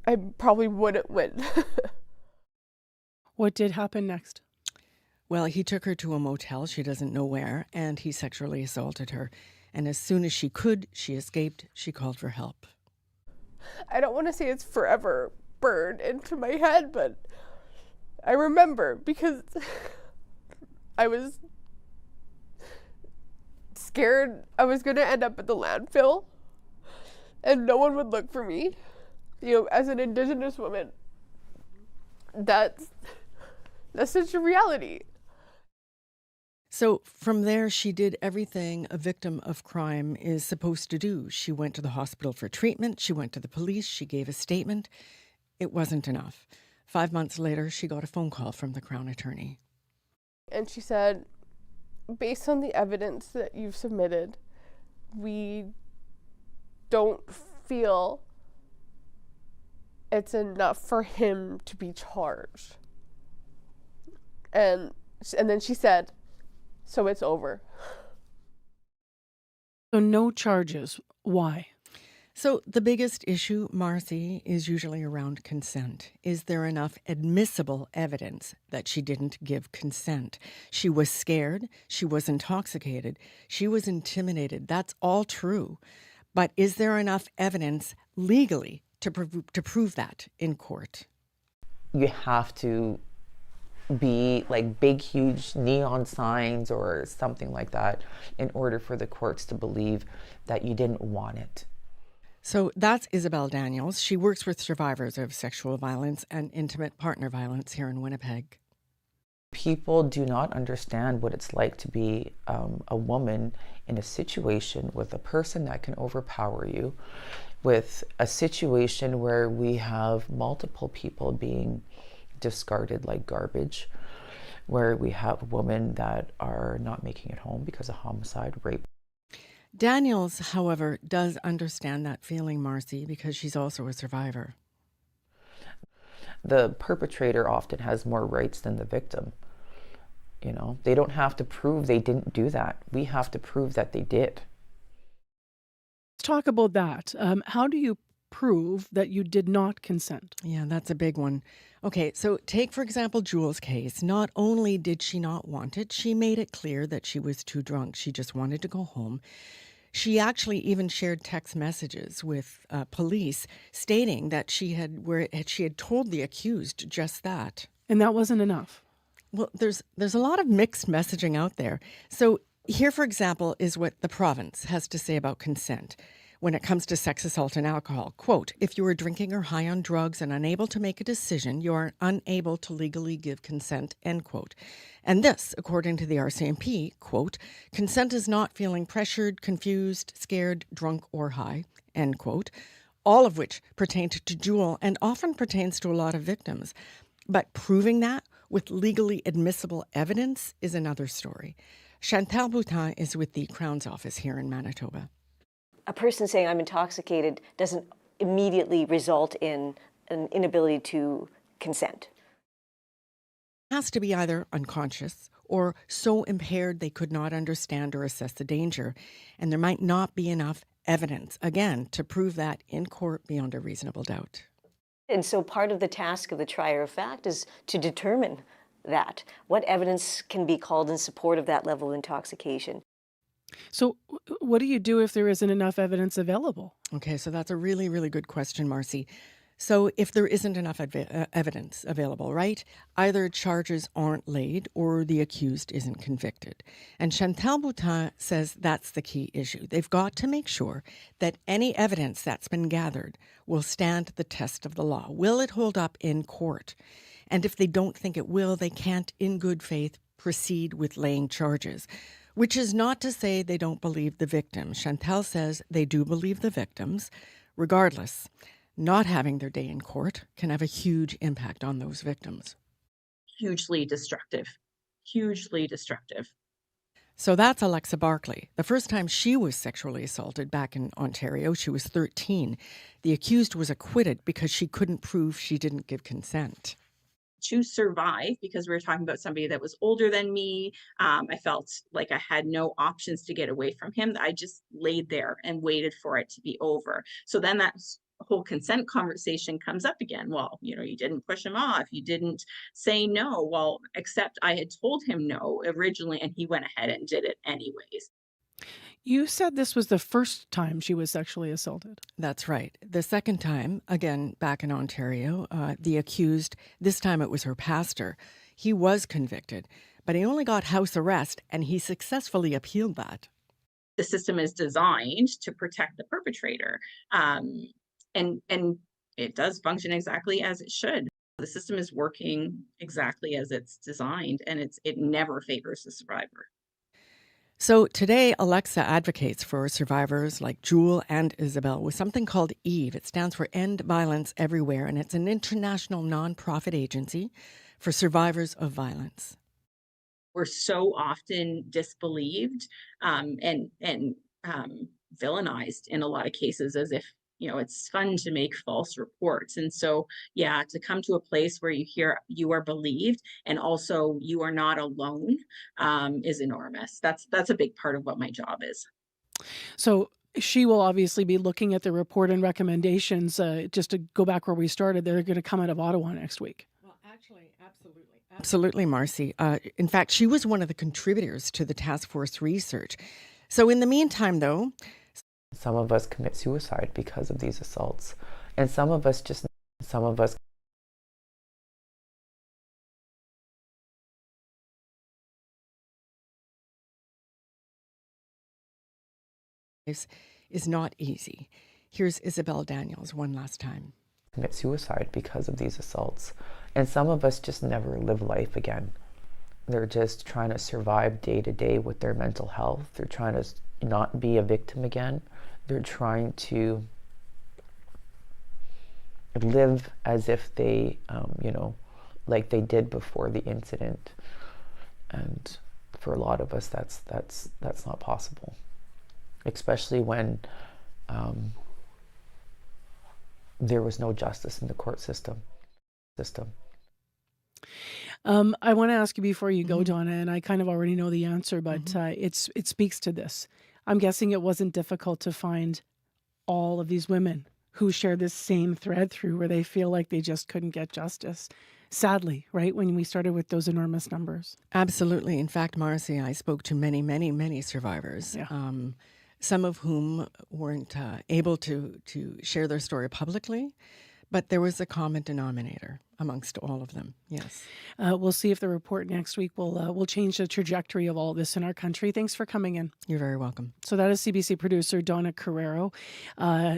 I probably wouldn't win. What did happen next? Well, he took her to a motel, she doesn't know where, and he sexually assaulted her. And as soon as she could, she escaped. She called for help. I don't want to say it's forever burned into my head, but I remember because I was scared I was going to end up at the landfill and no one would look for me. As an Indigenous woman, that's such a reality. So from there, she did everything a victim of crime is supposed to do. She went to the hospital for treatment. She went to the police. She gave a statement. It wasn't enough. 5 months later, she got a phone call from the Crown Attorney. And she said, based on the evidence that you've submitted, we don't feel it's enough for him to be charged. And then she said, so it's over. So no charges. Why? So the biggest issue, Marcy, is usually around consent. Is there enough admissible evidence that she didn't give consent? She was scared. She was intoxicated. She was intimidated. That's all true. But is there enough evidence legally to prove that in court? You have to be like big, huge neon signs or something like that in order for the courts to believe that you didn't want it. So that's Isabel Daniels. She works with survivors of sexual violence and intimate partner violence here in Winnipeg. People do not understand what it's like to be a woman in a situation with a person that can overpower you, with a situation where we have multiple people being discarded like garbage, where we have women that are not making it home because of homicide, rape. Daniels, however, does understand that feeling, Marcy, because she's also a survivor. The perpetrator often has more rights than the victim. They don't have to prove they didn't do that. We have to prove that they did. Let's talk about that. How do you prove that you did not consent? Yeah, that's a big one. Okay, so take, for example, Jewel's case. Not only did she not want it, she made it clear that she was too drunk. She just wanted to go home. She actually even shared text messages with police stating that she had told the accused just that. And that wasn't enough. Well, there's a lot of mixed messaging out there. So here, for example, is what the province has to say about consent when it comes to sex assault and alcohol. Quote, if you are drinking or high on drugs and unable to make a decision, you are unable to legally give consent, end quote. And this, according to the RCMP, quote, consent is not feeling pressured, confused, scared, drunk, or high, end quote. all of which pertained to Jewel and often pertains to a lot of victims. But proving that with legally admissible evidence is another story. Chantal Boutin is with the Crown's office here in Manitoba. A person saying I'm intoxicated doesn't immediately result in an inability to consent. It has to be either unconscious or so impaired they could not understand or assess the danger, and there might not be enough evidence, again, to prove that in court beyond a reasonable doubt. And so part of the task of the trier of fact is to determine that. What evidence can be called in support of that level of intoxication? So what do you do if there isn't enough evidence available? Okay, so that's a really, really good question, Marcy. So if there isn't enough evidence available, right, either charges aren't laid or the accused isn't convicted. And Chantal Boutin says that's the key issue. They've got to make sure that any evidence that's been gathered will stand the test of the law. Will it hold up in court? And if they don't think it will, they can't, in good faith, proceed with laying charges. Which is not to say they don't believe the victims. Chantal says they do believe the victims. Regardless, not having their day in court can have a huge impact on those victims. Hugely destructive. Hugely destructive. So that's Alexa Barkley. The first time she was sexually assaulted back in Ontario, she was 13. The accused was acquitted because she couldn't prove she didn't give consent. To survive, because we were talking about somebody that was older than me, I felt like I had no options to get away from him. I just laid there and waited for it to be over. So then that whole consent conversation comes up again. Well, you didn't push him off. You didn't say no. Well, except I had told him no originally, and he went ahead and did it anyways. You said this was the first time she was sexually assaulted. That's right. The second time, again, back in Ontario, the accused, this time it was her pastor. He was convicted, but he only got house arrest, and he successfully appealed that. The system is designed to protect the perpetrator, and it does function exactly as it should. The system is working exactly as it's designed, and it never favors the survivor. So today, Alexa advocates for survivors like Jewel and Isabel with something called EVE. It stands for End Violence Everywhere, and it's an international nonprofit agency for survivors of violence. We're so often disbelieved and villainized in a lot of cases as if it's fun to make false reports. And so, to come to a place where you hear you are believed and also you are not alone is enormous. That's a big part of what my job is. So she will obviously be looking at the report and recommendations. Just to go back where we started, they're going to come out of Ottawa next week. Well, actually, absolutely, Marcy. In fact, she was one of the contributors to the task force research. So in the meantime, though, some of us commit suicide because of these assaults, and some of us is not easy. Here's Isabel Daniels one last time. Commit suicide because of these assaults, and some of us just never live life again. They're just trying to survive day to day with their mental health. They're trying to not be a victim again. They're trying to live as if they, like they did before the incident. And for a lot of us, that's not possible, especially when there was no justice in the court system. I want to ask you before you go, Donna, and I kind of already know the answer, but it speaks to this. I'm guessing it wasn't difficult to find all of these women who share this same thread through where they feel like they just couldn't get justice. Sadly, right, when we started with those enormous numbers. Absolutely. In fact, Marcy, I spoke to many, many, many survivors, some of whom weren't able to share their story publicly, but there was a common denominator. amongst all of them. Yes. We'll see if the report next week will change the trajectory of all this in our country. Thanks for coming in. You're very welcome. So that is CBC producer Donna Carrero.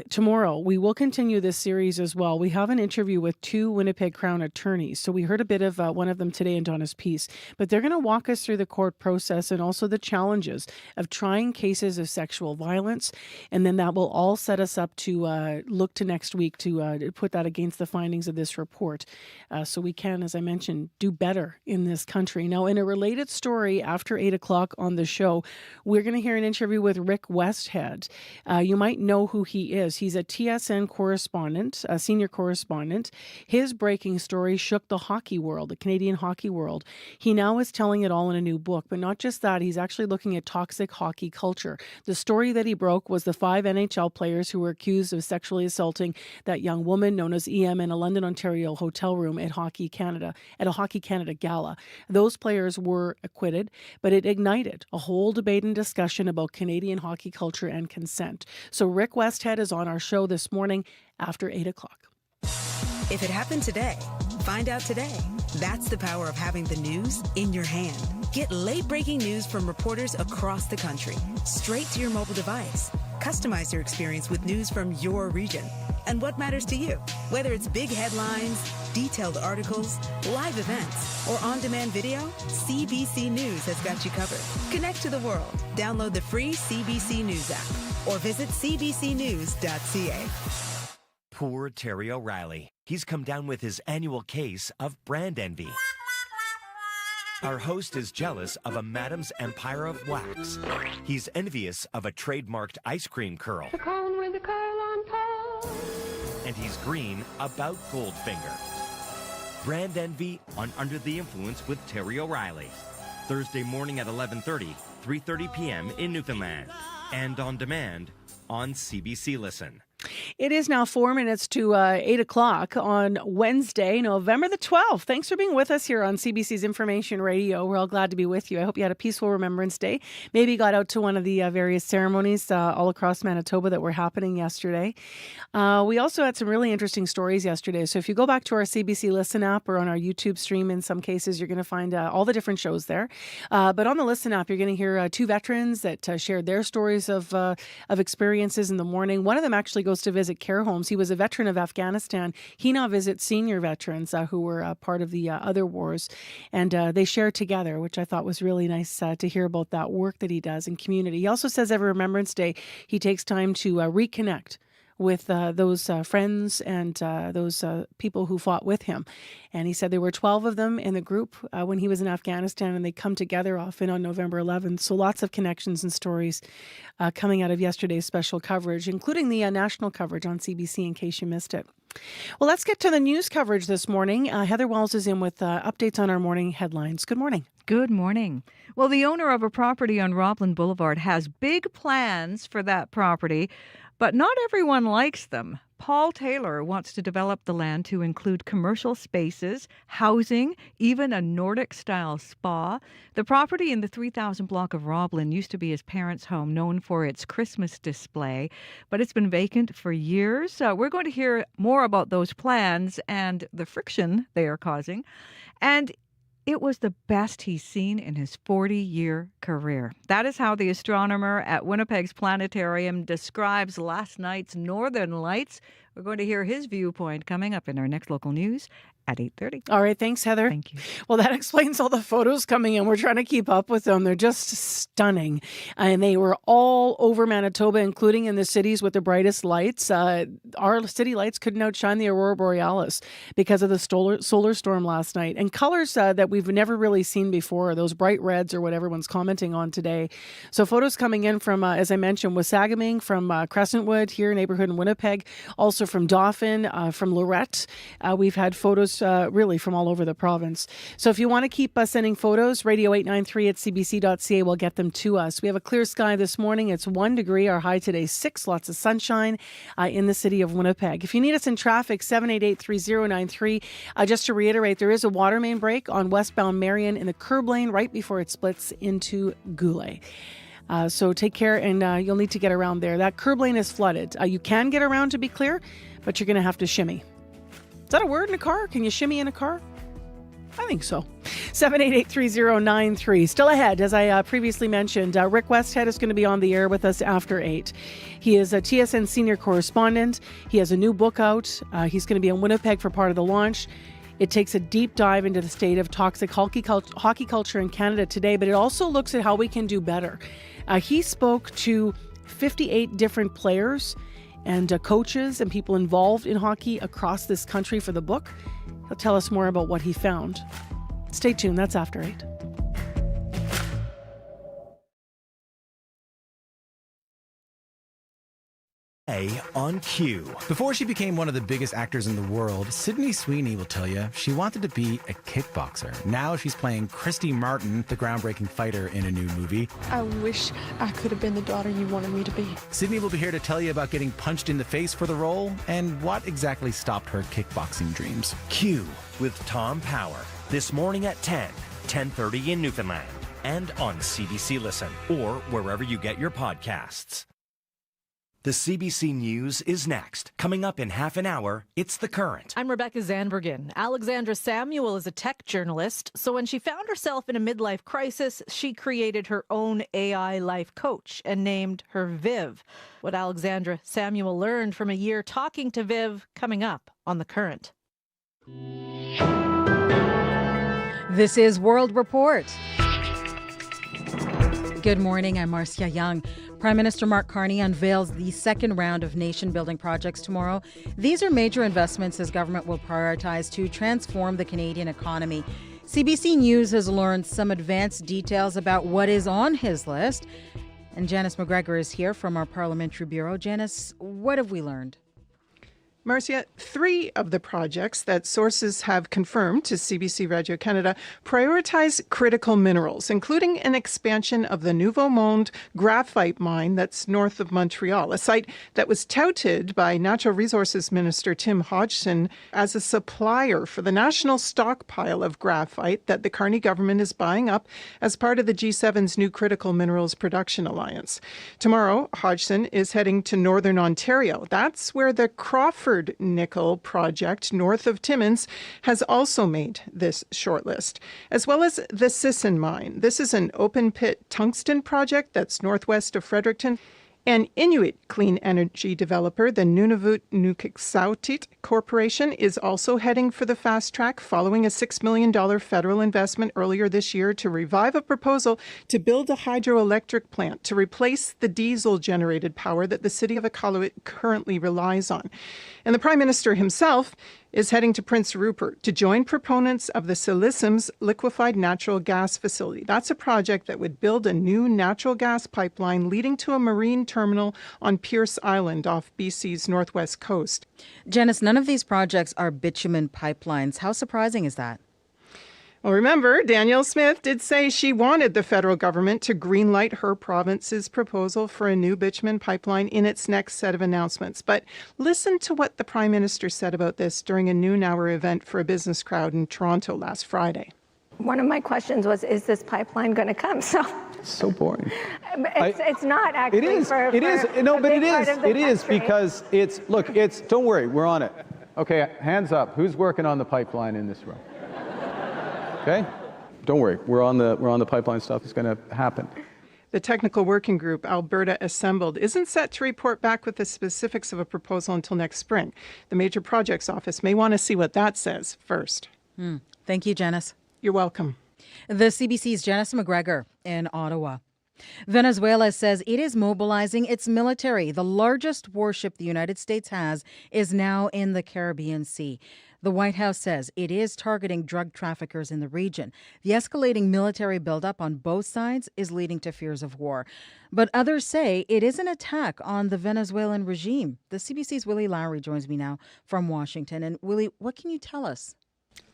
Tomorrow, we will continue this series as well. We have an interview with 2 Winnipeg Crown attorneys. So we heard a bit of one of them today in Donna's piece, but they're going to walk us through the court process and also the challenges of trying cases of sexual violence. And then that will all set us up to look to next week to put that against the findings of this report. So we can, as I mentioned, do better in this country. Now, in a related story after 8 o'clock on the show, we're going to hear an interview with Rick Westhead. You might know who he is. He's a TSN correspondent, a senior correspondent. His breaking story shook the hockey world, the Canadian hockey world. He now is telling it all in a new book, but not just that, he's actually looking at toxic hockey culture. The story that he broke was the 5 NHL players who were accused of sexually assaulting that young woman known as EM in a London, Ontario hotel room at Hockey Canada, at a Hockey Canada gala. Those players were acquitted, but it ignited a whole debate and discussion about Canadian hockey culture and consent. So Rick Westhead is on our show this morning after 8 o'clock. If it happened today, find out today. That's the power of having the news in your hand. Get late-breaking news from reporters across the country, straight to your mobile device. Customize your experience with news from your region and what matters to you. Whether it's big headlines, detailed articles, live events, or on-demand video, CBC News has got you covered. Connect to the world. Download the free CBC News app or visit cbcnews.ca. Poor Terry O'Reilly. He's come down with his annual case of brand envy. Our host is jealous of a Madam's Empire of Wax. He's envious of a trademarked ice cream curl. The cone with the curl on top. And he's green about Goldfinger. Brand envy on Under the Influence with Terry O'Reilly. Thursday morning at 11:30, 3:30 p.m. in Newfoundland. And on demand on CBC Listen. It is now 4 minutes to 8 o'clock on Wednesday, November the 12th. Thanks for being with us here on CBC's Information Radio. We're all glad to be with you. I hope you had a peaceful Remembrance Day. Maybe got out to one of the various ceremonies all across Manitoba that were happening yesterday. We also had some really interesting stories yesterday. So if you go back to our CBC Listen app or on our YouTube stream, in some cases, you're going to find all the different shows there. But on the Listen app, you're going to hear 2 veterans that shared their stories of experiences in the morning. One of them actually goes to visit care homes. He was a veteran of Afghanistan. He now visits senior veterans who were part of the other wars, and they share together, which I thought was really nice to hear about that work that he does in community. He also says every Remembrance Day he takes time to reconnect with those friends and those people who fought with him. And he said there were 12 of them in the group when he was in Afghanistan, and they come together often on November 11th. So lots of connections and stories coming out of yesterday's special coverage, including the national coverage on CBC in case you missed it. Well, let's get to the news coverage this morning. Heather Wells is in with updates on our morning headlines. Good morning. Good morning. Well, the owner of a property on Roblin Boulevard has big plans for that property, but not everyone likes them. Paul Taylor wants to develop the land to include commercial spaces, housing, even a Nordic-style spa. The property in the 3000 block of Roblin used to be his parents' home, known for its Christmas display, but it's been vacant for years. We're going to hear more about those plans and the friction they are causing. And it was the best he's seen in his 40-year career. That is how the astronomer at Winnipeg's planetarium describes last night's northern lights. We're going to hear his viewpoint coming up in our next local news at 8:30. All right. Thanks, Heather. Thank you. Well, that explains all the photos coming in. We're trying to keep up with them. They're just stunning. And they were all over Manitoba, including in the cities with the brightest lights. Our city lights couldn't outshine the Aurora Borealis because of the solar storm last night. And colors that we've never really seen before, those bright reds or what everyone's commenting on today. So photos coming in from, as I mentioned, Wasagaming, from Crescentwood, here neighborhood in Winnipeg, also from Dauphin, from Lorette. We've had photos really from all over the province. So if you want to keep sending photos, radio893@cbc.ca will get them to us. We have a clear sky this morning. It's 1 degree. Our high today 6. Lots of sunshine in the city of Winnipeg. If you need us in traffic, 788-3093. Just to reiterate, there is a water main break on westbound Marion in the curb lane right before it splits into Goulet. So take care, and you'll need to get around there. That curb lane is flooded. You can get around, to be clear, but you're going to have to shimmy. Is that a word in a car? Can you shimmy in a car? I think so. 788-3093. Still ahead, as I previously mentioned, Rick Westhead is going to be on the air with us after 8. He is a TSN senior correspondent. He has a new book out. He's going to be in Winnipeg for part of the launch. It takes a deep dive into the state of toxic hockey culture in Canada today, but it also looks at how we can do better. He spoke to 58 different players and coaches and people involved in hockey across this country for the book. He'll tell us more about what he found. Stay tuned. That's after 8. On cue. Before she became one of the biggest actors in the world, Sydney Sweeney will tell you she wanted to be a kickboxer. Now she's playing Christy Martin, the groundbreaking fighter in a new movie. I wish I could have been the daughter you wanted me to be. Sydney will be here to tell you about getting punched in the face for the role and what exactly stopped her kickboxing dreams. Q with Tom Power. This morning at 10:30 in Newfoundland. And on CBC Listen or wherever you get your podcasts. The CBC News is next. Coming up in half an hour, it's The Current. I'm Rebecca Zandbergen. Alexandra Samuel is a tech journalist, so when she found herself in a midlife crisis, she created her own AI life coach and named her Viv. What Alexandra Samuel learned from a year talking to Viv, coming up on The Current. This is World Report. Good morning, I'm Marcia Young. Prime Minister Mark Carney unveils the second round of nation-building projects tomorrow. These are major investments his government will prioritize to transform the Canadian economy. CBC News has learned some advanced details about what is on his list. And Janice McGregor is here from our Parliamentary Bureau. Janice, what have we learned? Marcia, 3 of the projects that sources have confirmed to CBC Radio Canada prioritize critical minerals, including an expansion of the Nouveau Monde graphite mine that's north of Montreal, a site that was touted by Natural Resources Minister Tim Hodgson as a supplier for the national stockpile of graphite that the Carney government is buying up as part of the G7's new Critical Minerals Production Alliance. Tomorrow, Hodgson is heading to Northern Ontario. That's where the Crawford Nickel project north of Timmins has also made this shortlist, as well as the Sisson mine. This is an open-pit tungsten project that's northwest of Fredericton. And Inuit clean energy developer, the Nunavut Nukiksautit Corporation, is also heading for the fast track following a $6 million federal investment earlier this year to revive a proposal to build a hydroelectric plant to replace the diesel-generated power that the city of Iqaluit currently relies on. And the Prime Minister himself is heading to Prince Rupert to join proponents of the Sillicim's liquefied natural gas facility. That's a project that would build a new natural gas pipeline leading to a marine terminal on Pierce Island off BC's northwest coast. Janice, none of these projects are bitumen pipelines. How surprising is that? Well, remember, Danielle Smith did say she wanted the federal government to greenlight her province's proposal for a new bitumen pipeline in its next set of announcements. But listen to what the Prime Minister said about this during a noon hour event for a business crowd in Toronto last Friday. One of my questions was, is this pipeline going to come? So boring. It's not actually. It is. It is because it's. Don't worry, we're on it. Okay, hands up. Who's working on the pipeline in this room? Okay, don't worry. We're on the pipeline stuff. It's going to happen. The technical working group Alberta Assembled isn't set to report back with the specifics of a proposal until next spring. The Major Projects Office may want to see what that says first. Thank you, Janice. You're welcome. The CBC's Janice McGregor in Ottawa. Venezuela says it is mobilizing its military. The largest warship the United States has is now in the Caribbean Sea. The White House says it is targeting drug traffickers in the region. The escalating military buildup on both sides is leading to fears of war. But others say it is an attack on the Venezuelan regime. The CBC's Willie Lowry joins me now from Washington. And Willie, what can you tell us?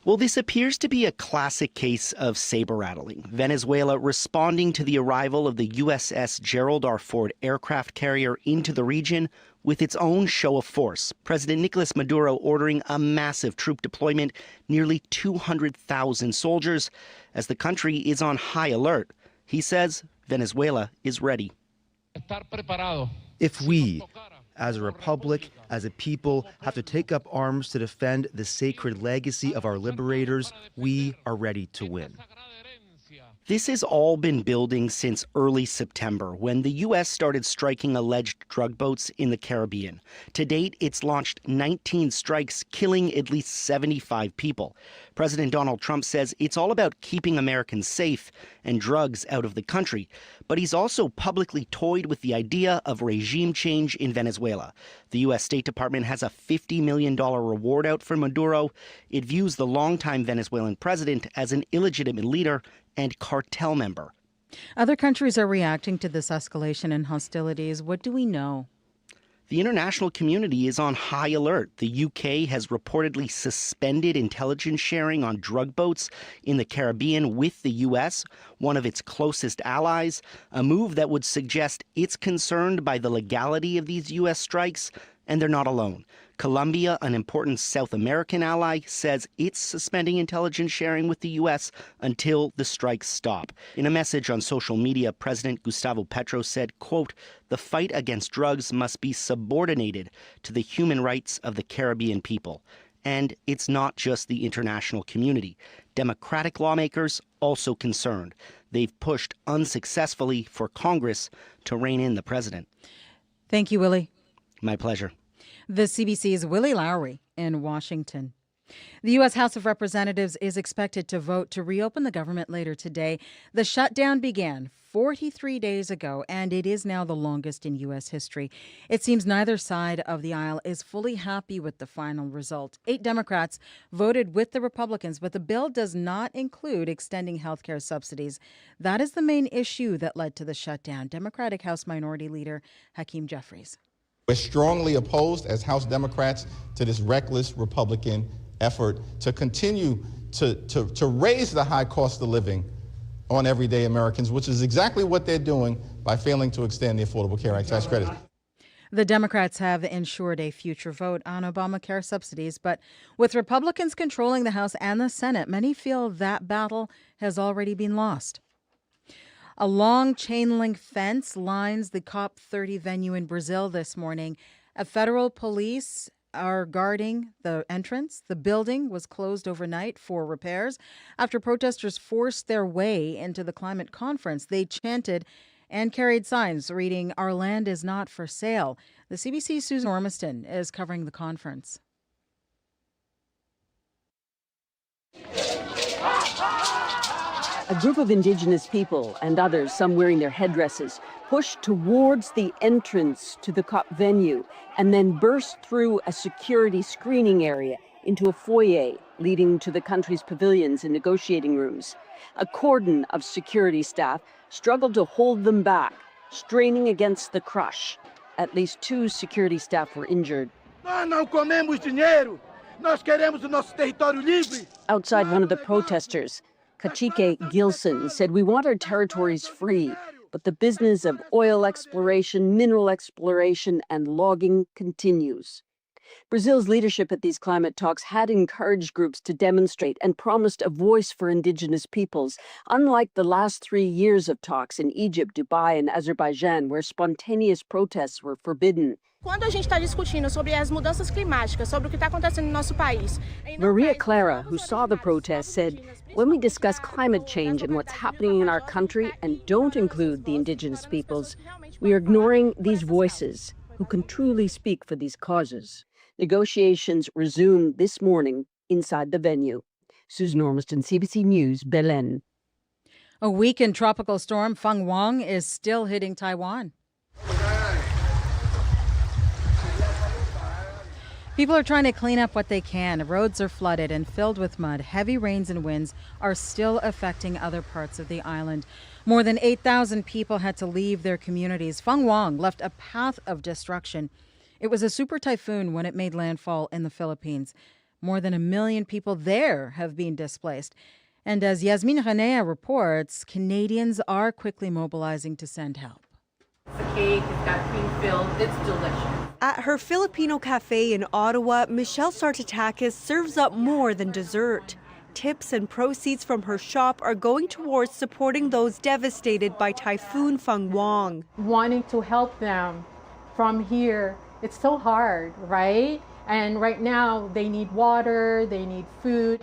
Well, this appears to be a classic case of saber rattling. Venezuela responding to the arrival of the USS Gerald R. Ford aircraft carrier into the region with its own show of force. President Nicolas Maduro ordering a massive troop deployment, nearly 200,000 soldiers, as the country is on high alert. He says Venezuela is ready. If we, as a republic, as a people, have to take up arms to defend the sacred legacy of our liberators, we are ready to win. This has all been building since early September, when the U.S. started striking alleged drug boats in the Caribbean. To date, it's launched 19 strikes, killing at least 75 people. President Donald Trump says it's all about keeping Americans safe and drugs out of the country. But he's also publicly toyed with the idea of regime change in Venezuela. The U.S. State Department has a $50 million reward out for Maduro. It views the longtime Venezuelan president as an illegitimate leader and cartel member. Other countries are reacting to this escalation in hostilities. What do we know? The international community is on high alert. The UK has reportedly suspended intelligence sharing on drug boats in the Caribbean with the US, one of its closest allies, a move that would suggest it's concerned by the legality of these US strikes, and they're not alone. Colombia, an important South American ally, says it's suspending intelligence sharing with the U.S. until the strikes stop. In a message on social media, President Gustavo Petro said, quote, "The fight against drugs must be subordinated to the human rights of the Caribbean people." And it's not just the international community. Democratic lawmakers also concerned. They've pushed unsuccessfully for Congress to rein in the president. Thank you, Willie. My pleasure. The CBC's Willie Lowry in Washington. The U.S. House of Representatives is expected to vote to reopen the government later today. The shutdown began 43 days ago, and it is now the longest in U.S. history. It seems neither side of the aisle is fully happy with the final result. 8 Democrats voted with the Republicans, but the bill does not include extending health care subsidies. That is the main issue that led to the shutdown. Democratic House Minority Leader Hakeem Jeffries. We're strongly opposed as House Democrats to this reckless Republican effort to continue to raise the high cost of living on everyday Americans, which is exactly what they're doing by failing to extend the Affordable Care Act tax credit. The Democrats have ensured a future vote on Obamacare subsidies, but with Republicans controlling the House and the Senate, many feel that battle has already been lost. A long chain-link fence lines the COP30 venue in Brazil this morning. Federal police are guarding the entrance. The building was closed overnight for repairs after protesters forced their way into the climate conference. They chanted and carried signs reading, "Our land is not for sale." The CBC's Susan Ormiston is covering the conference. A group of Indigenous people and others, some wearing their headdresses, pushed towards the entrance to the COP venue and then burst through a security screening area into a foyer leading to the country's pavilions and negotiating rooms. A cordon of security staff struggled to hold them back, straining against the crush. At least 2 security staff were injured. Nós não comemos dinheiro. Nós queremos o nosso território livre. Outside, one of the protesters, Kachike Gilson, said, "We want our territories free, but the business of oil exploration, mineral exploration, and logging continues." Brazil's leadership at these climate talks had encouraged groups to demonstrate and promised a voice for Indigenous peoples, unlike the last 3 years of talks in Egypt, Dubai, and Azerbaijan, where spontaneous protests were forbidden. Quando a gente está discutindo sobre as mudanças climáticas, sobre o que está acontecendo no nosso país. Maria Clara, who saw the protests, said, "When we discuss climate change and what's happening in our country and don't include the Indigenous peoples, we are ignoring these voices who can truly speak for these causes." Negotiations resumed this morning inside the venue. Susan Ormiston, CBC News, Belen. A weakened tropical storm, Feng Wang, is still hitting Taiwan. People are trying to clean up what they can. Roads are flooded and filled with mud. Heavy rains and winds are still affecting other parts of the island. More than 8,000 people had to leave their communities. Feng Wang left a path of destruction. It was a super typhoon when it made landfall in the Philippines. More than 1 million people there have been displaced. And as Yasmin Ranea reports, Canadians are quickly mobilizing to send help. The cake, it's got cream filled, it's delicious. At her Filipino cafe in Ottawa, Michelle Sartatakis serves up more than dessert. Tips and proceeds from her shop are going towards supporting those devastated by Typhoon Feng Wang. Wanting to help them from here It's so hard, right? And right now they need water, they need food.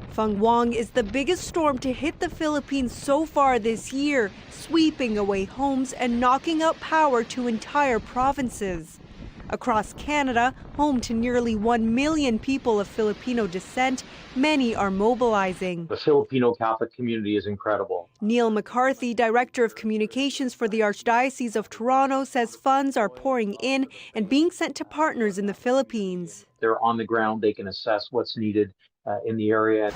Fang Wang is the biggest storm to hit the Philippines so far this year, sweeping away homes and knocking out power to entire provinces. Across Canada, home to nearly 1 million people of Filipino descent, many are mobilizing. The Filipino Catholic community is incredible. Neil McCarthy, Director of Communications for the Archdiocese of Toronto, says funds are pouring in and being sent to partners in the Philippines. They're on the ground, they can assess what's needed in the area.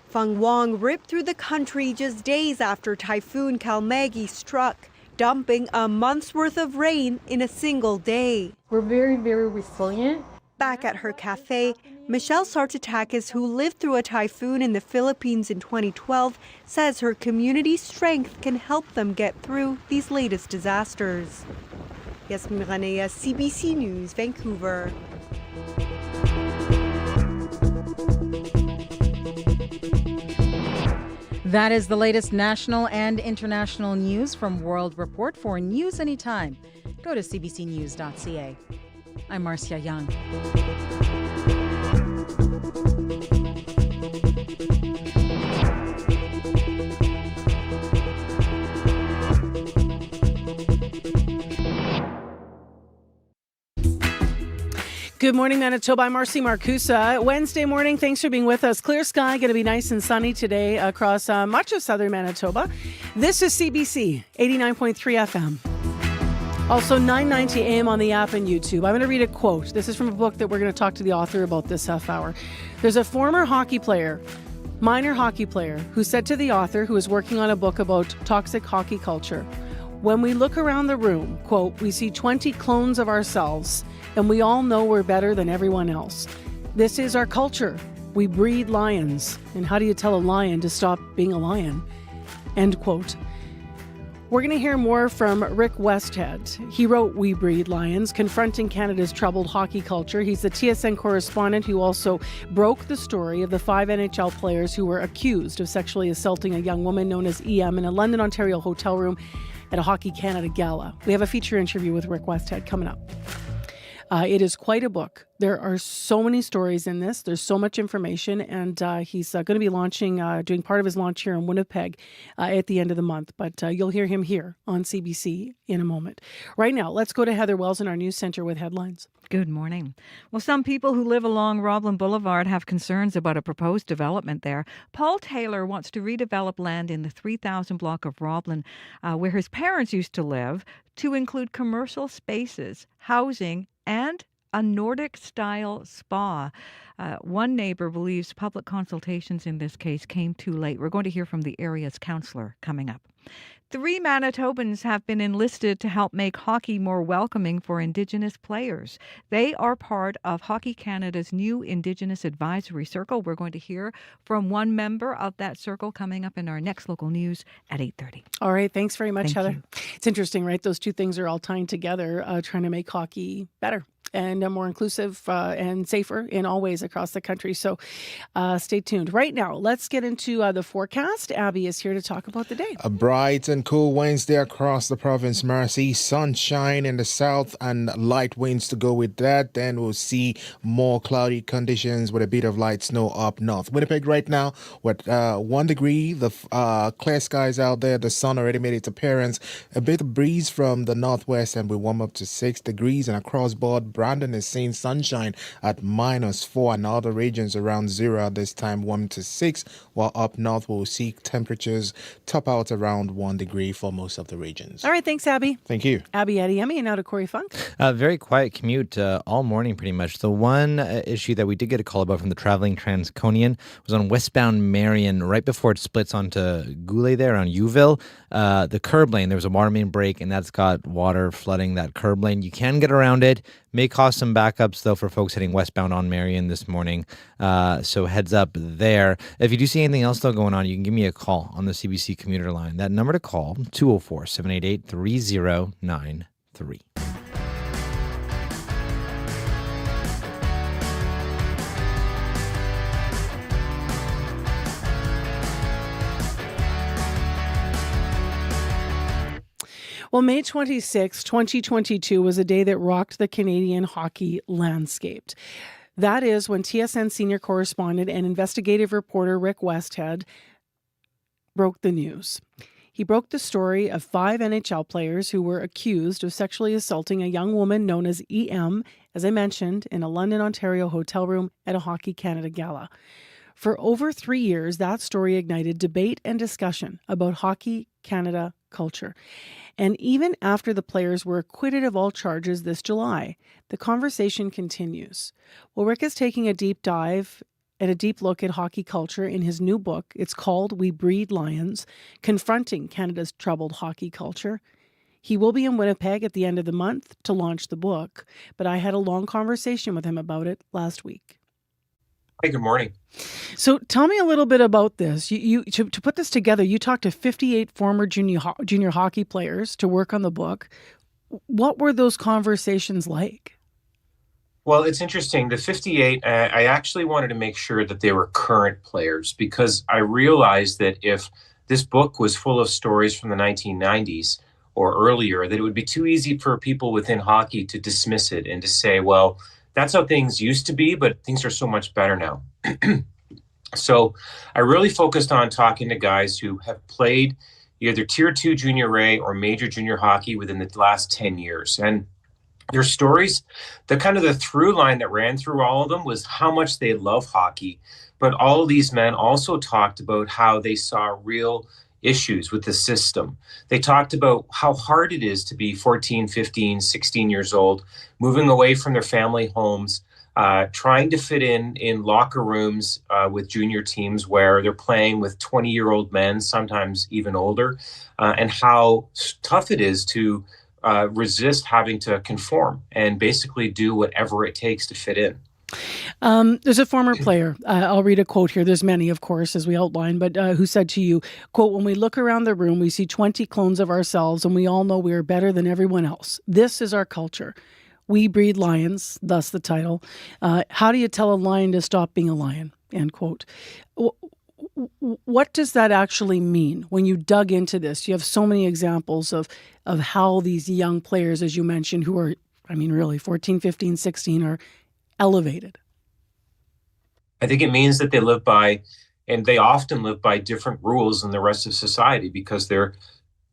Fang Wang ripped through the country just days after Typhoon Kalmegi struck, dumping a month's worth of rain in a single day. We're very, very resilient. Back at her cafe, Michelle Sartatakis, who lived through a typhoon in the Philippines in 2012, says her community's strength can help them get through these latest disasters. Yasmin Ranea, CBC News, Vancouver. That is the latest national and international news from World Report. For news anytime, go to cbcnews.ca. I'm Marcia Young. Good morning, Manitoba. I'm Marcy Marcusa. Wednesday morning, thanks for being with us. Clear sky, going to be nice and sunny today across much of southern Manitoba. This is CBC 89.3 FM. Also 9:90 a.m. on the app and YouTube. I'm going to read a quote. This is from a book that we're going to talk to the author about this half hour. There's a former hockey player, minor hockey player, who said to the author, who is working on a book about toxic hockey culture, "When we look around the room, quote, we see 20 clones of ourselves, and we all know we're better than everyone else. This is our culture. We breed lions. And how do you tell a lion to stop being a lion?" End quote. We're going to hear more from Rick Westhead. He wrote We Breed Lions, Confronting Canada's Troubled Hockey Culture. He's the TSN correspondent who also broke the story of the 5 NHL players who were accused of sexually assaulting a young woman known as EM in a London, Ontario hotel room at a Hockey Canada gala. We have a feature interview with Rick Westhead coming up. It is quite a book. There are so many stories in this. There's so much information, and he's going to be launching, doing part of his launch here in Winnipeg at the end of the month. But you'll hear him here on CBC in a moment. Right now, let's go to Heather Wells in our news center with headlines. Good morning. Well, some people who live along Roblin Boulevard have concerns about a proposed development there. Paul Taylor wants to redevelop land in the 3000 block of Roblin, where his parents used to live, to include commercial spaces, housing, and a Nordic-style spa. One neighbor believes public consultations in this case came too late. We're going to hear from the area's councillor coming up. 3 Manitobans have been enlisted to help make hockey more welcoming for Indigenous players. They are part of Hockey Canada's new Indigenous Advisory Circle. We're going to hear from one member of that circle coming up in our next local news at 8:30. All right. Thanks very much, Thank Heather. you. It's interesting, right? Those two things are all tying together, trying to make hockey better and more inclusive and safer in all ways across the country. So stay tuned. Right now, let's get into the forecast. Abby is here to talk about the day. A bright and cool Wednesday across the province, Marcy. Sunshine in the south and light winds to go with that. Then we'll see more cloudy conditions with a bit of light snow up north. Winnipeg right now with 1 degree. The clear skies out there. The sun already made its appearance. A bit of breeze from the northwest, and we warm up to 6 degrees. And across board, Brandon is seeing sunshine at -4, and other regions around 0 at this time, warm to 6, while up north we'll see temperatures top out around 1 degree for most of the regions. All right. Thanks, Abby. Thank you. Abby Adeyemi, and now to Corey Funk. Very quiet commute all morning, pretty much. The one issue that we did get a call about from the traveling Transconian was on westbound Marion, right before it splits onto Goulet there on Youville. The curb lane, there was a water main break, and that's got water flooding that curb lane. You can get around it. May cause some backups, though, for folks heading westbound on Marion this morning. So heads up there. If you do see anything else, though, going on, you can give me a call on the CBC commuter line. That number to call, 204-788-3093. Well, May 26, 2022 was a day that rocked the Canadian hockey landscape. That is when TSN senior correspondent and investigative reporter Rick Westhead broke the news. He broke the story of 5 NHL players who were accused of sexually assaulting a young woman known as EM, as I mentioned, in a London, Ontario hotel room at a Hockey Canada gala. For over 3 years, that story ignited debate and discussion about Hockey Canada culture. And even after the players were acquitted of all charges this July, the conversation continues. Well, Rick is taking a deep dive and a deep look at hockey culture in his new book. It's called We Breed Lions, Confronting Canada's Troubled Hockey Culture. He will be in Winnipeg at the end of the month to launch the book, but I had a long conversation with him about it last week. Hey, good morning. So tell me a little bit about this. You to put this together, you talked to 58 former junior hockey players to work on the book. What were those conversations like? Well, it's interesting. The 58, I actually wanted to make sure that they were current players because I realized that if this book was full of stories from the 1990s or earlier, that it would be too easy for people within hockey to dismiss it and to say, well, that's how things used to be, but things are so much better now. So I really focused on talking to guys who have played either Tier 2 Junior A or major junior hockey within the last 10 years. And their stories, the through line that ran through all of them was how much they love hockey. But all of these men also talked about how they saw real issues with the system. They talked about how hard it is to be 14, 15, 16 years old, moving away from their family homes, trying to fit in locker rooms with junior teams where they're playing with 20-year-old men, sometimes even older, and how tough it is to resist having to conform and basically do whatever it takes to fit in. There's a former player, I'll read a quote here. There's many, of course, as we outlined, but who said to you, quote, "When we look around the room, we see 20 clones of ourselves and we all know we are better than everyone else. This is our culture. We breed lions," thus the title. How do you tell a lion to stop being a lion? End quote. What does that actually mean when you dug into this? You have so many examples of how these young players, as you mentioned, who are, really 14, 15, 16 are elevated. I think it means that they live by, and they often live by different rules than the rest of society because they're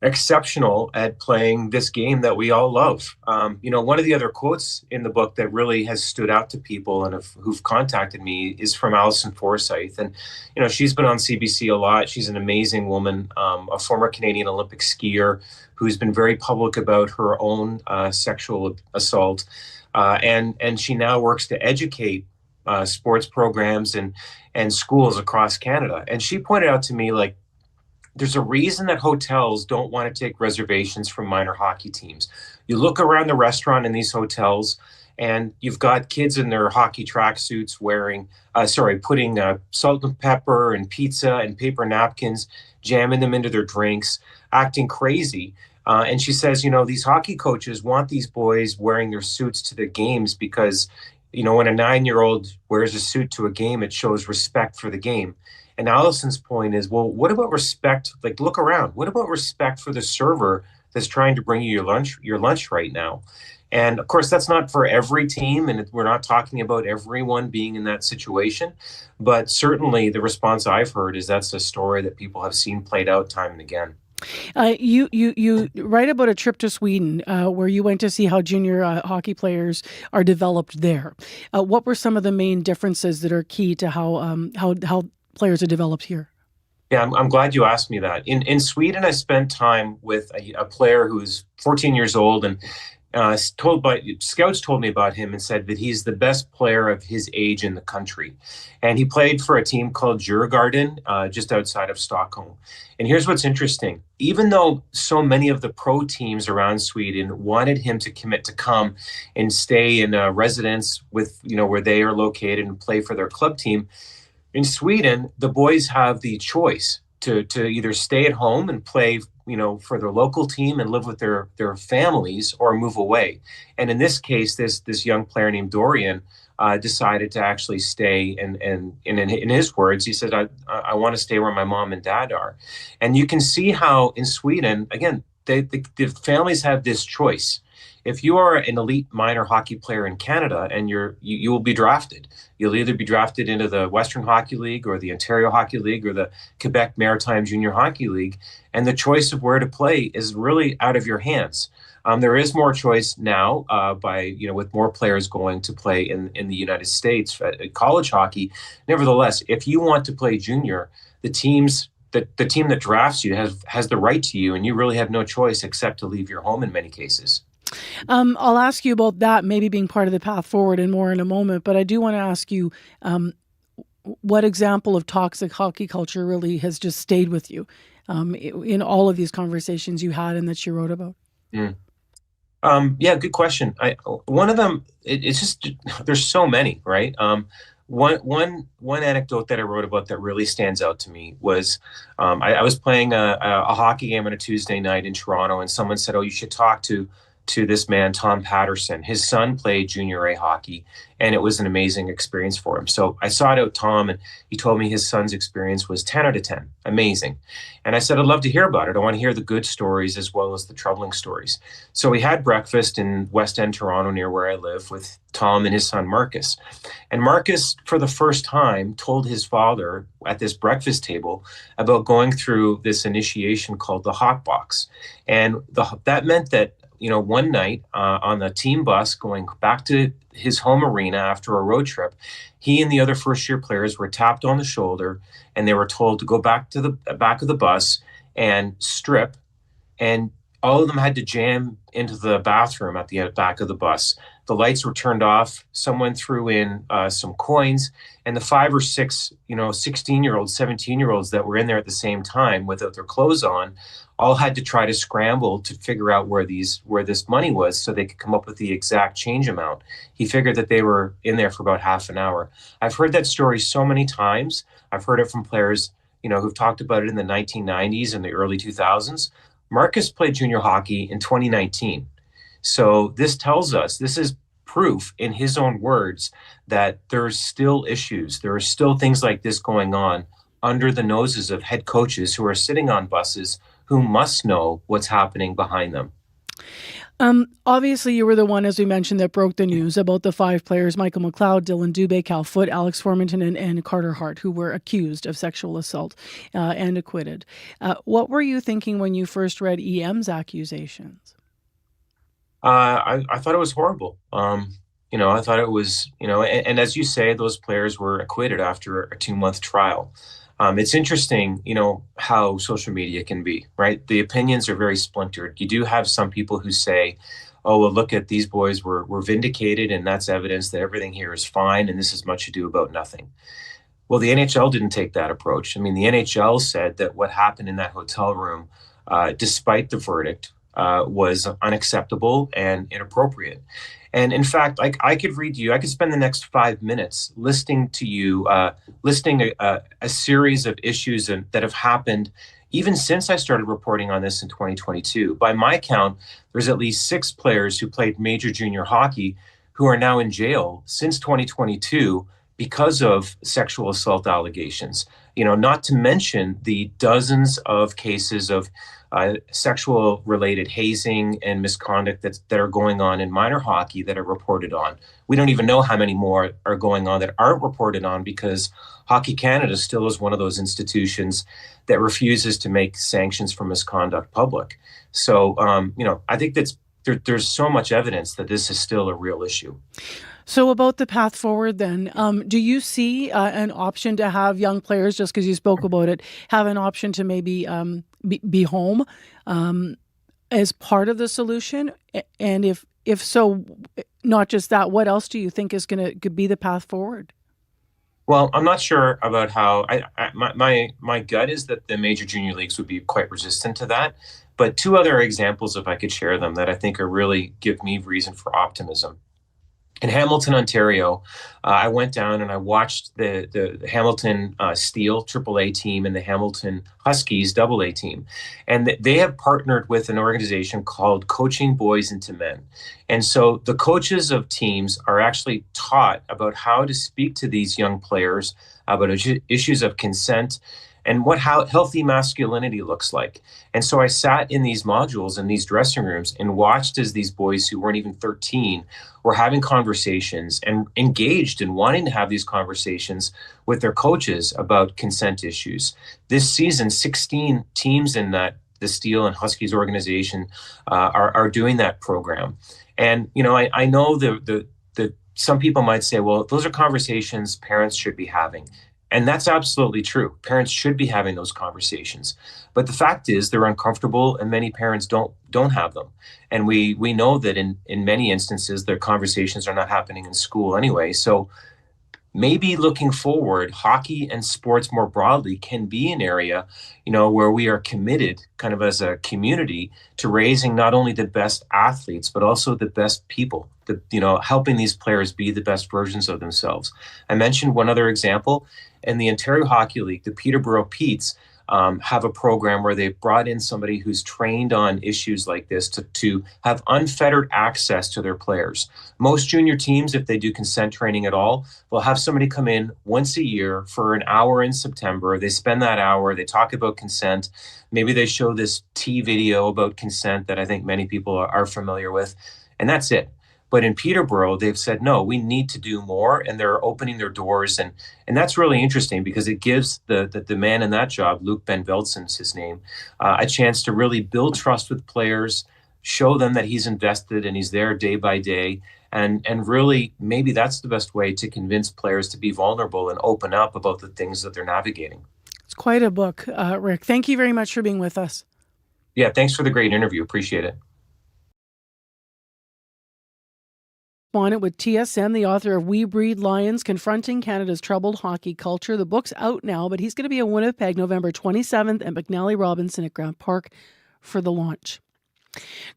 exceptional at playing this game that we all love. One of the other quotes in the book that really has stood out to people and who've contacted me is from Alison Forsyth. And, she's been on CBC a lot. She's an amazing woman, a former Canadian Olympic skier who's been very public about her own sexual assault. And she now works to educate sports programs and schools across Canada. And she pointed out to me, there's a reason that hotels don't want to take reservations from minor hockey teams. You look around the restaurant in these hotels, and you've got kids in their hockey tracksuits putting salt and pepper and pizza and paper napkins, jamming them into their drinks, acting crazy. And she says, these hockey coaches want these boys wearing their suits to the games because, when a 9-year-old wears a suit to a game, it shows respect for the game. And Allison's point is, well, what about respect? Look around. What about respect for the server that's trying to bring you your lunch right now? And of course, that's not for every team. And we're not talking about everyone being in that situation. But certainly the response I've heard is that's a story that people have seen played out time and again. You write about a trip to Sweden where you went to see how junior hockey players are developed there. What were some of the main differences that are key to how players are developed here? Yeah, I'm glad you asked me that. In Sweden, I spent time with a player who's 14 years old, and scouts told me about him and said that he's the best player of his age in the country. And he played for a team called Djurgården, just outside of Stockholm. And here's what's interesting. Even though so many of the pro teams around Sweden wanted him to commit to come and stay in a residence with, where they are located and play for their club team, in Sweden, the boys have the choice to either stay at home and play, for their local team and live with their families, or move away. And in this case, this young player named Dorian decided to actually stay. And in his words, he said, I want to stay where my mom and dad are. And you can see how in Sweden, again, the families have this choice. If you are an elite minor hockey player in Canada and you will be drafted, you'll either be drafted into the Western Hockey League or the Ontario Hockey League or the Quebec Maritime Junior Hockey League, and the choice of where to play is really out of your hands. There is more choice now with more players going to play in the United States at college hockey. Nevertheless, if you want to play junior, the team that drafts you has the right to you, and you really have no choice except to leave your home in many cases. I'll ask you about that maybe being part of the path forward and more in a moment, but I do want to ask you what example of toxic hockey culture really has just stayed with you in all of these conversations you had and that you wrote about? Good question. One of them, it's just, there's so many, right? One anecdote that I wrote about that really stands out to me was I was playing a hockey game on a Tuesday night in Toronto, and someone said, "Oh, you should talk to this man, Tom Patterson. His son played junior A hockey, and it was an amazing experience for him." So I sought out Tom, and he told me his son's experience was 10 out of 10, amazing. And I said, I'd love to hear about it. I want to hear the good stories as well as the troubling stories. So we had breakfast in West End, Toronto, near where I live, with Tom and his son, Marcus. And Marcus, for the first time, told his father at this breakfast table about going through this initiation called the hot box. And that meant that one night on the team bus going back to his home arena after a road trip, he and the other first-year players were tapped on the shoulder, and they were told to go back to the back of the bus and strip, and all of them had to jam into the bathroom at the back of the bus. The lights were turned off. Someone threw in some coins, and the 5 or 6, 16-year-olds, 17-year-olds that were in there at the same time without their clothes on, all had to try to scramble to figure out where this money was so they could come up with the exact change amount. He figured that they were in there for about half an hour. I've heard that story so many times. I've heard it from players, who've talked about it in the 1990s and the early 2000s. Marcus played junior hockey in 2019. So this tells us, this is proof in his own words, that there's still issues. There are still things like this going on under the noses of head coaches who are sitting on buses who must know what's happening behind them. Obviously, you were the one, as we mentioned, that broke the news about the 5 players, Michael McLeod, Dylan Dubé, Cal Foote, Alex Formanton, and Carter Hart, who were accused of sexual assault and acquitted. What were you thinking when you first read EM's accusations? I thought it was horrible. I thought it was, and as you say, those players were acquitted after a 2-month trial. It's interesting, how social media can be, right? The opinions are very splintered. You do have some people who say, oh, well, look at these boys were vindicated, and that's evidence that everything here is fine, and this is much ado about nothing. Well, the NHL didn't take that approach. I mean, the NHL said that what happened in that hotel room, despite the verdict, was unacceptable and inappropriate. And in fact, I could read you, I could spend the next 5 minutes listing to you, a series of issues that have happened even since I started reporting on this in 2022. By my count, there's at least 6 players who played major junior hockey who are now in jail since 2022 because of sexual assault allegations. Not to mention the dozens of cases of sexual related hazing and misconduct that are going on in minor hockey that are reported on. We don't even know how many more are going on that aren't reported on because Hockey Canada still is one of those institutions that refuses to make sanctions for misconduct public. So, I think there's so much evidence that this is still a real issue. So about the path forward then, do you see an option to have young players, just because you spoke about it, have an option to maybe be home as part of the solution? And if so, not just that, what else do you think is going to be the path forward? Well, I'm not sure about how. My gut is that the major junior leagues would be quite resistant to that. But 2 other examples, if I could share them, that I think are really give me reason for optimism. In Hamilton, Ontario, I went down and I watched the Hamilton Steel AAA team and the Hamilton Huskies AA team. And they have partnered with an organization called Coaching Boys into Men. And so the coaches of teams are actually taught about how to speak to these young players about issues of consent and how healthy masculinity looks like. And so I sat in these modules in these dressing rooms and watched as these boys who weren't even 13 were having conversations and engaged in wanting to have these conversations with their coaches about consent issues. This season, 16 teams in the Steel and Huskies organization are doing that program. And, I know the some people might say, well, those are conversations parents should be having. And that's absolutely true. Parents should be having those conversations. But the fact is they're uncomfortable and many parents don't have them. And we know that in many instances, their conversations are not happening in school anyway. So maybe looking forward, hockey and sports more broadly can be an area, where we are committed kind of as a community to raising not only the best athletes, but also the best people, helping these players be the best versions of themselves. I mentioned one other example. In the Ontario Hockey League, the Peterborough Petes have a program where they've brought in somebody who's trained on issues like this to have unfettered access to their players. Most junior teams, if they do consent training at all, will have somebody come in once a year for an hour in September. They spend that hour, they talk about consent. Maybe they show this video about consent that I think many people are familiar with, and that's it. But in Peterborough, they've said, no, we need to do more, and they're opening their doors. And that's really interesting because it gives the man in that job, Luke Ben Veldson's his name, a chance to really build trust with players, show them that he's invested and he's there day by day. And really, maybe that's the best way to convince players to be vulnerable and open up about the things that they're navigating. It's quite a book, Rick. Thank you very much for being with us. Yeah, thanks for the great interview. Appreciate it. On it with TSN, the author of We Breed Lions, Confronting Canada's Troubled Hockey Culture. The book's out now, but he's going to be in Winnipeg November 27th at McNally Robinson at Grant Park for the launch.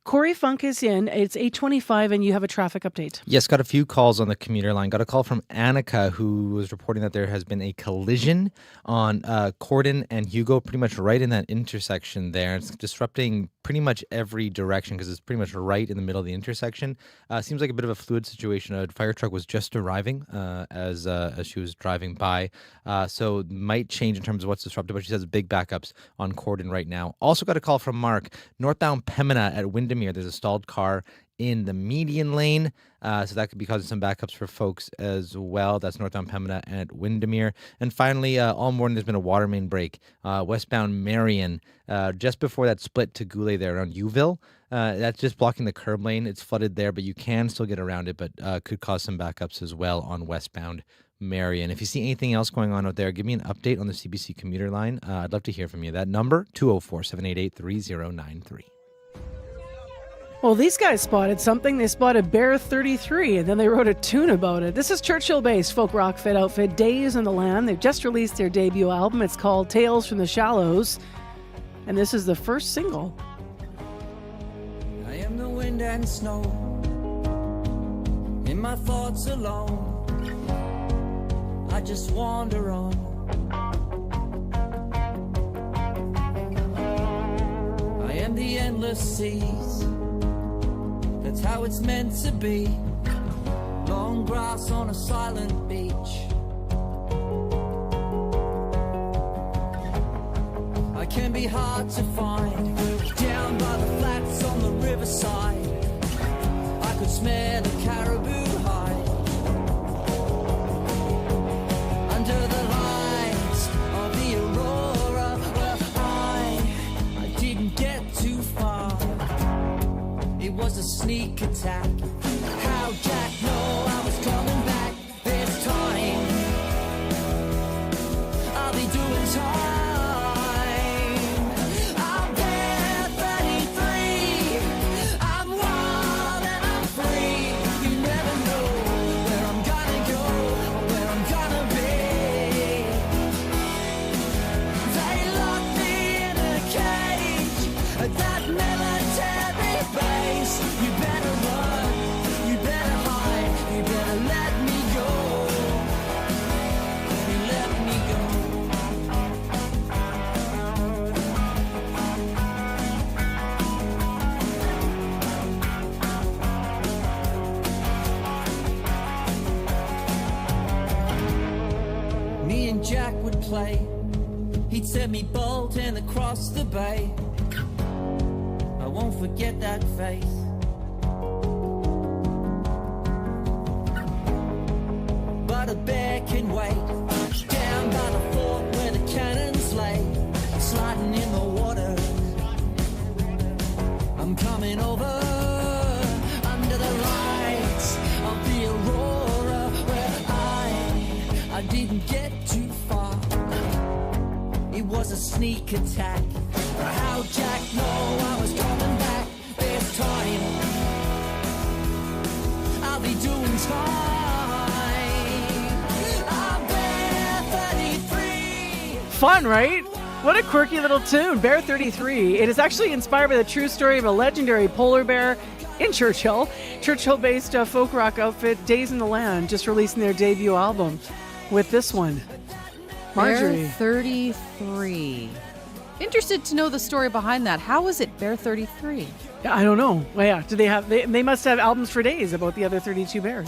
Corey Funk is in. It's 8:25 and you have a traffic update. Yes, got a few calls on the commuter line. Got a call from Annika who was reporting that there has been a collision on Corden and Hugo, pretty much right in that intersection there. It's disrupting pretty much every direction because it's pretty much right in the middle of the intersection. Seems like a bit of a fluid situation. A fire truck was just arriving as she was driving by. So might change in terms of what's disrupted, but she says big backups on Corden right now. Also got a call from Mark, northbound Pembina at Windermere. There's a stalled car in the median lane. So that could be causing some backups for folks as well. That's northbound Pembina at Windermere. And finally, all morning there's been a water main break. Westbound Marion, just before that split to Goulet there around Uville. That's just blocking the curb lane. It's flooded there, but you can still get around it, but could cause some backups as well on westbound Marion. If you see anything else going on out there, give me an update on the CBC commuter line. I'd love to hear from you. That number, 204-788-3093. Well, these guys spotted something. They spotted Bear 33, and then they wrote a tune about it. This is Churchill-based folk rock fit outfit Days in the Land. They've just released their debut album. It's called Tales from the Shallows, and this is the first single. I am the wind and snow, in my thoughts alone, I just wander on. I am the endless seas, that's how it's meant to be. Long grass on a silent beach. I can be hard to find, down by the flats on the riverside. I could smell a caribou hide under the lights of the aurora. Well, I didn't get too far. It was a sneak attack. How Jack know I was coming back this time? I'll be doing time. I'm Bear 33. I'm wild and I'm free. You never know where I'm gonna go or where I'm gonna be. They locked me in a cage at that military base. You better run, you better hide, you better let me go. You let me go. Me and Jack would play. He'd sent me bolting across the bay. I won't forget that face. But a bear can wait down by the fort where the cannons lay, sliding in the water. I'm coming over under the lights of the aurora, where I didn't get too far. It was a sneak attack. How Jack know I was coming back this time? I'll be doing time. Fun, right? What a quirky little tune, Bear 33. It is actually inspired by the true story of a legendary polar bear in Churchill. Churchill-based folk rock outfit Days in the Land just releasing their debut album with this one. Marjorie. Bear 33. Interested to know the story behind that. How is it Bear 33? I don't know. Well, yeah, do they must have albums for days about the other 32 bears.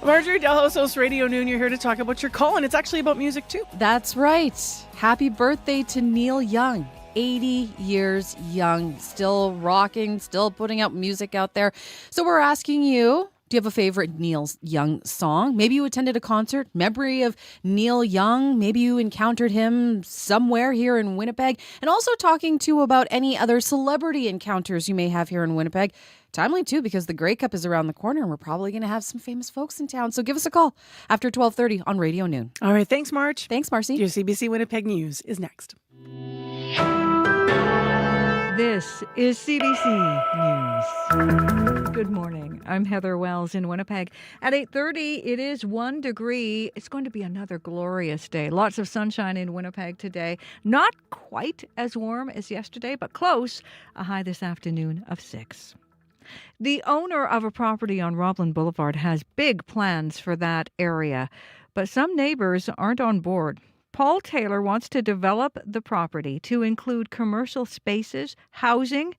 Marjorie Delhosos, Radio Noon, you're here to talk about your call, and it's actually about music too. That's right. Happy birthday to Neil Young. 80 years young, still rocking, still putting out music out there. So we're asking you, do you have a favorite Neil Young song? Maybe you attended a concert, memory of Neil Young. Maybe you encountered him somewhere here in Winnipeg. And also talking to about any other celebrity encounters you may have here in Winnipeg. Timely, too, because the Grey Cup is around the corner and we're probably going to have some famous folks in town. So give us a call after 12:30 on Radio Noon. All right. Thanks, Marge. Thanks, Marcy. Your CBC Winnipeg News is next. This is CBC News. Good morning. I'm Heather Wells in Winnipeg. At 8:30, it is 1 degree. It's going to be another glorious day. Lots of sunshine in Winnipeg today. Not quite as warm as yesterday, but close. A high this afternoon of 6. The owner of a property on Roblin Boulevard has big plans for that area, but some neighbors aren't on board. Paul Taylor wants to develop the property to include commercial spaces, housing,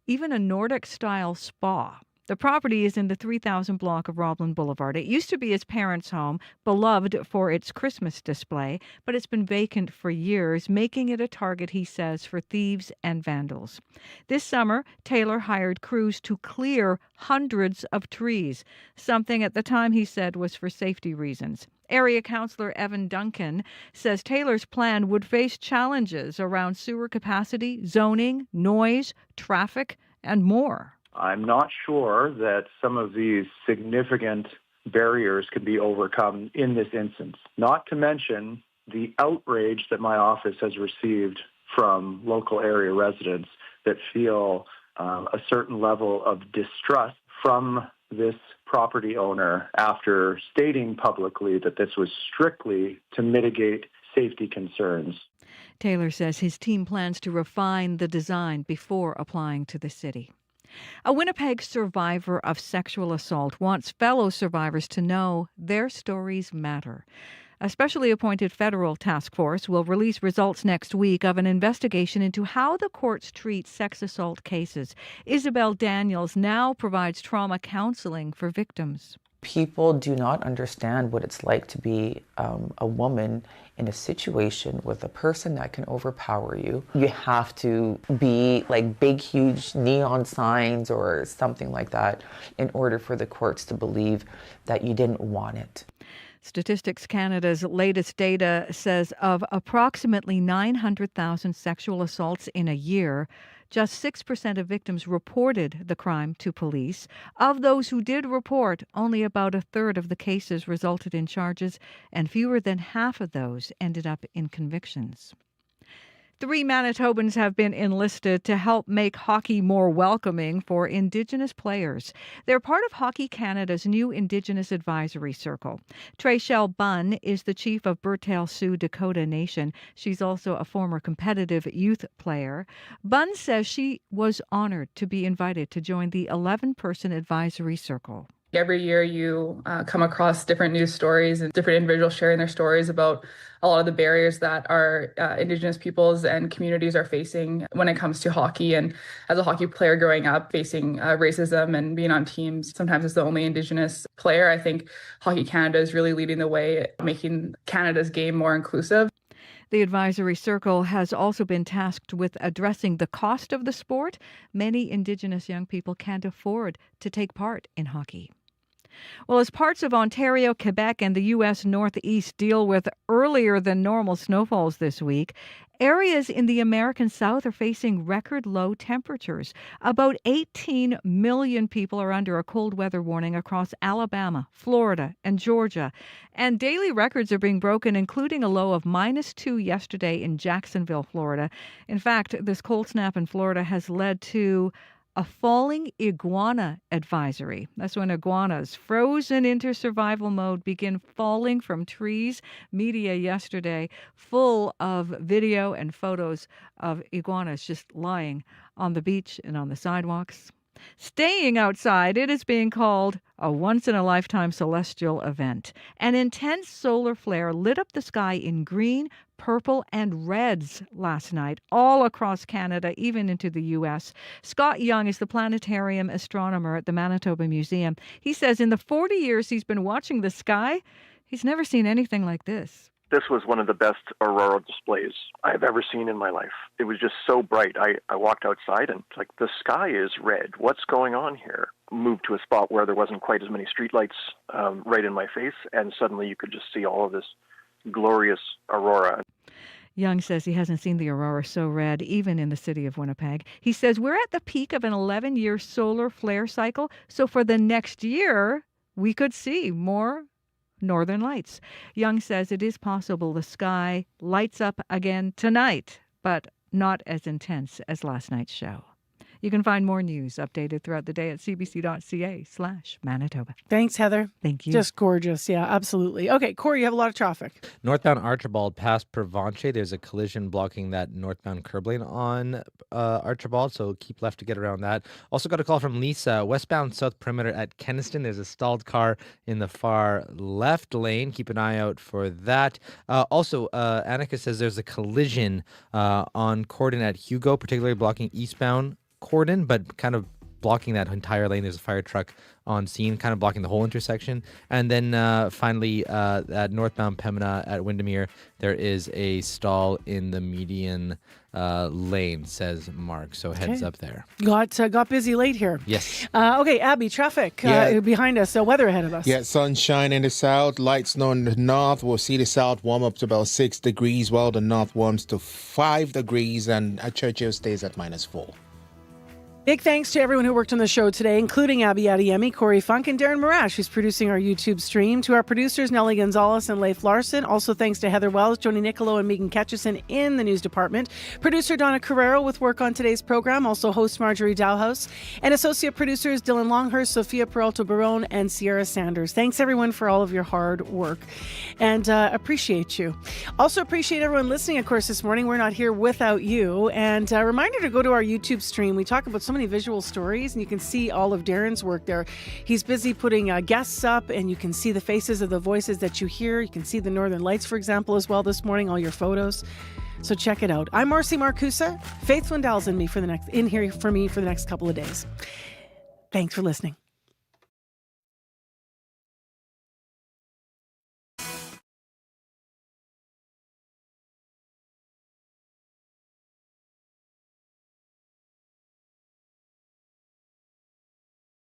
even a Nordic-style spa. The property is in the 3000 block of Roblin Boulevard. It used to be his parents' home, beloved for its Christmas display, but it's been vacant for years, making it a target, he says, for thieves and vandals. This summer, Taylor hired crews to clear hundreds of trees, something at the time he said was for safety reasons. Area Councillor Evan Duncan says Taylor's plan would face challenges around sewer capacity, zoning, noise, traffic, and more. I'm not sure that some of these significant barriers can be overcome in this instance, not to mention the outrage that my office has received from local area residents that feel a certain level of distrust from this property owner after stating publicly that this was strictly to mitigate safety concerns. Taylor says his team plans to refine the design before applying to the city. A Winnipeg survivor of sexual assault wants fellow survivors to know their stories matter. A specially appointed federal task force will release results next week of an investigation into how the courts treat sex assault cases. Isabel Daniels now provides trauma counseling for victims. People do not understand what it's like to be a woman in a situation with a person that can overpower you. You have to be like big, huge neon signs or something like that in order for the courts to believe that you didn't want it. Statistics Canada's latest data says of approximately 900,000 sexual assaults in a year, just 6% of victims reported the crime to police. Of those who did report, only about a third of the cases resulted in charges, and fewer than half of those ended up in convictions. 3 Manitobans have been enlisted to help make hockey more welcoming for Indigenous players. They're part of Hockey Canada's new Indigenous Advisory Circle. Traychelle Bunn is the chief of Bertel Sioux Dakota Nation. She's also a former competitive youth player. Bunn says she was honored to be invited to join the 11-person advisory circle. Every year you come across different news stories and different individuals sharing their stories about a lot of the barriers that our Indigenous peoples and communities are facing when it comes to hockey. And as a hockey player growing up, facing racism and being on teams, sometimes as the only Indigenous player, I think Hockey Canada is really leading the way, making Canada's game more inclusive. The advisory circle has also been tasked with addressing the cost of the sport. Many Indigenous young people can't afford to take part in hockey. Well, as parts of Ontario, Quebec, and the U.S. Northeast deal with earlier than normal snowfalls this week, areas in the American South are facing record low temperatures. About 18 million people are under a cold weather warning across Alabama, Florida, and Georgia. And daily records are being broken, including a low of -2 yesterday in Jacksonville, Florida. In fact, this cold snap in Florida has led to a falling iguana advisory. That's when iguanas, frozen into survival mode, begin falling from trees. Media yesterday full of video and photos of iguanas just lying on the beach and on the sidewalks. Staying outside, it is being called a once-in-a-lifetime celestial event. An intense solar flare lit up the sky in green, purple, and reds last night, all across Canada, even into the U.S. Scott Young is the planetarium astronomer at the Manitoba Museum. He says in the 40 years he's been watching the sky, he's never seen anything like this. This was one of the best aurora displays I've ever seen in my life. It was just so bright. I walked outside and it's like, the sky is red. What's going on here? Moved to a spot where there wasn't quite as many streetlights right in my face, and suddenly you could just see all of this glorious aurora. Young says he hasn't seen the aurora so red, even in the city of Winnipeg. He says we're at the peak of an 11-year solar flare cycle, so for the next year, we could see more northern lights. Young says it is possible the sky lights up again tonight, but not as intense as last night's show. You can find more news updated throughout the day at cbc.ca/Manitoba. Thanks, Heather. Thank you. Just gorgeous. Yeah, absolutely. Okay, Corey, you have a lot of traffic. Northbound Archibald past Provencher, there's a collision blocking that northbound curb lane on Archibald, so keep left to get around that. Also got a call from Lisa, westbound South Perimeter at Keniston. There's a stalled car in the far left lane. Keep an eye out for that. Also, Annika says there's a collision on Cordon at Hugo, particularly blocking eastbound Cordon, but kind of blocking that entire lane. There's a fire truck on scene, kind of blocking the whole intersection. And then finally, at northbound Pembina at Windermere, there is a stall in the median lane, says Mark. So heads up there. Got busy late here. Yes. Okay, Abby, traffic behind us. Weather ahead of us. Yeah, sunshine in the south, light snow in the north. We'll see the south warm up to about 6 degrees, while the north warms to 5 degrees, and Churchill stays at -4. Big thanks to everyone who worked on the show today, including Abby Adeyemi, Corey Funk, and Darren Marash, who's producing our YouTube stream. To our producers, Nellie Gonzalez and Leif Larson. Also thanks to Heather Wells, Joni Nicolo, and Megan Ketchison in the news department. Producer Donna Carrero with work on today's program. Also host Marjorie Dowhouse. And associate producers Dylan Longhurst, Sophia Peralta-Barone, and Sierra Sanders. Thanks, everyone, for all of your hard work. And appreciate you. Also appreciate everyone listening, of course, this morning. We're not here without you. And a reminder to go to our YouTube stream. We talk about so many visual stories, and you can see all of Darren's work there. He's busy putting guests up, and you can see the faces of the voices that you hear. You can see the Northern Lights, for example, as well this morning, all your photos. So check it out. I'm Marcy Marcusa. Faith Wendell's in here for the next couple of days. Thanks for listening.